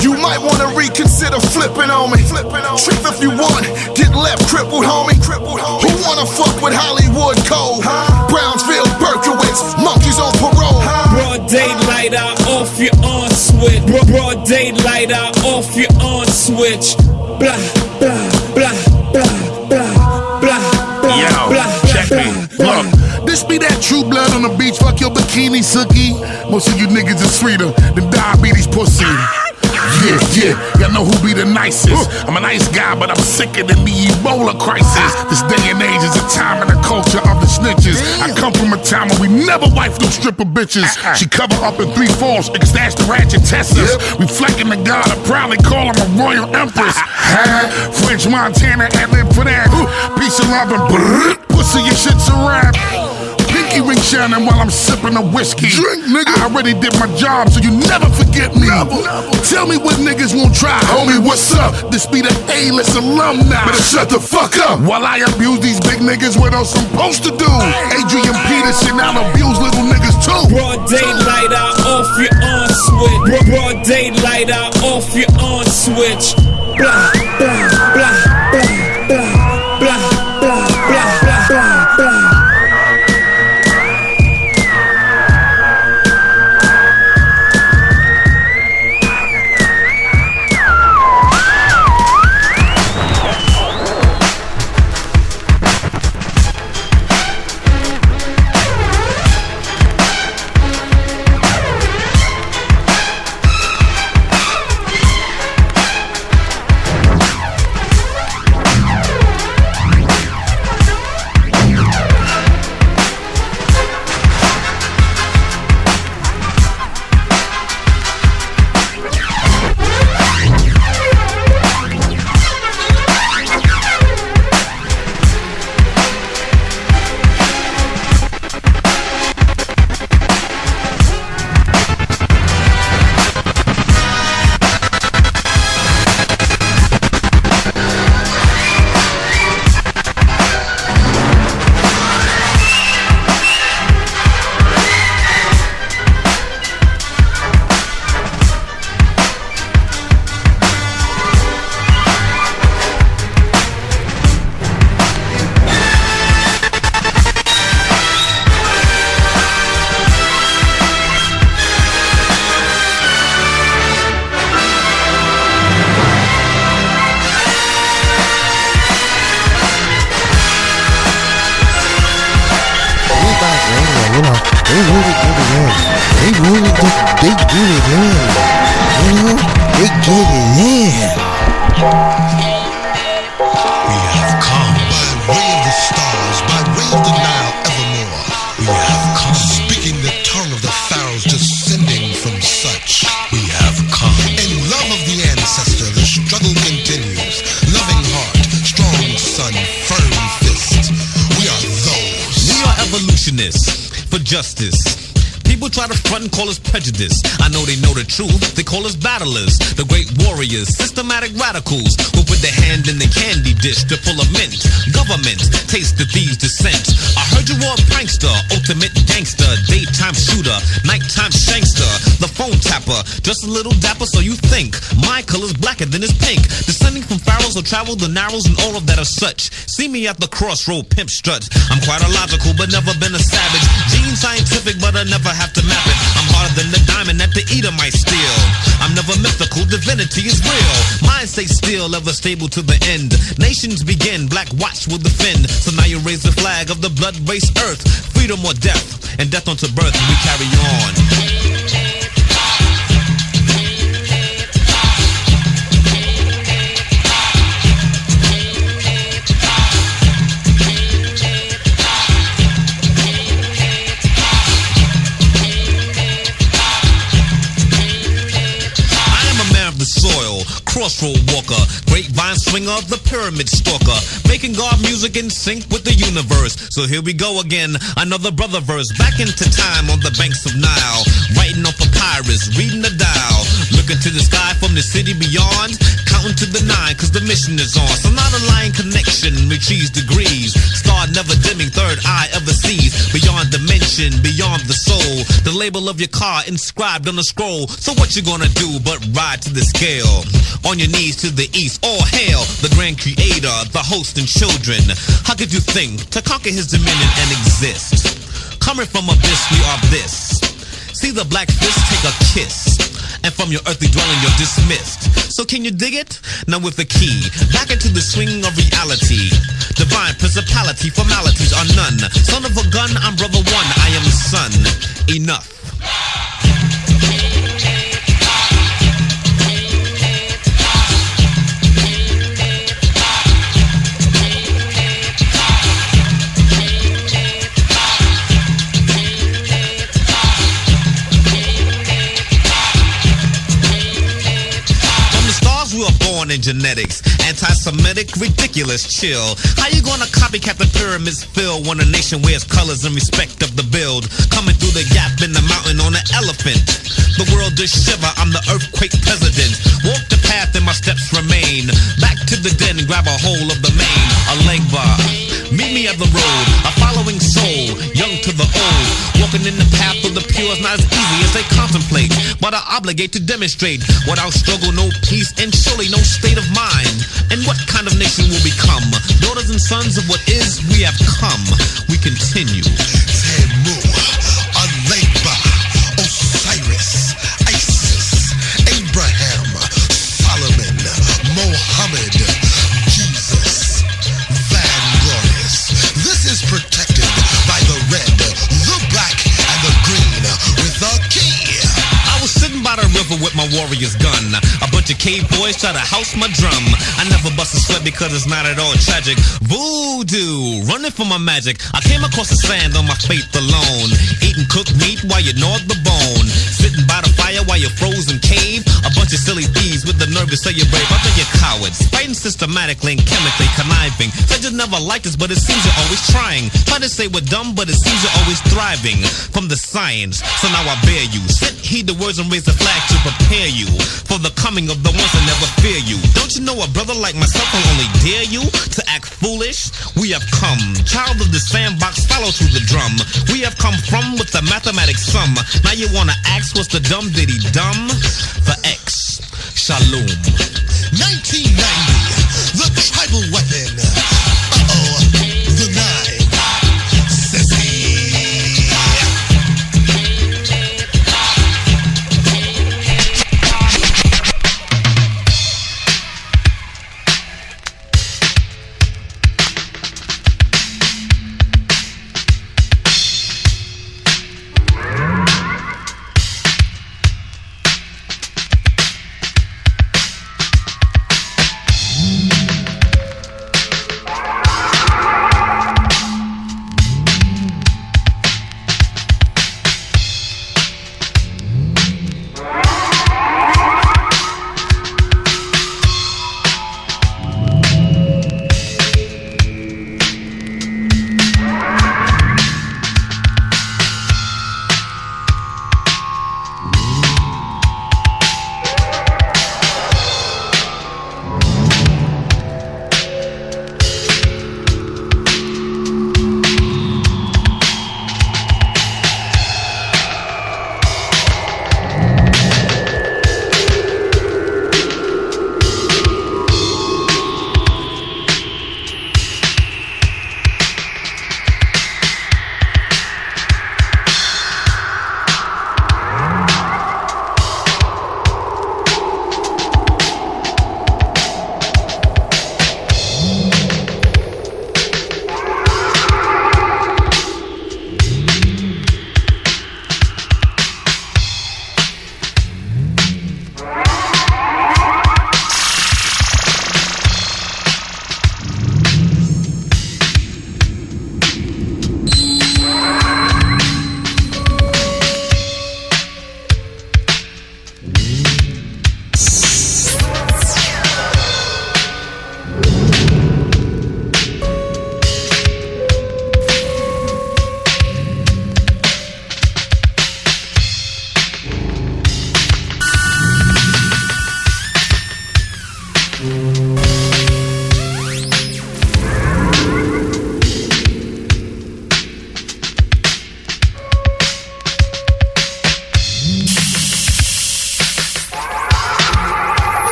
You might wanna reconsider flipping on me. Trip if you want, get left crippled homie. Who wanna fuck with Hollywood Code? Brownsville, Berkowitz, monkeys on parole. Broad daylight, I off your on switch. Broad daylight, I off your on switch. Blah, blah, blah, blah, blah, blah. Yo, check me. Look, this be that true blood on the beach. Fuck your bikini, Sookie. Most of you niggas is sweeter than diabetes pussy. Yeah, y'all know who be the nicest. I'm a nice guy, but I'm sicker than the Ebola crisis. This day and age is a time in the culture of the snitches. I come from a time where we never wife no stripper bitches. She cover up in 3 falls, niggas stash the ratchet testers. We flecking the god, I proudly call him a royal empress. French Montana, ad-lib for that. Peace and love and brrr, pussy, your shit's a rap. Pinky ring shining while I'm sipping a whiskey. Drink, nigga. I already did my job, so you never forget me. Never. Tell me what niggas won't try. Homie, what's up? This be the A-list alumni. Better shut the fuck up while I abuse these big niggas. What I'm supposed to do? Adrian Peterson, I'll abuse little niggas too. Broad daylight, I off your on switch. Broad daylight, I off your on switch. Blah, blah, blah, blah, blah, blah, blah, blah, blah, blah, blah. Justice. People try to front and call us prejudice. I know they know the truth. They call us battlers, the great warriors, systematic radicals who put their hand in the candy dish to pull a mint. Government taste the thieves' descent. I heard you were a prankster, ultimate gangster, daytime shooter, nighttime shankster, the phone tapper, just a little dapper so you think my color's blacker than his pink. Descending from pharaohs who travel the narrows and all of that are such. See me at the crossroad, pimp strut. I'm quite illogical but never been a savage. Gene scientific but I never have to map it. I'm harder than the diamond that the eater might steal. I'm never mythical, divinity is real. Mine stay still, ever stable to the end. Nations begin, black watch will defend. So now you raise the flag of the blood-based earth. Freedom or death, and death unto birth, and we carry on. Soil, crossroad walker, grapevine swinger, the pyramid stalker, making God music in sync with the universe. So here we go again, another brother verse, back into time on the banks of Nile, writing on papyrus, reading the dial, looking to the sky from the city beyond, counting to the 9 cause the mission is on. So not a line connection, retrieves degrees, star never dimming, third eye ever sees, beyond dimension, beyond the soul, the label of your car inscribed on a scroll. So what you gonna do but ride to the scale, on your knees to the east, all hail the grand creator, the host and children. How could you think to conquer his dominion and exist? Coming from abyss, we are this. See the black fist take a kiss, and from your earthly dwelling you're dismissed. So can you dig it? Now with the key, back into the swing of reality. Divine principality, formalities are none. Son of a gun, I'm brother one, I am the son. Enough. we were born in genetics. Anti-Semitic, ridiculous, chill. How you gonna copycat the pyramids fill when a nation wears colors in respect of the build? Coming through the gap in the mountain on an elephant. The world does shiver, I'm the earthquake president. Walk the path and my steps remain. Back to the den, grab a hold of the mane. A leg bar, meet me at the road. A following soul, young to the old. Walking in the path of the pure is not as easy as they contemplate, but I obligate to demonstrate. Without struggle, no peace, and surely no state of mind. And what kind of nation will become? Daughters and sons of what is, we have come. We continue. Temu, Aleba, Osiris, Isis, Abraham, Solomon, Mohammed, Jesus, Vanglorious. This is protected by the red, the black, and the green with a key. I was sitting by the river with my warrior's gun. A bunch of cave boys try to house my drum. I never bust a sweat because it's not at all tragic. Voodoo, running for my magic. I came across the sand on my faith alone. Eating cooked meat while you gnawed the bone. Sitting by the fire while you froze in cave. A bunch of silly thieves with the nerve to say you're brave. I think you're cowards. Fighting systematically and chemically conniving. Said you never liked us, but it seems you're always trying. Try to say we're dumb, but it seems you're always thriving. From the science, so now I bear you. Sit, heed the words and raise the flag to prepare you for the coming of the ones that never fear you. Don't you know a brother like myself will only dare you to act foolish? We have come, child of the sandbox, follow through the drum. We have come from with the mathematics sum. Now you wanna ask what's the dumb diddy dumb? For X, Shalom. 1990, the tribal weapon. Uh-oh, the 9, Sissy.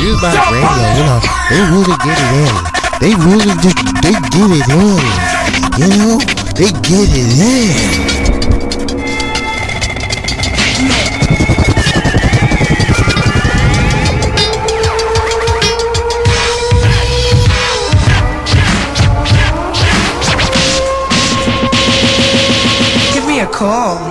FuseBox Radio, you know, they really get it in. They really just, they get it in. You know, they get it in. Give me a call.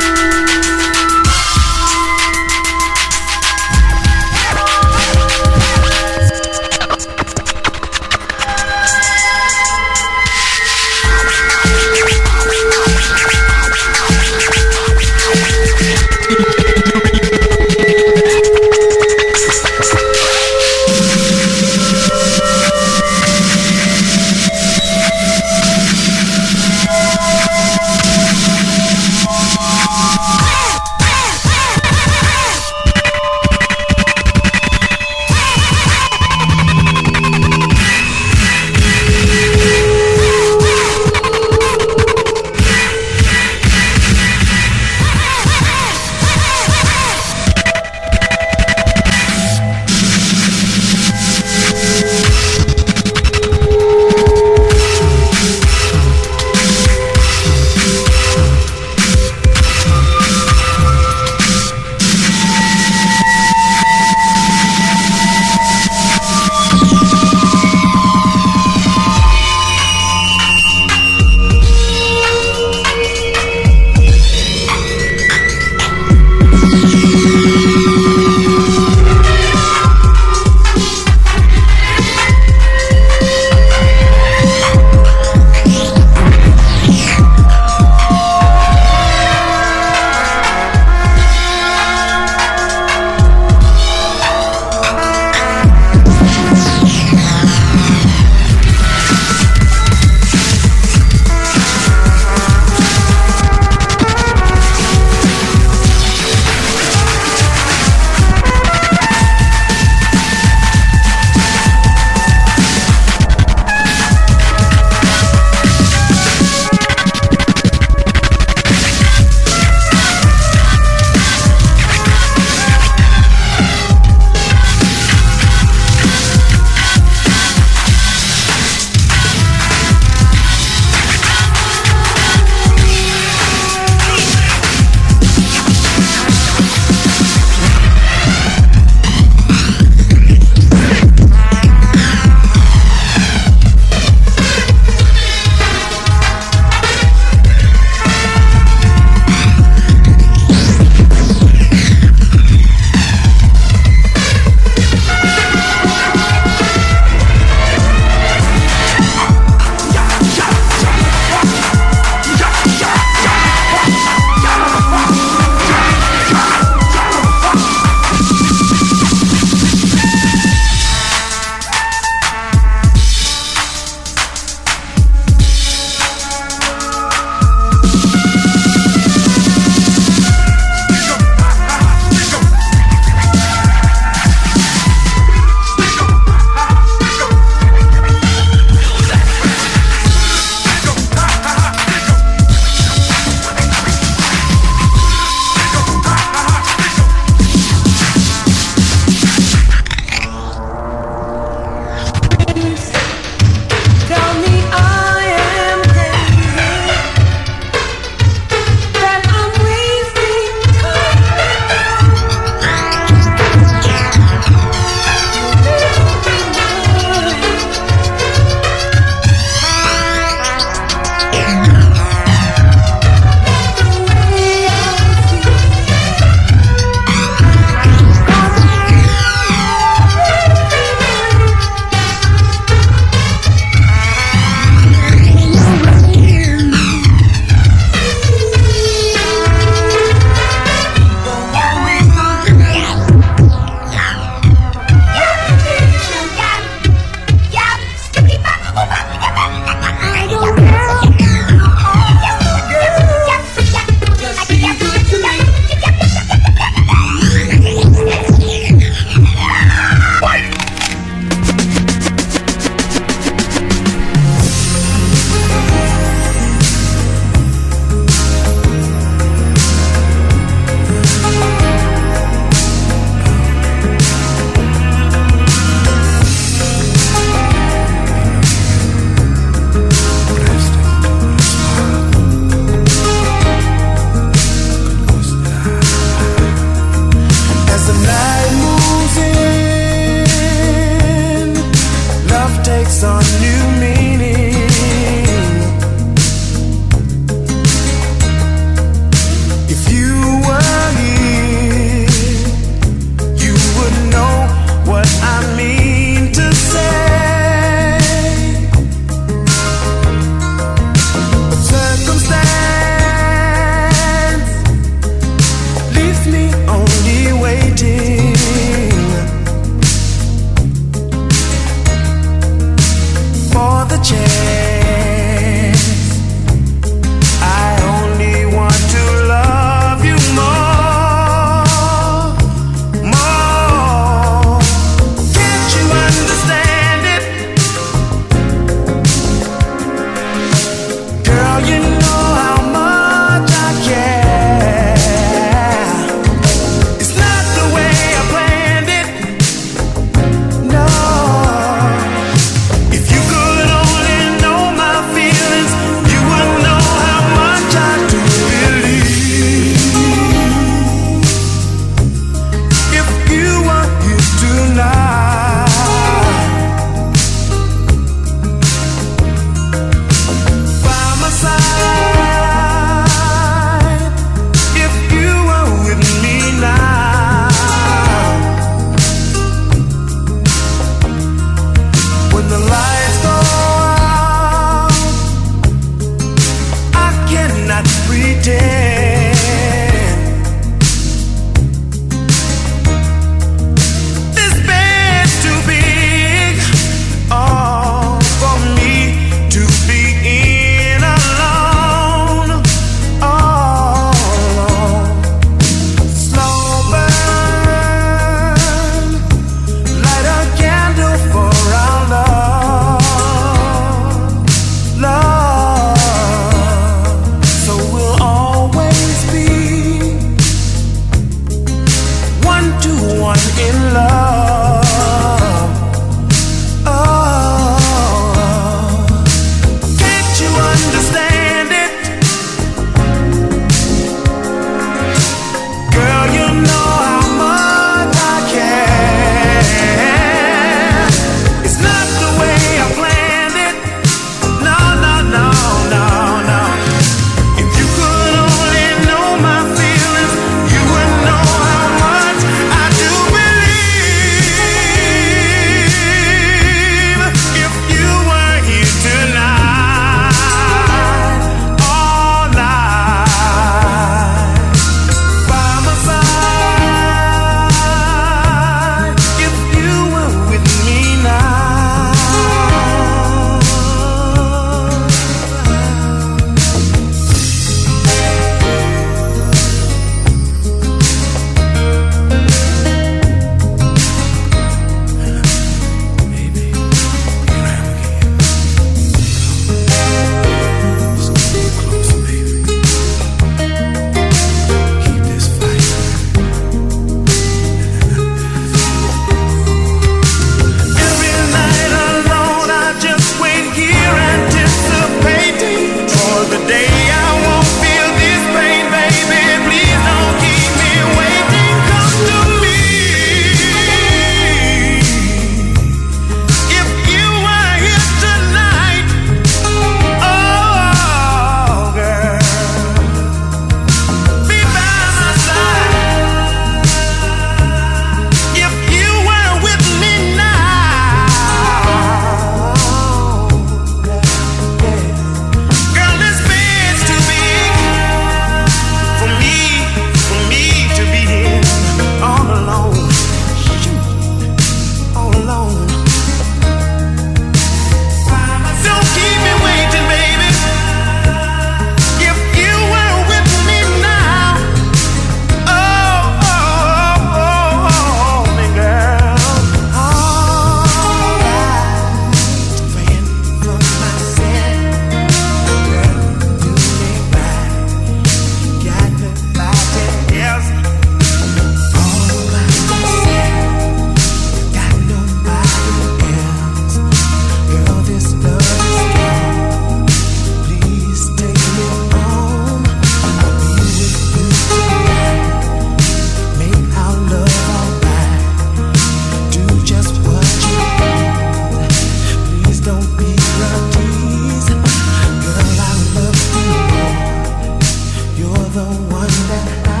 one that I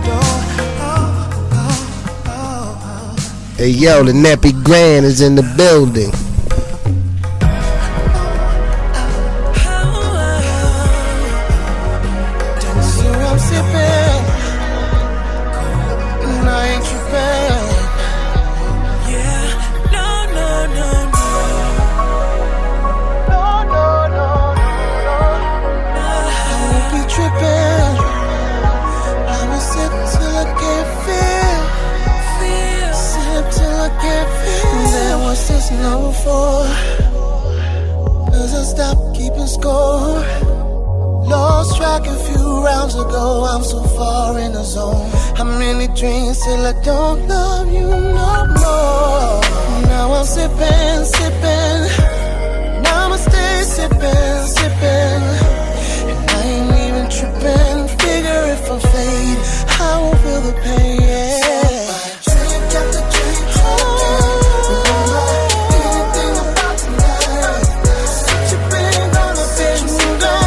adore. Hey yo, the Nappy Grand is in the building. I'm sipping, and I ain't tripping. Yeah, no. I won't be tripping. I'ma sip till I can't feel. Sip till I can't feel. Then what's this number for? 'Cause I stopped keeping score. Lost track a few rounds ago, I'm so far in the zone. How many drinks till I don't love you no more? Now I'm sipping. Now I'ma stay sipping. And I ain't even tripping. Figure if I fade, I won't feel the pain, yeah. So I drink after drink, remember anything about tonight. Since you've been gone, I've been gone.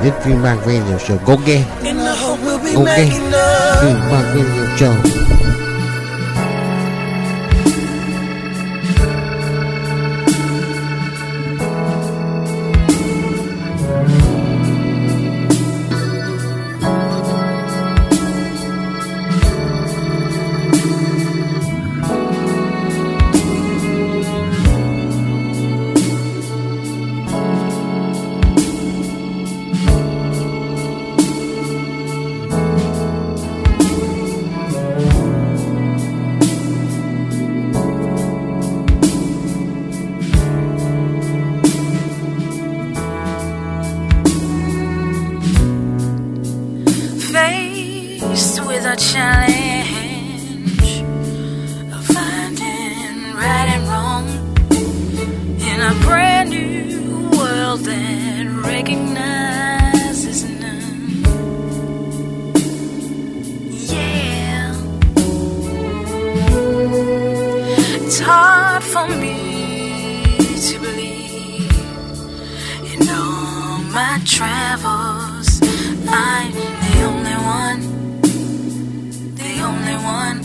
It's FuseBox Radio Show. Go get it. Go get it. FuseBox Radio Show. with a challenge of finding right and wrong in a brand new world that recognizes none. Yeah, it's hard for me to believe in all my travels I'm the only one, the only one.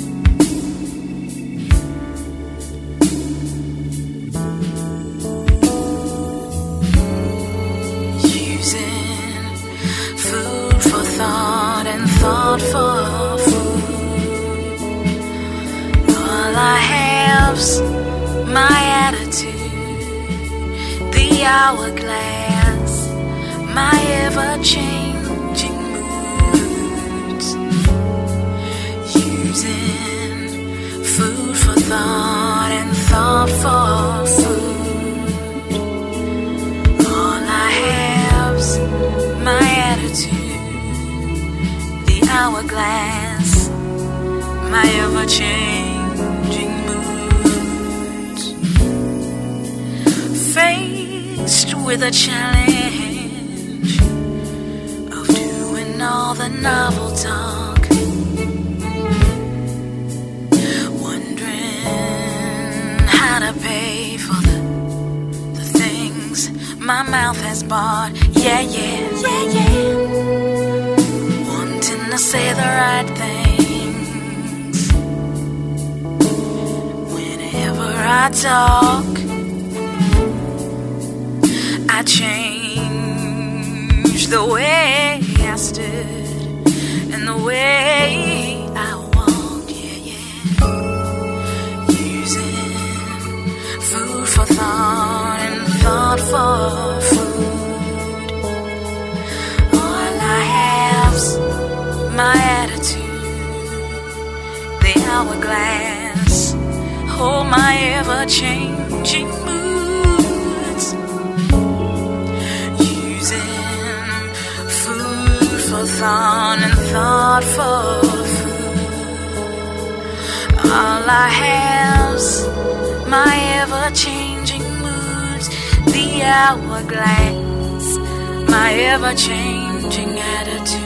Using food for thought and thought for food. All I have's my attitude, the hourglass, my ever-changing moods. Using food for thought and thought for food. All I have's my attitude, the hourglass, my ever-changing moods. Faced with a challenge of doing all the novel talk, wondering how to pay for the things my mouth has bought. Yeah, yeah, yeah, yeah. Wanting to say the right things whenever I talk. I changed the way I stood and the way I walk, yeah, yeah. Using food for thought and thought for food. All I have's my attitude, the hourglass, oh, my ever-changing moods. Thought and thought for food. All I have's my ever-changing moods, the hourglass, my ever-changing attitude.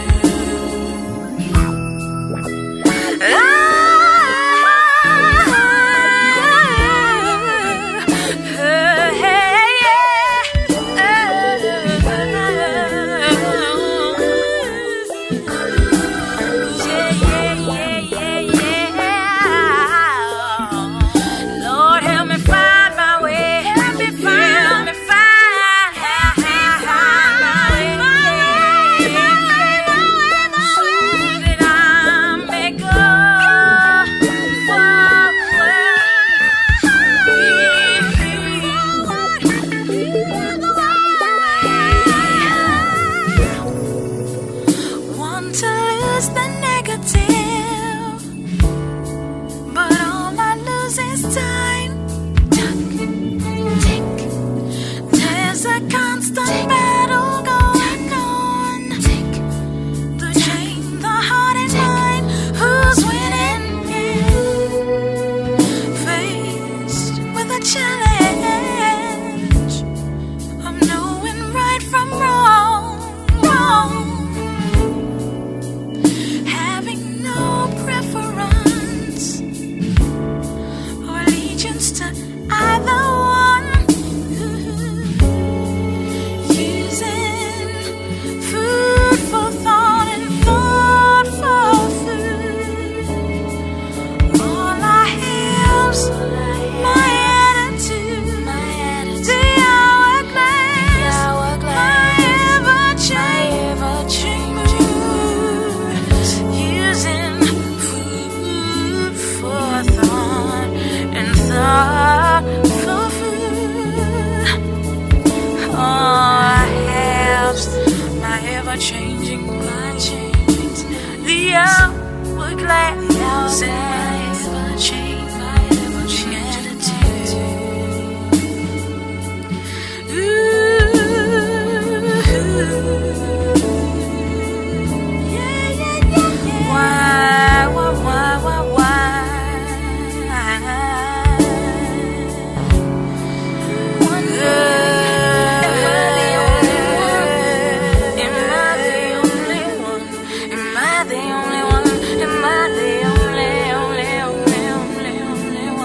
I the only one? Am I the only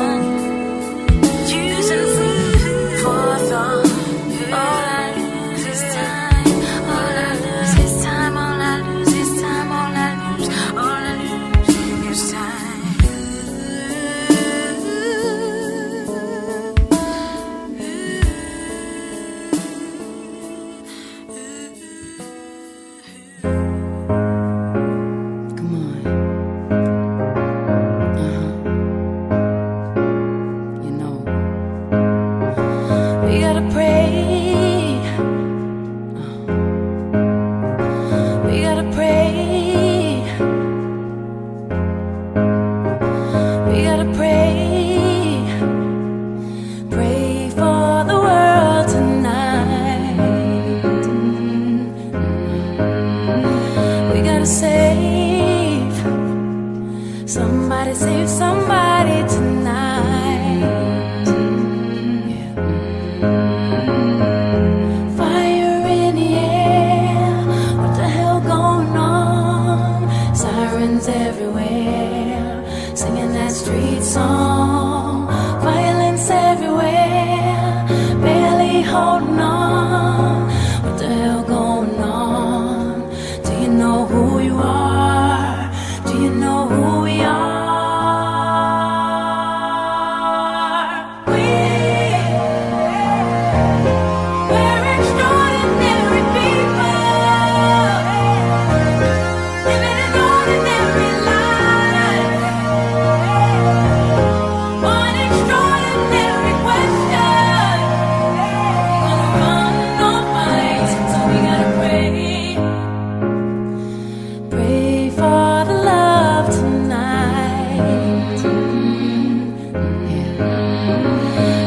one? Using food for thought. All I lose is time. All I lose is time. All I lose is time. All I lose is time. We gotta pray. We gotta pray. We gotta pray. Pray for the world tonight. We gotta save somebody, save somebody tonight. Fire in the air, what the hell going on? Sirens everywhere, singing that street song. Violence everywhere, barely holding on. What the hell going on? Do you know who you are? Do you know who we are? We're extraordinary people, living an ordinary life. One extraordinary question, gonna run or fight, so we gotta pray. Pray for the love tonight.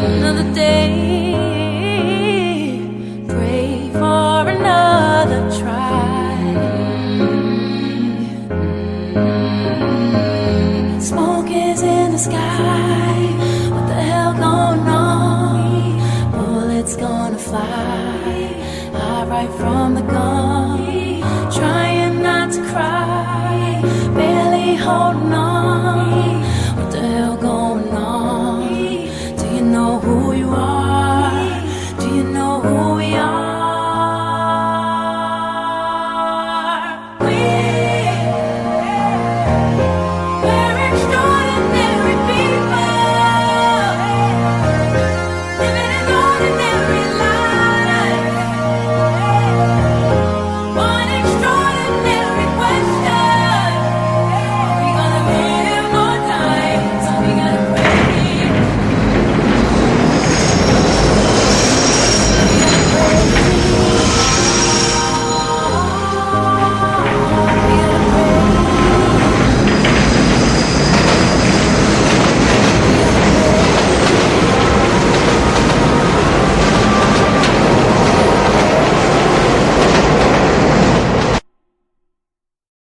Another day. Pray for another try. Smoke is in the sky. What the hell going on? Bullets gonna fly. High right from the gun. Trying not to cry. Barely holding on.